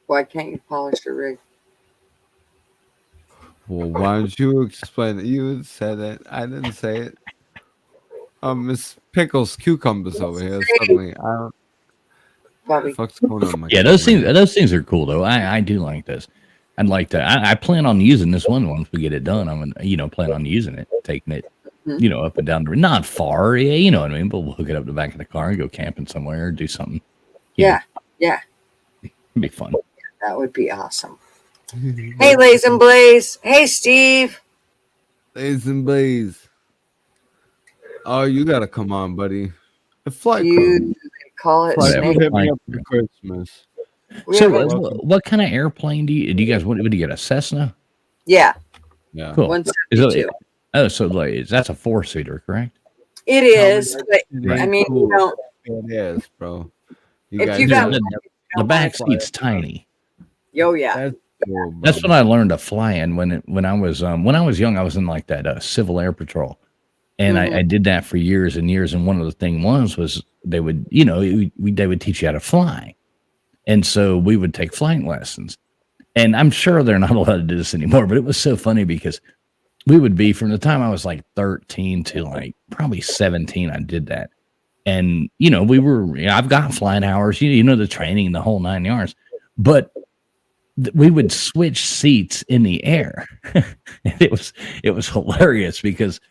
Why can't you polish your rig? Well, why don't you explain it? You said it. I didn't say it. Miss Pickles Cucumbers over here. Suddenly, I don't. Fuck's going on? Those things are cool though. I do like this. I'd like to. I plan on using this one once we get it done. I'm gonna, plan on using it, taking it, up and down the, not far. Yeah, you know what I mean. But we'll hook it up to the back of the car and go camping somewhere or do something. Yeah. It'd be fun. That would be awesome. Hey, Lays and Blaze. Hey, Steve. Lays and Blaze. Oh, you gotta come on, buddy. The flight crew. Call it. Hit me up for Christmas. So, what kind of airplane do you guys? What do you get? A Cessna? Yeah. Cool. 172. So that's a 4-seater, correct? It is, but cool. It is, bro. The back seat's tiny. Oh yeah. That's what I learned to fly in when I was young. I was in like that Civil Air Patrol. And I did that for years and years. And one of the things was they would, they would teach you how to fly. And so we would take flight lessons. And I'm sure they're not allowed to do this anymore, but it was so funny because we would be, from the time I was like 13 to like probably 17, I did that. And, I've got flight hours, the training, the whole 9 yards. But we would switch seats in the air. And it was hilarious because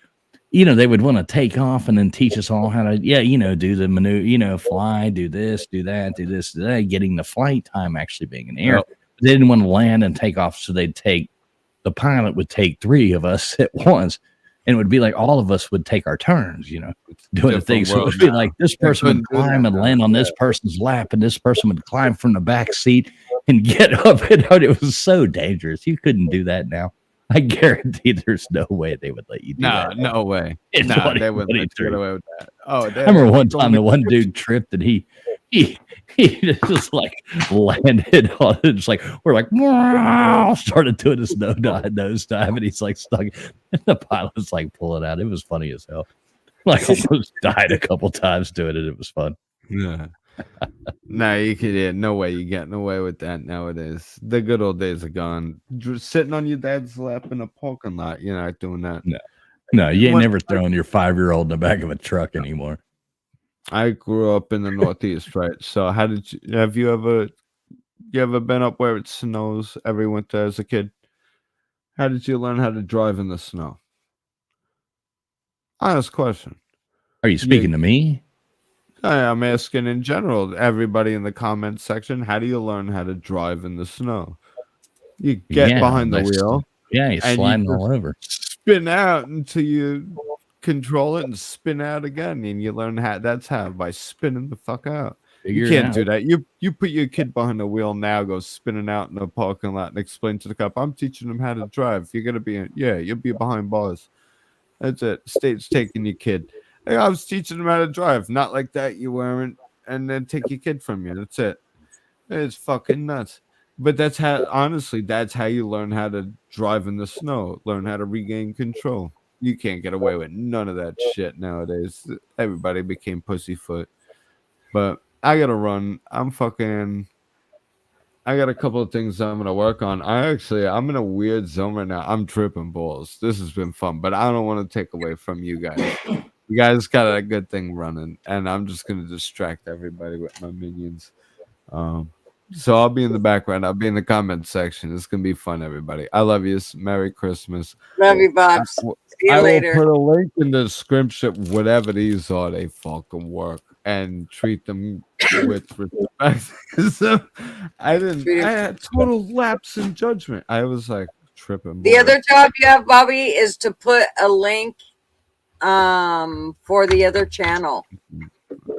they would want to take off and then teach us all how to, do the maneuver, fly, do this, do that, do this, do that, getting the flight time actually being in the air. They didn't want to land and take off, so the pilot would take 3 of us at once, and it would be like all of us would take our turns, doing the thing. So it would be like this person would climb and land on this person's lap, and this person would climb from the back seat and get up. And it was so dangerous. You couldn't do that now. I guarantee there's no way they would let you do that. No way. They wouldn't let you get away with that. I remember one time the one dude tripped and he just like landed on it. It's like we're like started doing this nose dive, and he's like stuck. And the pilot's like pulling out. It was funny as hell. Like almost died a couple times doing it. It was fun. Yeah. No, you could. Yeah, no way you're getting away with that nowadays. The good old days are gone. Sitting on your dad's lap in a parking lot, you're not doing that. No, you ain't never throwing your 5-year-old in the back of a truck anymore. I grew up in the Northeast, right? So, have you ever been up where it snows every winter as a kid? How did you learn how to drive in the snow? Honest question. Are you speaking to me? I'm asking in general, everybody in the comments section, how do you learn how to drive in the snow? You get behind the wheel. Yeah, you're sliding all over. Spin out until you control it and spin out again. And you learn that's how, by spinning the fuck out. You can't do that. You put your kid behind the wheel now, go spinning out in a parking lot and explain to the cop, I'm teaching them how to drive. You're going to be, you'll be behind bars. That's it. State's taking your kid. Hey, I was teaching them how to drive. Not like that, you weren't. And then take your kid from you. That's it. It's fucking nuts. But that's how you learn how to drive in the snow. Learn how to regain control. You can't get away with none of that shit nowadays. Everybody became pussyfoot. But I gotta run. I got a couple of things I'm gonna work on. I'm in a weird zone right now. I'm tripping balls. This has been fun, but I don't want to take away from you guys. You guys got a good thing running, and I'm just gonna distract everybody with my minions. So I'll be in the background. I'll be in the comment section. It's gonna be fun, everybody. I love you. Merry Christmas. Love you, Bobs. See you later. I will put a link in the description. Whatever these are, they fucking work, and treat them with respect. So I had total lapse in judgment. I was like tripping. The other job you have, Bobby, is to put a link for the other channel.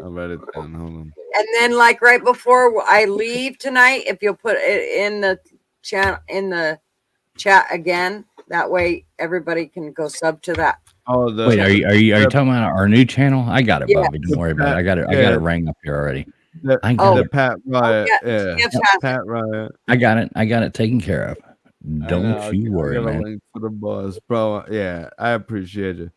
I'll write it down. Hold on. And then, like right before I leave tonight, if you'll put it in the chat again, that way everybody can go sub to that. Oh, wait, are you talking about our new channel? I got it, Bobby. Don't worry about it. I got it rang up here already. The Pat Riot. Pat Riot. I got it taken care of. Don't you worry, man. Link for the boss, bro. Yeah, I appreciate you.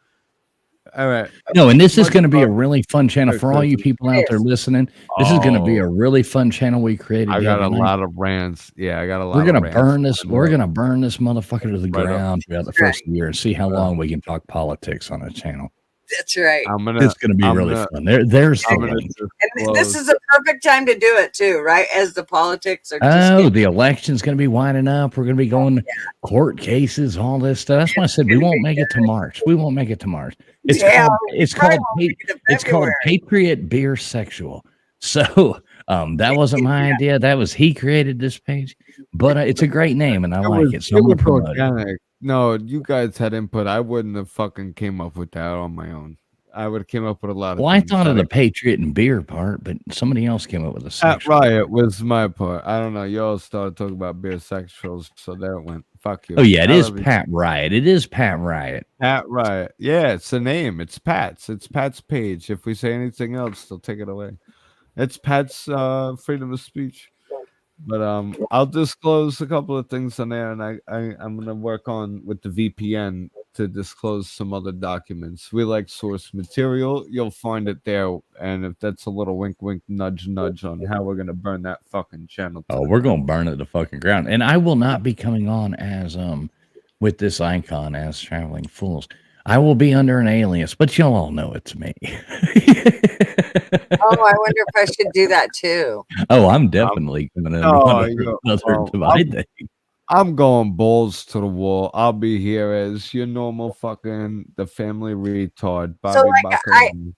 All right. No, and this is going to be a really fun channel for all you people out there listening. This is going to be a really fun channel we created. I got a lot of rants. Yeah, I got a lot. We're going to burn this. We're going to burn this motherfucker to the ground throughout the first year and see how long we can talk politics on a channel. That's right. It's going to be really fun. There's the link. And this is a perfect time to do it too, right? As the politics are. The election's going to be winding up. We're going to be going court cases, all this stuff. That's why I said we won't make it to March. We won't make it to March. It's called Patriot Beer Sexual. So that wasn't my idea. That was he created this page, but it's a great name and I like it. So I'm going to promote it. No, you guys had input. I wouldn't have fucking came up with that on my own. I would have came up with a lot of. Well, I thought of the Patriot and beer part, but somebody else came up with a sexual. Riot was my part. I don't know. Y'all started talking about beer sexuals, so there it went. Fuck you. Oh yeah, it is Pat Riot. It is Pat Riot. Pat Riot. Yeah, it's a name. It's Pat's. It's Pat's page. If we say anything else, they'll take it away. It's Pat's freedom of speech. But I'll disclose a couple of things on there, and I'm gonna work on with the VPN to disclose some other documents. We like source material. You'll find it there, and if that's a little wink, wink, nudge, nudge on how we're gonna burn that fucking channel. Oh, we're gonna burn it to fucking ground. And I will not be coming on as with this icon as Traveling Fools. I will be under an alias, but y'all all know it's me. Oh, I wonder if I should do that too. Oh, I'm definitely coming in under another divide thing. I'm going balls to the wall. I'll be here as your normal fucking the family retard, So Bobby like Baccaroni.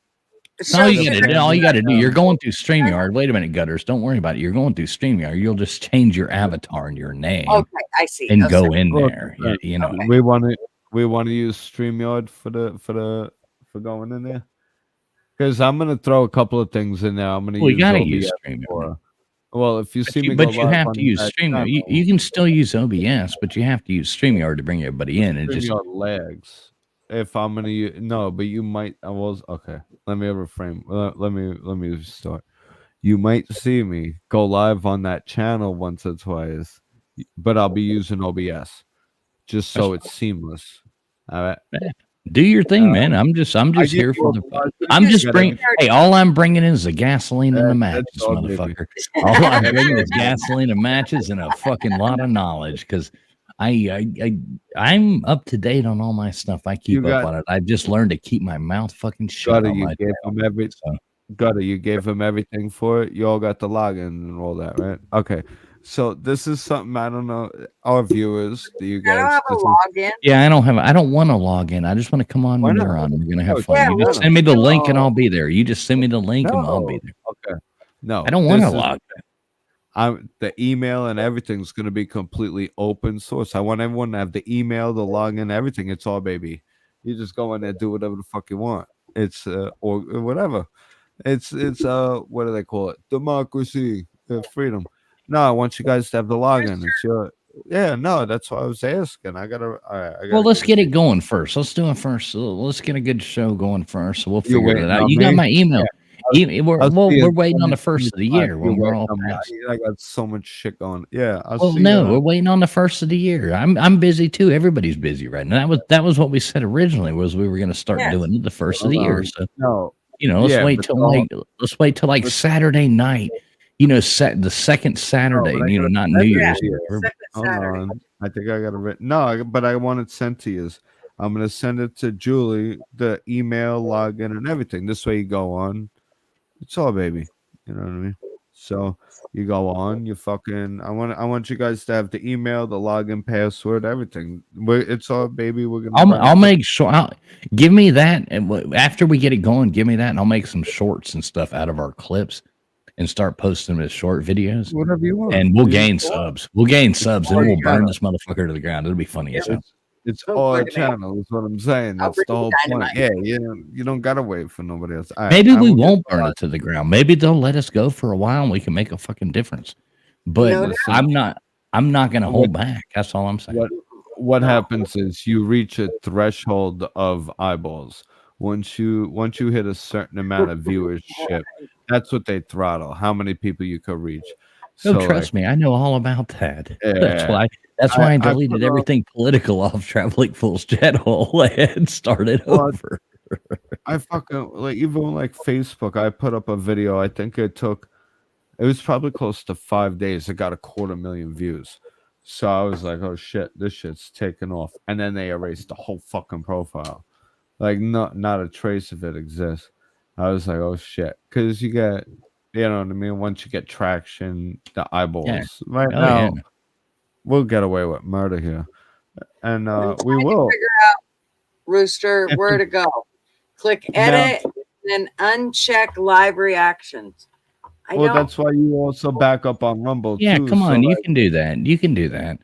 All you should gotta do, I- all you gotta do, you're going through StreamYard. Wait a minute, Gutters. Don't worry about it. You're going through StreamYard. You'll just change your avatar and your name Okay, I see. and Oh, go so- in Look, there. Yeah, you know. Okay. we want to use StreamYard for going in there. Because I'm gonna throw a couple of things in there. I'm gonna Well, you use gotta OBS use StreamYard. for. Well, if you But see you, me go but you live have on to use that StreamYard. You channel, can still use OBS, but you have to use StreamYard to bring everybody in. And just StreamYard lags. If I'm gonna use no, but you might. I was okay. Let me reframe. Let me start. You might see me go live on that channel once or twice, but I'll be using OBS just so it's seamless. All right. do your thing, man. I'm just here for the. I'm just bringing. Hey, all I'm bringing is the gasoline and the matches, all, baby. motherfucker. All I'm bringing is gasoline and matches and a fucking lot of knowledge because I'm up to date on all my stuff. I keep up on it. I just learned to keep my mouth fucking shut. You gave him everything. You gave him everything for it. You all got the login and all that, right? Okay. So this is something I don't know. Our viewers, do you guys? I don't have a login. Yeah, I don't want to log in. I just want to come on when you're on. We're gonna have fun. Yeah, you just send me the link and I'll be there. You just send me the link and I'll be there. Okay. No, I don't want to log in. The email and everything's going to be completely open source. I want everyone to have the email, the login, everything. It's all baby. You just go in there, do whatever the fuck you want. It's or whatever. It's what do they call it? Democracy, freedom. No, I want you guys to have the login. It's your no. That's what I was asking. I gotta. Well, let's get it going first. Let's do it first. Let's get a good show going first. So we'll figure it out. You got my email. We're waiting on the first of the year when we're all past. I got so much shit going. Yeah. We're waiting on the first of the year. I'm busy too. Everybody's busy right now. That was what we said originally. Was we were going to start doing it the first of the year. So let's wait till like Saturday night. The second Saturday. Not New Year's. Hold on. I think I got it written. No, but I want it sent to you. I'm gonna send it to Julie, the email, login, and everything. This way you go on. It's all baby. You know what I mean? So you go on, you fucking I want you guys to have the email, the login, password, everything. It's all baby. We're gonna I'll make sure give me that, and after we get it going, give me that, and I'll make some shorts and stuff out of our clips and start posting them as short videos. Whatever you want. And we'll gain subs. We'll gain subs and we'll burn this motherfucker to the ground. It'll be funny as hell. It's our channel, is what I'm saying. That's the whole point. Yeah, you don't gotta wait for nobody else. Maybe we won't burn it to the ground. Maybe they'll let us go for a while and we can make a fucking difference. But I'm not gonna hold back. That's all I'm saying. What happens is you reach a threshold of eyeballs. Once you hit a certain amount of viewership, that's what they throttle. How many people you could reach. So trust me, I know all about that. That's why I deleted everything political off Traveling Fool's chat hole and started over. I fucking even Facebook. I put up a video. I think it was probably close to 5 days. It got 250,000 views. So I was like, oh shit, this shit's taken off. And then they erased the whole fucking profile. Not a trace of it exists. I was like, oh shit, because you get, you know what I mean. Once you get traction, the eyeballs. Now, we'll get away with murder here, and we will figure out, Rooster, where to go. Click edit and uncheck live reactions. That's why you also back up on Rumble. Yeah, too, come on, you can do that. You can do that.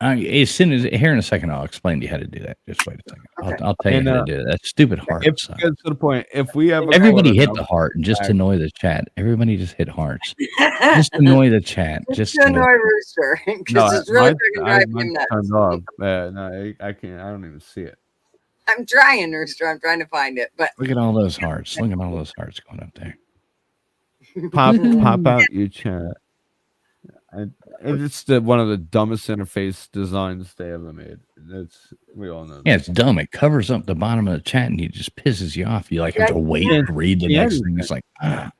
As soon as here in a second, I'll explain to you how to do that. Just wait a second. Okay. I'll tell you how to do that. That stupid heart. If it gets to the point, if we ever everybody hit the heart and just annoy the chat. Everybody just hit hearts. Just annoy the chat. Just to annoy Rooster because it's really driving him nuts. Turned off. No, I can't. I don't even see it. I'm trying, Rooster. I'm trying to find it, but look at all those hearts. Look at all those hearts going up there. Pop out your chat. It's one of the dumbest interface designs they ever made. We all know. Yeah, it's dumb. It covers up the bottom of the chat and it just pisses you off. You have to wait to read the next thing. It's like, I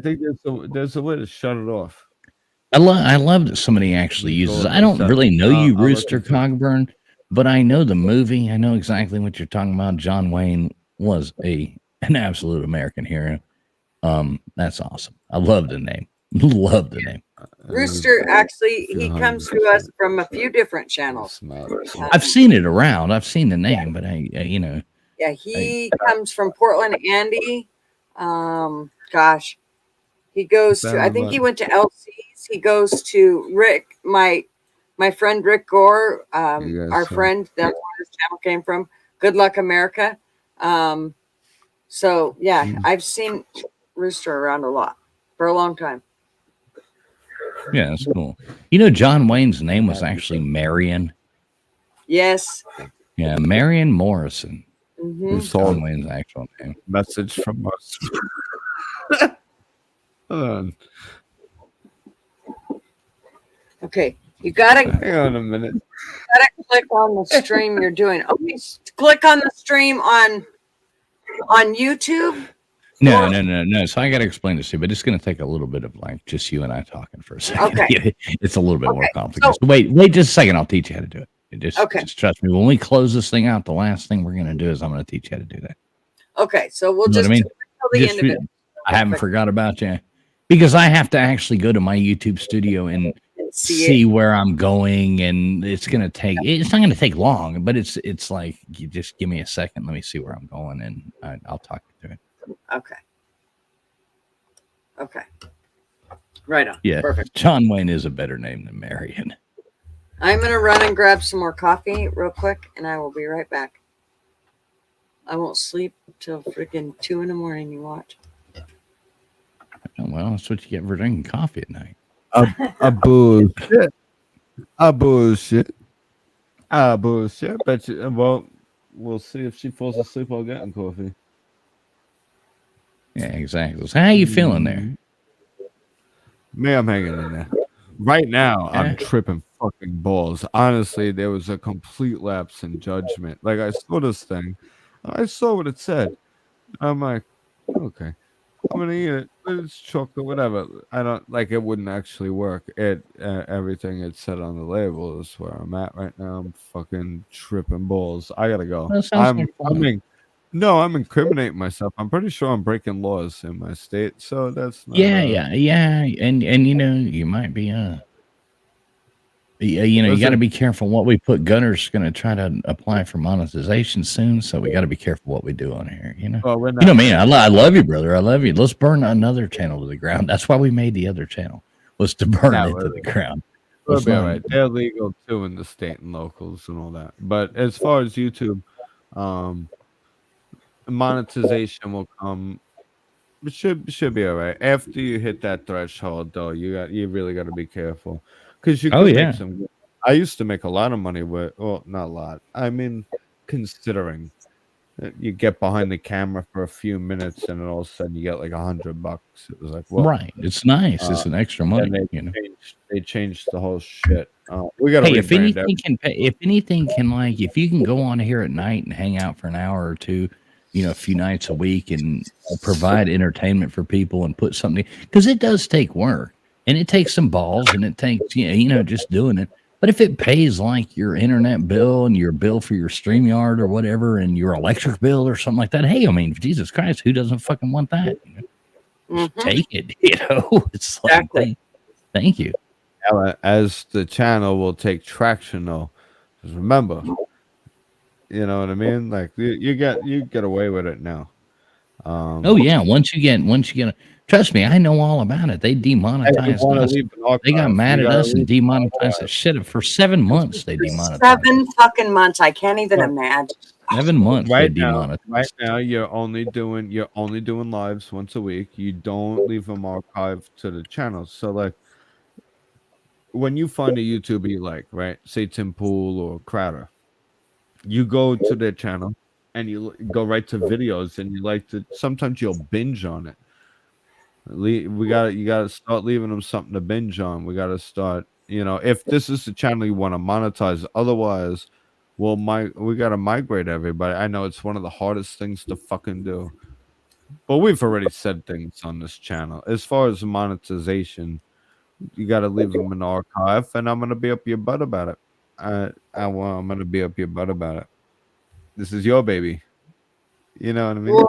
think there's a way to shut it off. I love that somebody actually uses. I don't really know you, Rooster Cogburn, but I know the movie. I know exactly what you're talking about. John Wayne was an absolute American hero. That's awesome. I love the name. Love the name. Rooster, actually, he comes to us from a few different channels. I've seen it around. I've seen the name, but you know. Yeah, he comes from Portland, Andy. Gosh, he goes to. I think he went to LC's. He goes to Rick, my friend Rick Gore, our friend. That's where this channel came from. Good Luck America. So yeah, I've seen Rooster around a lot for a long time. Yeah, that's cool. You know, John Wayne's name was actually Marion. Yes. Yeah, Marion Morrison. Mm-hmm. John Wayne's actual name. Message from us. Hold on. Okay, you gotta hang on a minute. You gotta click on the stream you're doing. Okay, click on the stream on YouTube. No. So I got to explain this to you, but it's going to take a little bit of like just you and I talking for a second. Okay. It's a little bit more complicated. So wait just a second. I'll teach you how to do it. Just trust me. When we close this thing out, the last thing we're going to do is I'm going to teach you how to do that. Okay. So we'll you know just, what I mean? till the end of it. I haven't forgot about you because I have to actually go to my YouTube studio and see where I'm going, and it's not going to take long, but it's like, you just give me a second. Let me see where I'm going, and I'll talk you through it. Okay. Right on. Yeah. Perfect. John Wayne is a better name than Marion. I'm going to run and grab some more coffee real quick, and I will be right back. I won't sleep till freaking 2 a.m. You watch. Oh, well, that's what you get for drinking coffee at night. A bullshit. A bullshit. A bullshit. Bet you. Well, we'll see if she falls asleep while getting coffee. Yeah, exactly. So how you feeling there? Me, I'm hanging in there. Right now, I'm tripping fucking balls. Honestly, there was a complete lapse in judgment. Like, I saw this thing. I saw what it said. I'm like, okay. I'm gonna eat it. It's chocolate, whatever. I don't like it. Wouldn't actually work. Everything it said on the label is where I'm at right now. I'm fucking tripping balls. I gotta go. I'm incriminating myself. I'm pretty sure I'm breaking laws in my state, so that's not, yeah. And you know, you might be you got to be careful what we put. Gunner's going to try to apply for monetization soon, so we got to be careful what we do on here. You know, you know, man, I love you, brother. I love you. Let's burn another channel to the ground. That's why we made the other channel, was to burn it to the ground. We'll be all right. They're legal too in the state and locals and all that. But as far as YouTube, monetization will come. It should be all right. After you hit that threshold, though, you really got to be careful. Because you can make some. I used to make a lot of money with, well, not a lot. I mean, considering you get behind the camera for a few minutes and then all of a sudden you get like $100. It was like, well, right. It's nice. It's an extra money. They changed the whole shit. We got to. Hey, if anything can pay, if you can go on here at night and hang out for an hour or two, you know, a few nights a week and provide entertainment for people and put something, because it does take work. And it takes some balls, and it takes, you know, just doing it. But if it pays like your internet bill and your bill for your StreamYard or whatever, and your electric bill or something like that, hey, I mean, Jesus Christ, who doesn't fucking want that? You know? Just take it, you know. It's like, exactly. Thank you. As the channel will take traction, though, just remember, you know what I mean? Like you get away with it now. Once you get. Trust me, I know all about it. They demonetized us. They got mad at us and demonetized the shit for 7 months. They demonetized 7 fucking months. I can't even imagine. 7 months. Right they demonetized. Right now, you're only doing lives once a week. You don't leave them archived to the channel. So, like, when you find a YouTuber you like, right? Say Tim Pool or Crowder, you go to their channel and you go right to videos, and you like to. Sometimes you'll binge on it. You gotta start leaving them something to binge on. We gotta start, you know, if this is the channel you want to monetize. Otherwise, we gotta migrate everybody. I know it's one of the hardest things to fucking do, but we've already said things on this channel. As far as monetization, you gotta leave them in the archive, and I'm gonna be up your butt about it. I'm gonna be up your butt about it. This is your baby. You know what I mean?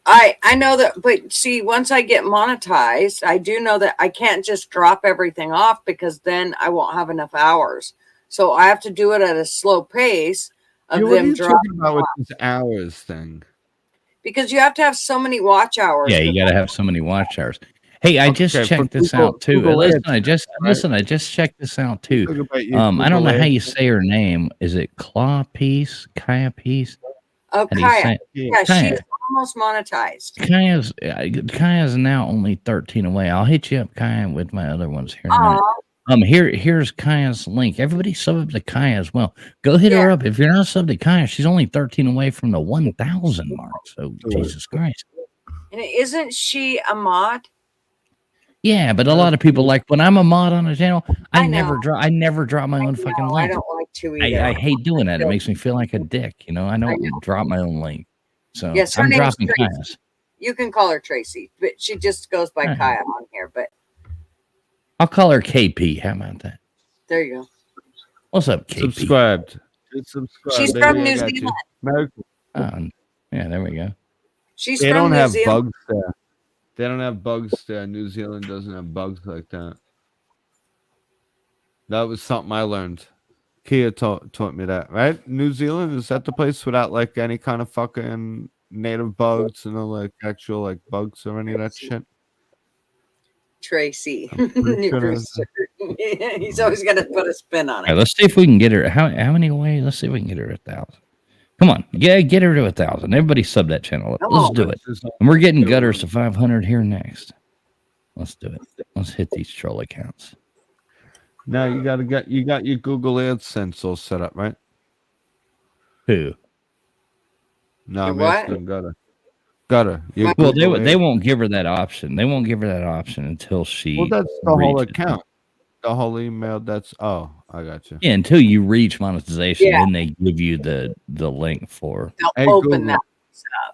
I know that, but see, once I get monetized, I do know that I can't just drop everything off because then I won't have enough hours. So I have to do it at a slow pace of What are them you dropping talking about with off. this hours thing? Because you have to have so many watch hours. Yeah, you got to have so many watch hours. Hey, I just checked this out too. Listen, I just checked this out too. I don't know how you say her name. Is it Claw Piece? Kaya Piece? Oh, How do you Kaya. say it? Yeah, Kaya. she's almost monetized. Kaya's now only 13 away. I'll hit you up, Kaya, with my other ones here in a minute. Here's Kaya's link. Everybody sub up to Kaya as well. Go hit her up. If you're not subbed to Kaya, she's only 13 away from the 1,000 mark. So Jesus Christ. And isn't she a mod? Yeah, but a lot of people like when I'm a mod on a channel, I never drop my own fucking link. I don't like to either. I hate doing that. It makes me feel like a dick. You know, I don't drop my own link. So yes, her I'm name's dropping Tracy. Kaya's. You can call her Tracy, but she just goes by Kaya on here. But I'll call her KP. How about that? There you go. What's up, KP? Subscribed. She's from New Zealand. Yeah, there we go. She's from New Zealand. Bugs there. They don't have bugs there. New Zealand doesn't have bugs like that. That was something I learned. Kia taught me that, right? New Zealand, is that the place without like any kind of fucking native bugs and no like actual like bugs or any of that shit? Tracy. He's always got to put a spin on it. Right, let's see if we can get her. How many away? Let's see if we can get her 1,000. Come on, get her to 1,000. Everybody sub that channel. Let's do it. And we're getting gutters to 500 here next. Let's do it. Let's hit these troll accounts. Now you got your Google AdSense all set up, right? Who? No, I'm asking Gutter. Well, they won't give her that option. They won't give her that option until she. Well, that's the whole account. The whole email. That's I got you. Yeah, until you reach monetization, then they give you the link for. They'll open that up.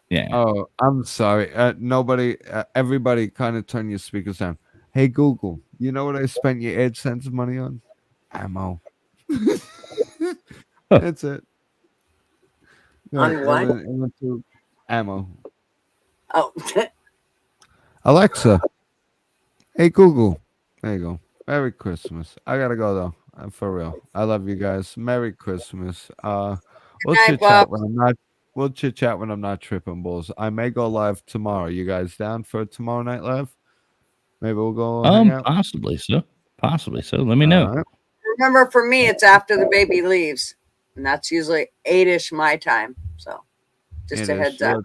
Yeah. Oh, I'm sorry. Everybody, kind of turn your speakers down. Hey Google, you know what I spent your AdSense money on? Ammo. That's it. On what? Ammo. Oh. Alexa. Hey Google. There you go. Merry Christmas. I gotta go though. For real. I love you guys. Merry Christmas. We'll chit chat when I'm not. We'll chit chat when I'm not tripping balls. I may go live tomorrow. You guys down for tomorrow night live? Maybe we'll go. Hang out. Possibly so. Let me know. Right. Remember, for me, it's after the baby leaves, and that's usually 8-ish my time. So, just a heads up.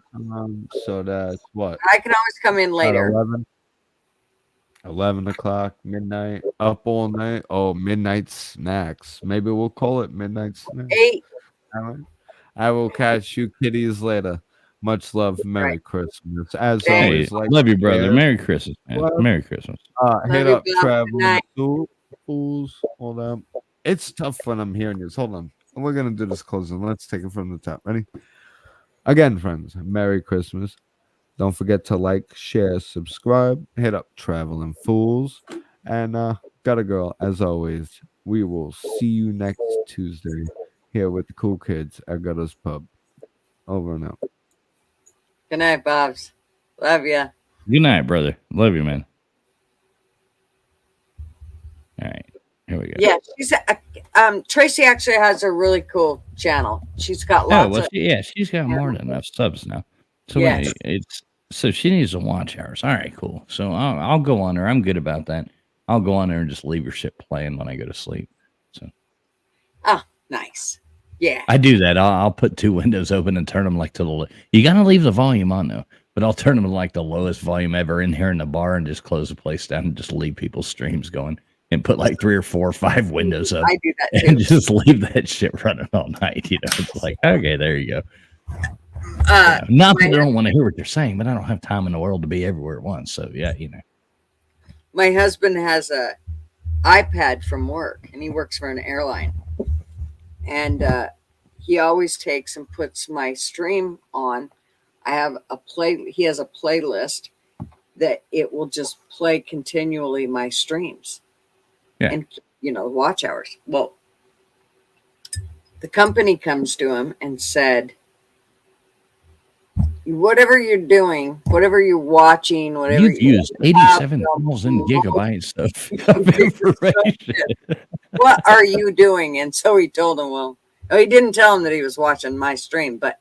So that's what? I can always come in later. 11 o'clock, midnight, up all night. Oh, midnight snacks. Maybe we'll call it midnight snacks. 8. I will catch you kitties later. Much love. Merry Christmas. As always, love you, brother. Merry Christmas, man. Merry Christmas. Hit up Traveling Fools. Hold on. It's tough when I'm hearing this. Hold on. We're going to do this closing. Let's take it from the top. Ready? Again, friends, Merry Christmas. Don't forget to like, share, subscribe. Hit up Traveling Fools. And got a girl, as always. We will see you next Tuesday here with the cool kids at Gutters Pub. Over and out. Good night, Bobs. Love ya. Good night, brother. Love you, man. All right. Here we go. Yeah, she's Tracy actually has a really cool channel. She's got lots of. She's got more than enough subs now. So so she needs to watch ours. All right, cool. So I'll go on there. I'm good about that. I'll go on there and just leave your shit playing when I go to sleep. So. Oh, nice. Yeah. I do that. I'll put 2 windows open and turn them like to the. You gotta leave the volume on though. But I'll turn them to like the lowest volume ever in here in the bar and just close the place down and just leave people's streams going. And put like 3 or 4 or 5 windows up. I do that too. And just leave that shit running all night. You know, it's like, okay, there you go. Not that I don't want to hear what you're saying, but I don't have time in the world to be everywhere at once. So yeah, you know. My husband has a iPad from work, and he works for an airline. And he always takes and puts my stream on. I have he has a playlist that it will just play continually my streams. Yeah. And, watch hours. Well, the company comes to him and said, whatever you're doing, whatever you're watching, whatever you've used 87,000 gigabytes of information. What are you doing? And so he told him, well, he didn't tell him that he was watching my stream, but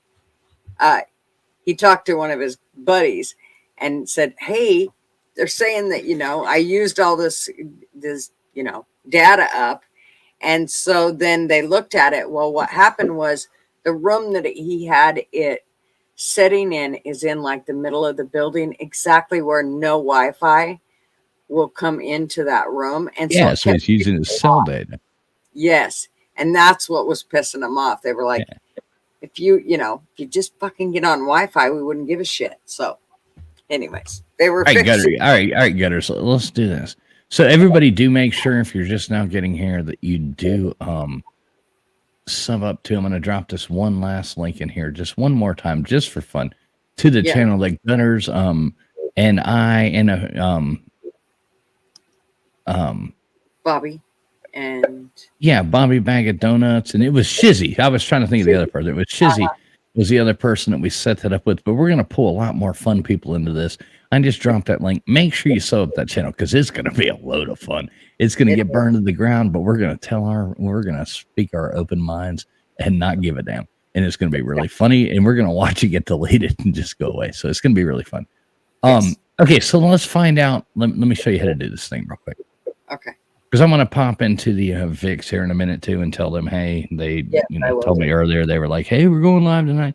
he talked to one of his buddies and said, hey, they're saying that, I used all this, data up. And so then they looked at it. Well, what happened was the room that he had it setting in is in like the middle of the building, exactly where no Wi-Fi will come into that room. And so he's using his cell data. Yes. And that's what was pissing them off. They were like, if you just fucking get on Wi-Fi, we wouldn't give a shit. So anyways, they were all right, Gutter. So let's do this. So everybody do make sure, if you're just now getting here, that you do sub up to. I'm going to drop this one last link in here just one more time, just for fun, to the channel that Gutters and I and Bobby and Bobby Bag of Donuts, and it was Shizzy. I was trying to think of the other person. It was Shizzy was the other person that we set that up with, but we're going to pull a lot more fun people into this. I just dropped that link. Make sure you sub up that channel, because it's going to be a load of fun. It's going to get burned to the ground, but we're going to speak our open minds and not give a damn. And it's going to be really funny, and we're going to watch it get deleted and just go away. So it's going to be really fun. Okay, so let's find out. Let me show you how to do this thing real quick. Okay. Because I'm going to pop into the VIX here in a minute too and tell them, hey, they told me earlier, they were like, hey, we're going live tonight.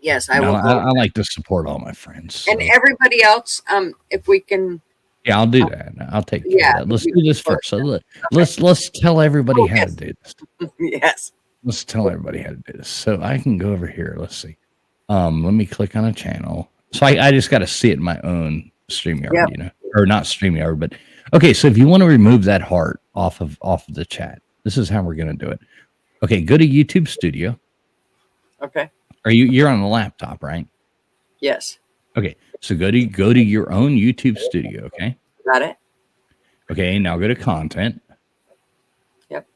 Yes, I will. I like to support all my friends. So. And everybody else, if we can. Yeah, I'll do that. I'll take care of that. Let's do this first. So let's tell everybody how to do this. Yes. Let's tell everybody how to do this. So I can go over here. Let's see. Let me click on a channel. So I just got to see it in my own StreamYard, or not StreamYard, but okay. So if you want to remove that heart off of the chat, this is how we're going to do it. Okay, go to YouTube Studio. Okay. You're on the laptop, right? Yes. Okay, so go to your own YouTube Studio. Okay. Got it. Okay, now go to content. Yep.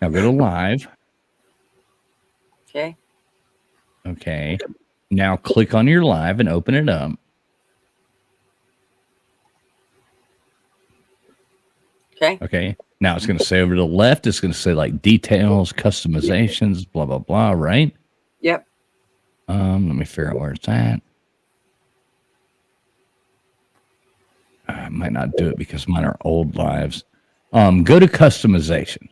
Now go to live. Okay. Okay. Now click on your live and open it up. Okay. Okay. Now it's going to say over to the left, it's going to say like details, customizations, blah, blah, blah, right? Yep. Let me figure out where it's at. I might not do it because mine are old lives. Go to customization.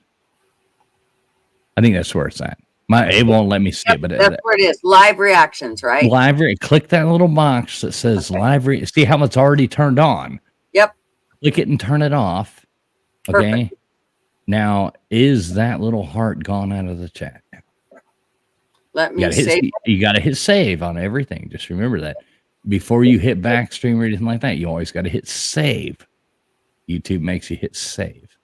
I think that's where it's at. It won't let me see it, but that's where it is. Live reactions, right? Live. Click that little box that says live. See how it's already turned on? Yep. Click it and turn it off. Okay. Perfect. Now, is that little heart gone out of the chat? Let me save. You got to hit save on everything. Just remember that. Before you hit backstream or anything like that, you always got to hit save. YouTube makes you hit save.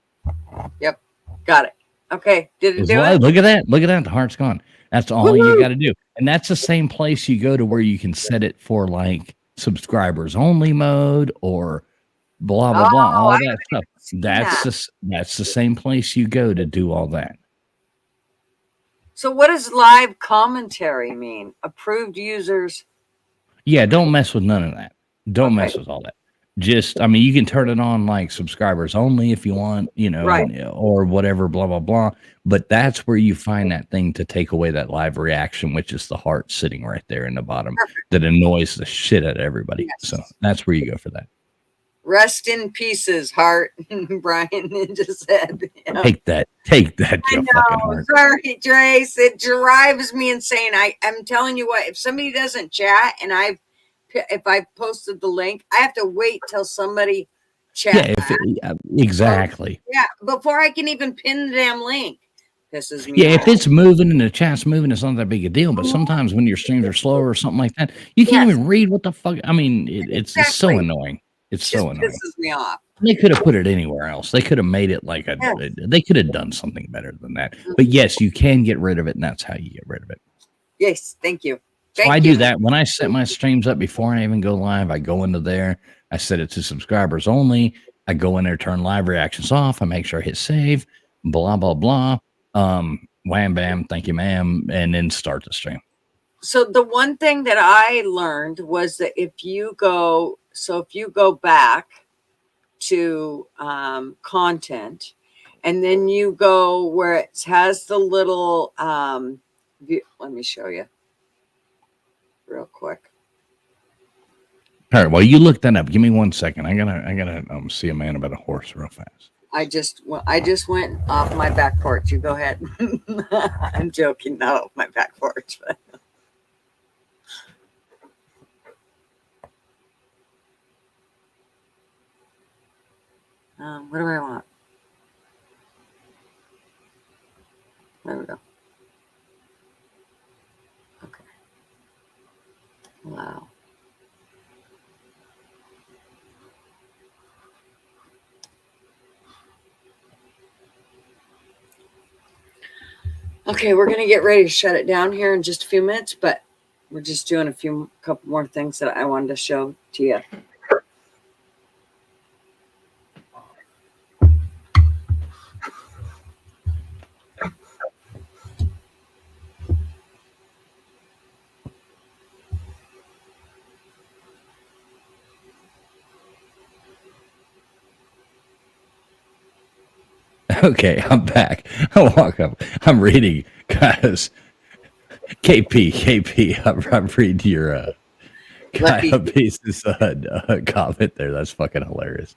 Yep. Got it. Okay. Did it do it? Look at that. Look at that. The heart's gone. That's all you got to do. And that's the same place you go to where you can set it for like subscribers only mode or blah, blah, blah. All that stuff. That's the same place you go to do all that. So what does live commentary mean? Approved users? Yeah, don't mess with none of that. Don't mess with all that. Just, you can turn it on like subscribers only if you want, right. Or whatever, blah, blah, blah. But that's where you find that thing to take away that live reaction, which is the heart sitting right there in the bottom. Perfect. That annoys the shit out of everybody. Yes. So that's where you go for that. Rest in pieces, heart. Brian just said. Take that. Take that. I know. Sorry, Trace. It drives me insane. I'm telling you what. If somebody doesn't chat, and if I posted the link, I have to wait till somebody chats. Yeah, exactly. Yeah, before I can even pin the damn link. Pisses me. Yeah, off. If it's moving and the chat's moving, it's not that big a deal. But sometimes when your streams are slower or something like that, you can't even read what the fuck. It's so annoying. It's so annoying. Pisses me off. They could have put it anywhere else. They could have made it like they could have done something better than that. But yes, you can get rid of it, and that's how you get rid of it. Yes, thank you. So I do that when I set my streams up before I even go live. I go into there. I set it to subscribers only. I go in there, turn live reactions off. I make sure I hit save. Blah blah blah. Wham bam. Thank you, ma'am. And then start the stream. So the one thing that I learned was that if you go back to content, and then you go where it has the little let me show you real quick. All right, well, you look that up. Give me 1 second. I gotta see a man about a horse real fast. I just went off my back porch. You go ahead. I'm joking, not off my back porch, but what do I want? There we go. Okay. Wow. Okay, we're gonna get ready to shut it down here in just a few minutes, but we're just doing a couple more things that I wanted to show to you. Okay, I'm back. I walk up. I'm reading, guys. KP. I'm reading your Kyle Pieces comment there. That's fucking hilarious.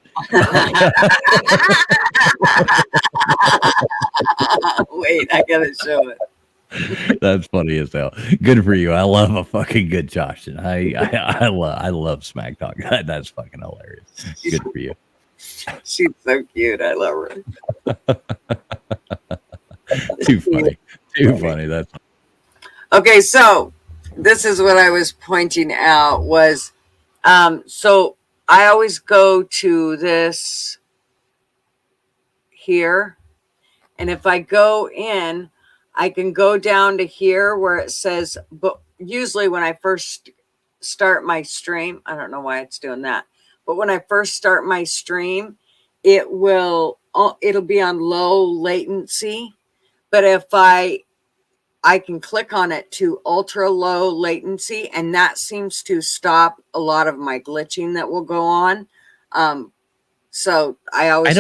Wait, I gotta show it. That's funny as hell. Good for you. I love a fucking good Josh, and I love Smack Talk. That's fucking hilarious. Good for you. She's so cute. I love her. Too funny. Too funny. That's okay. So this is what I was pointing out was, so I always go to this here, and if I go in, I can go down to here where it says, but usually when I first start my stream, I don't know why it's doing that, but when I first start my stream, it'll be on low latency. But if I can click on it to ultra low latency, and that seems to stop a lot of my glitching that will go on. So I always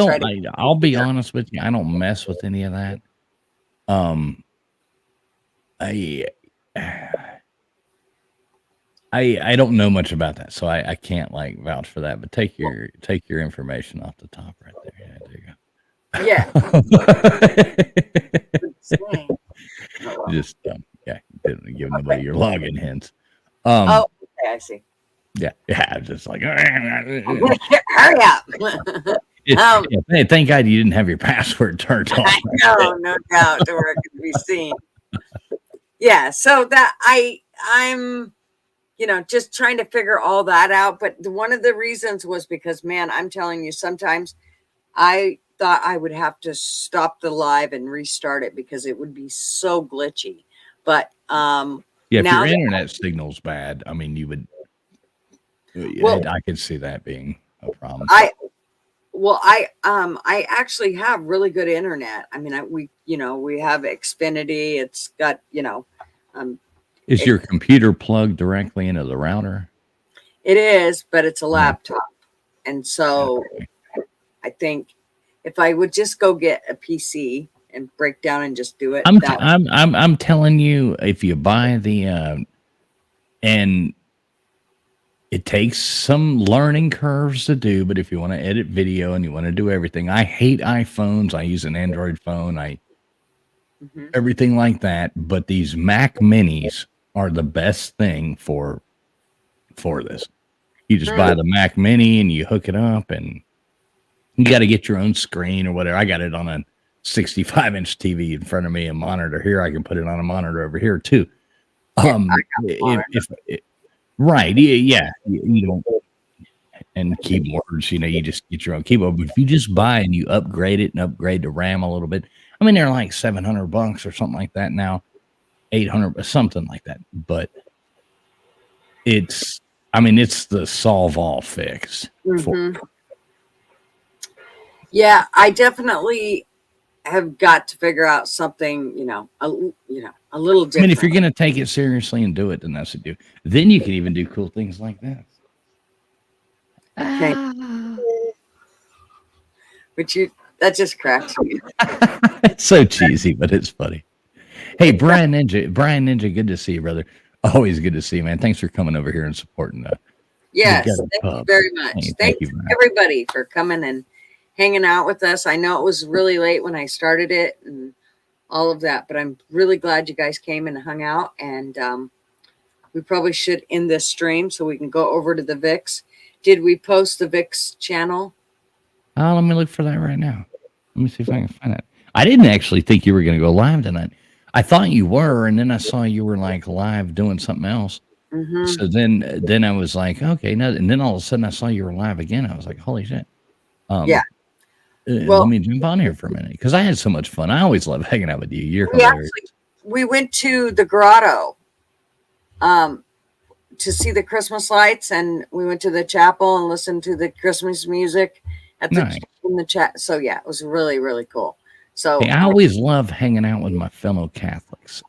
I'll be honest with you, I don't mess with any of that. I don't know much about that, so I can't like vouch for that. But take your information off the top right there. Yeah, there you go. Yeah. Just didn't give nobody your login hints. Oh, okay, I see. Yeah, just like hurry up. Hey, thank God you didn't have your password turned on. No doubt, to where it could be seen. Yeah, so that I'm just trying to figure all that out. But one of the reasons was because, man, I'm telling you, sometimes I thought I would have to stop the live and restart it because it would be so glitchy. But if your internet signal's bad, I mean, you would. I could see that being a problem. I actually have really good internet. I mean, we have Xfinity. It's got Is your computer plugged directly into the router? It is, but it's a laptop, and so I think if I would just go get a PC and break down and just do it, I'm telling you, if you buy the and it takes some learning curves to do, but if you want to edit video and you want to do everything, I hate iPhones. I use an Android phone. Everything like that. But these Mac Minis are the best thing for this. You just buy the Mac Mini and you hook it up, and you got to get your own screen or whatever. I got it on a 65-inch TV in front of me, a monitor here. I can put it on a monitor over here too. Right. Yeah. You don't, and keyboards, you just get your own keyboard. But if you just buy and you upgrade it and upgrade the RAM a little bit, I mean, they're like $700 or something like that now, 800, something like that. But it's the solve all fix. Yeah, I definitely have got to figure out something, a little different. I mean, if you're going to take it seriously and do it, then that's what you do. Then you can even do cool things like that. Okay. But that just cracks me. It's so cheesy, but it's funny. Hey, Brian Ninja, good to see you, brother. Always good to see you, man. Thanks for coming over here and supporting Yes, thank you very much. Hey, thank you everybody for coming and hanging out with us. I know it was really late when I started it and all of that, but I'm really glad you guys came and hung out. And we probably should end this stream so we can go over to the VIX. Did we post the VIX channel? Let me look for that right now. Let me see if I can find it. I didn't actually think you were going to go live tonight. I thought you were, and then I saw you were like live doing something else. Mm-hmm. So then I was like, okay, no. And then all of a sudden I saw you were live again. I was like, holy shit. Yeah. Let me jump on here for a minute because I had so much fun. I always love hanging out with you. You're hilarious. We went to the grotto to see the Christmas lights, and we went to the chapel and listened to the Christmas music in the chat. So yeah, it was really, really cool. So hey, I always love hanging out with my fellow Catholics.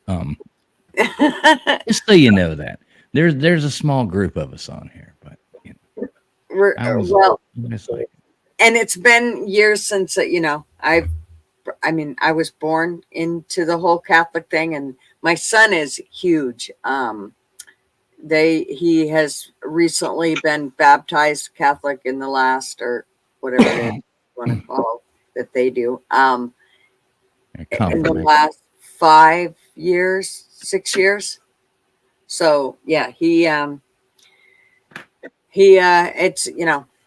Just so you know that there's a small group of us on here, but and it's been years since I was born into the whole Catholic thing, and my son is huge. He has recently been baptized Catholic in the last, or whatever it is you want to call that they do. In the last 6 years. So yeah,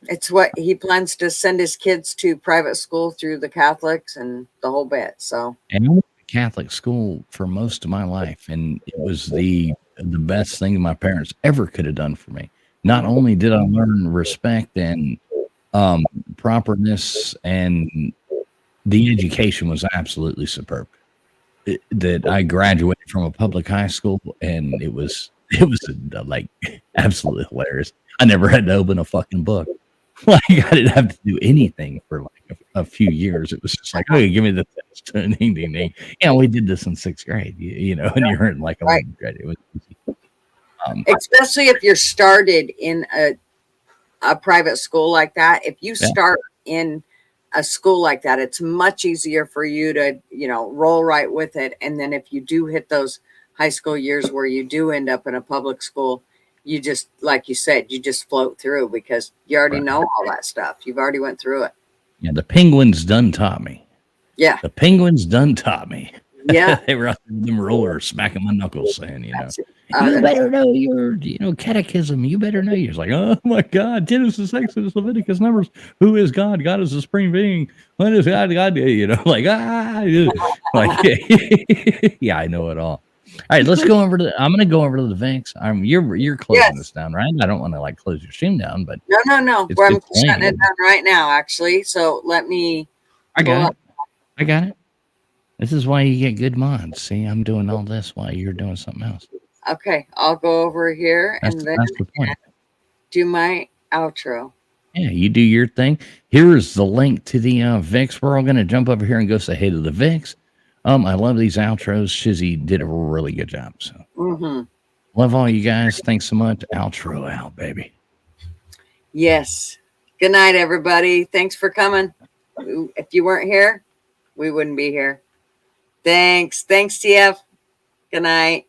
it's what he plans to send his kids to private school through the Catholics and the whole bit. So, and I went to Catholic school for most of my life, and it was the best thing my parents ever could have done for me. Not only did I learn respect and properness, and the education was absolutely superb. That I graduated from a public high school, and it was like absolutely hilarious. I never had to open a fucking book. Like I didn't have to do anything for like a few years. It was just like, okay, give me the test. Ding, ding, ding. Yeah, we did this in 6th grade, and you're in like 11th grade. It was easy. Especially if you're started in a private school like that. If you start in a school like that, it's much easier for you to, roll right with it. And then if you do hit those high school years where you do end up in a public school, you just, like you said, you just float through because you already know all that stuff. You've already went through it. Yeah, the Penguins done taught me. Yeah. The Penguins done taught me. Yeah. They were out there with them rollers smacking my knuckles saying, you better know your, catechism. You better know. You're like, oh my God, Genesis, Exodus, Leviticus, Numbers. Who is God? God is the supreme being. What is God? God, yeah, I know it all. All right, let's go over to. I'm going to go over to the VIX. You're closing this down, right? I don't want to close your stream down, but no. I'm shutting it down right now, actually. So let me. I got it. This is why you get good mods. See, I'm doing all this while you're doing something else. Okay, I'll go over here and then do my outro. Yeah, you do your thing. Here's the link to the VIX. We're all going to jump over here and go say hey to the VIX. I love these outros. Shizzy did a really good job. So, love all you guys. Thanks so much. Outro out, baby. Yes. Good night, everybody. Thanks for coming. If you weren't here, we wouldn't be here. Thanks, TF. Good night.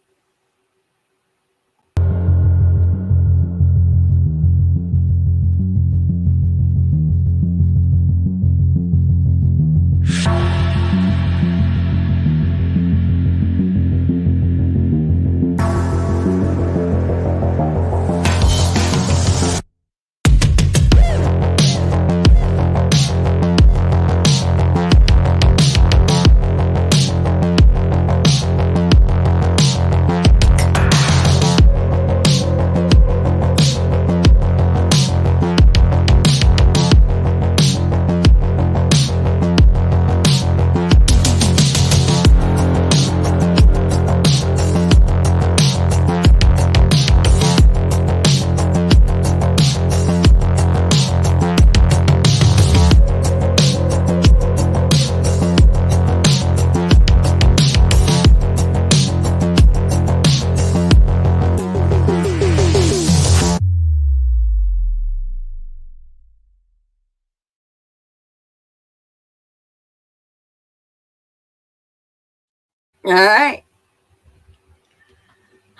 All right.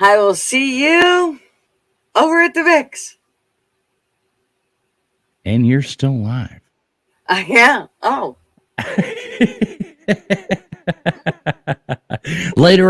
I will see you over at the VIX. And you're still live. Yeah. Oh. Later on.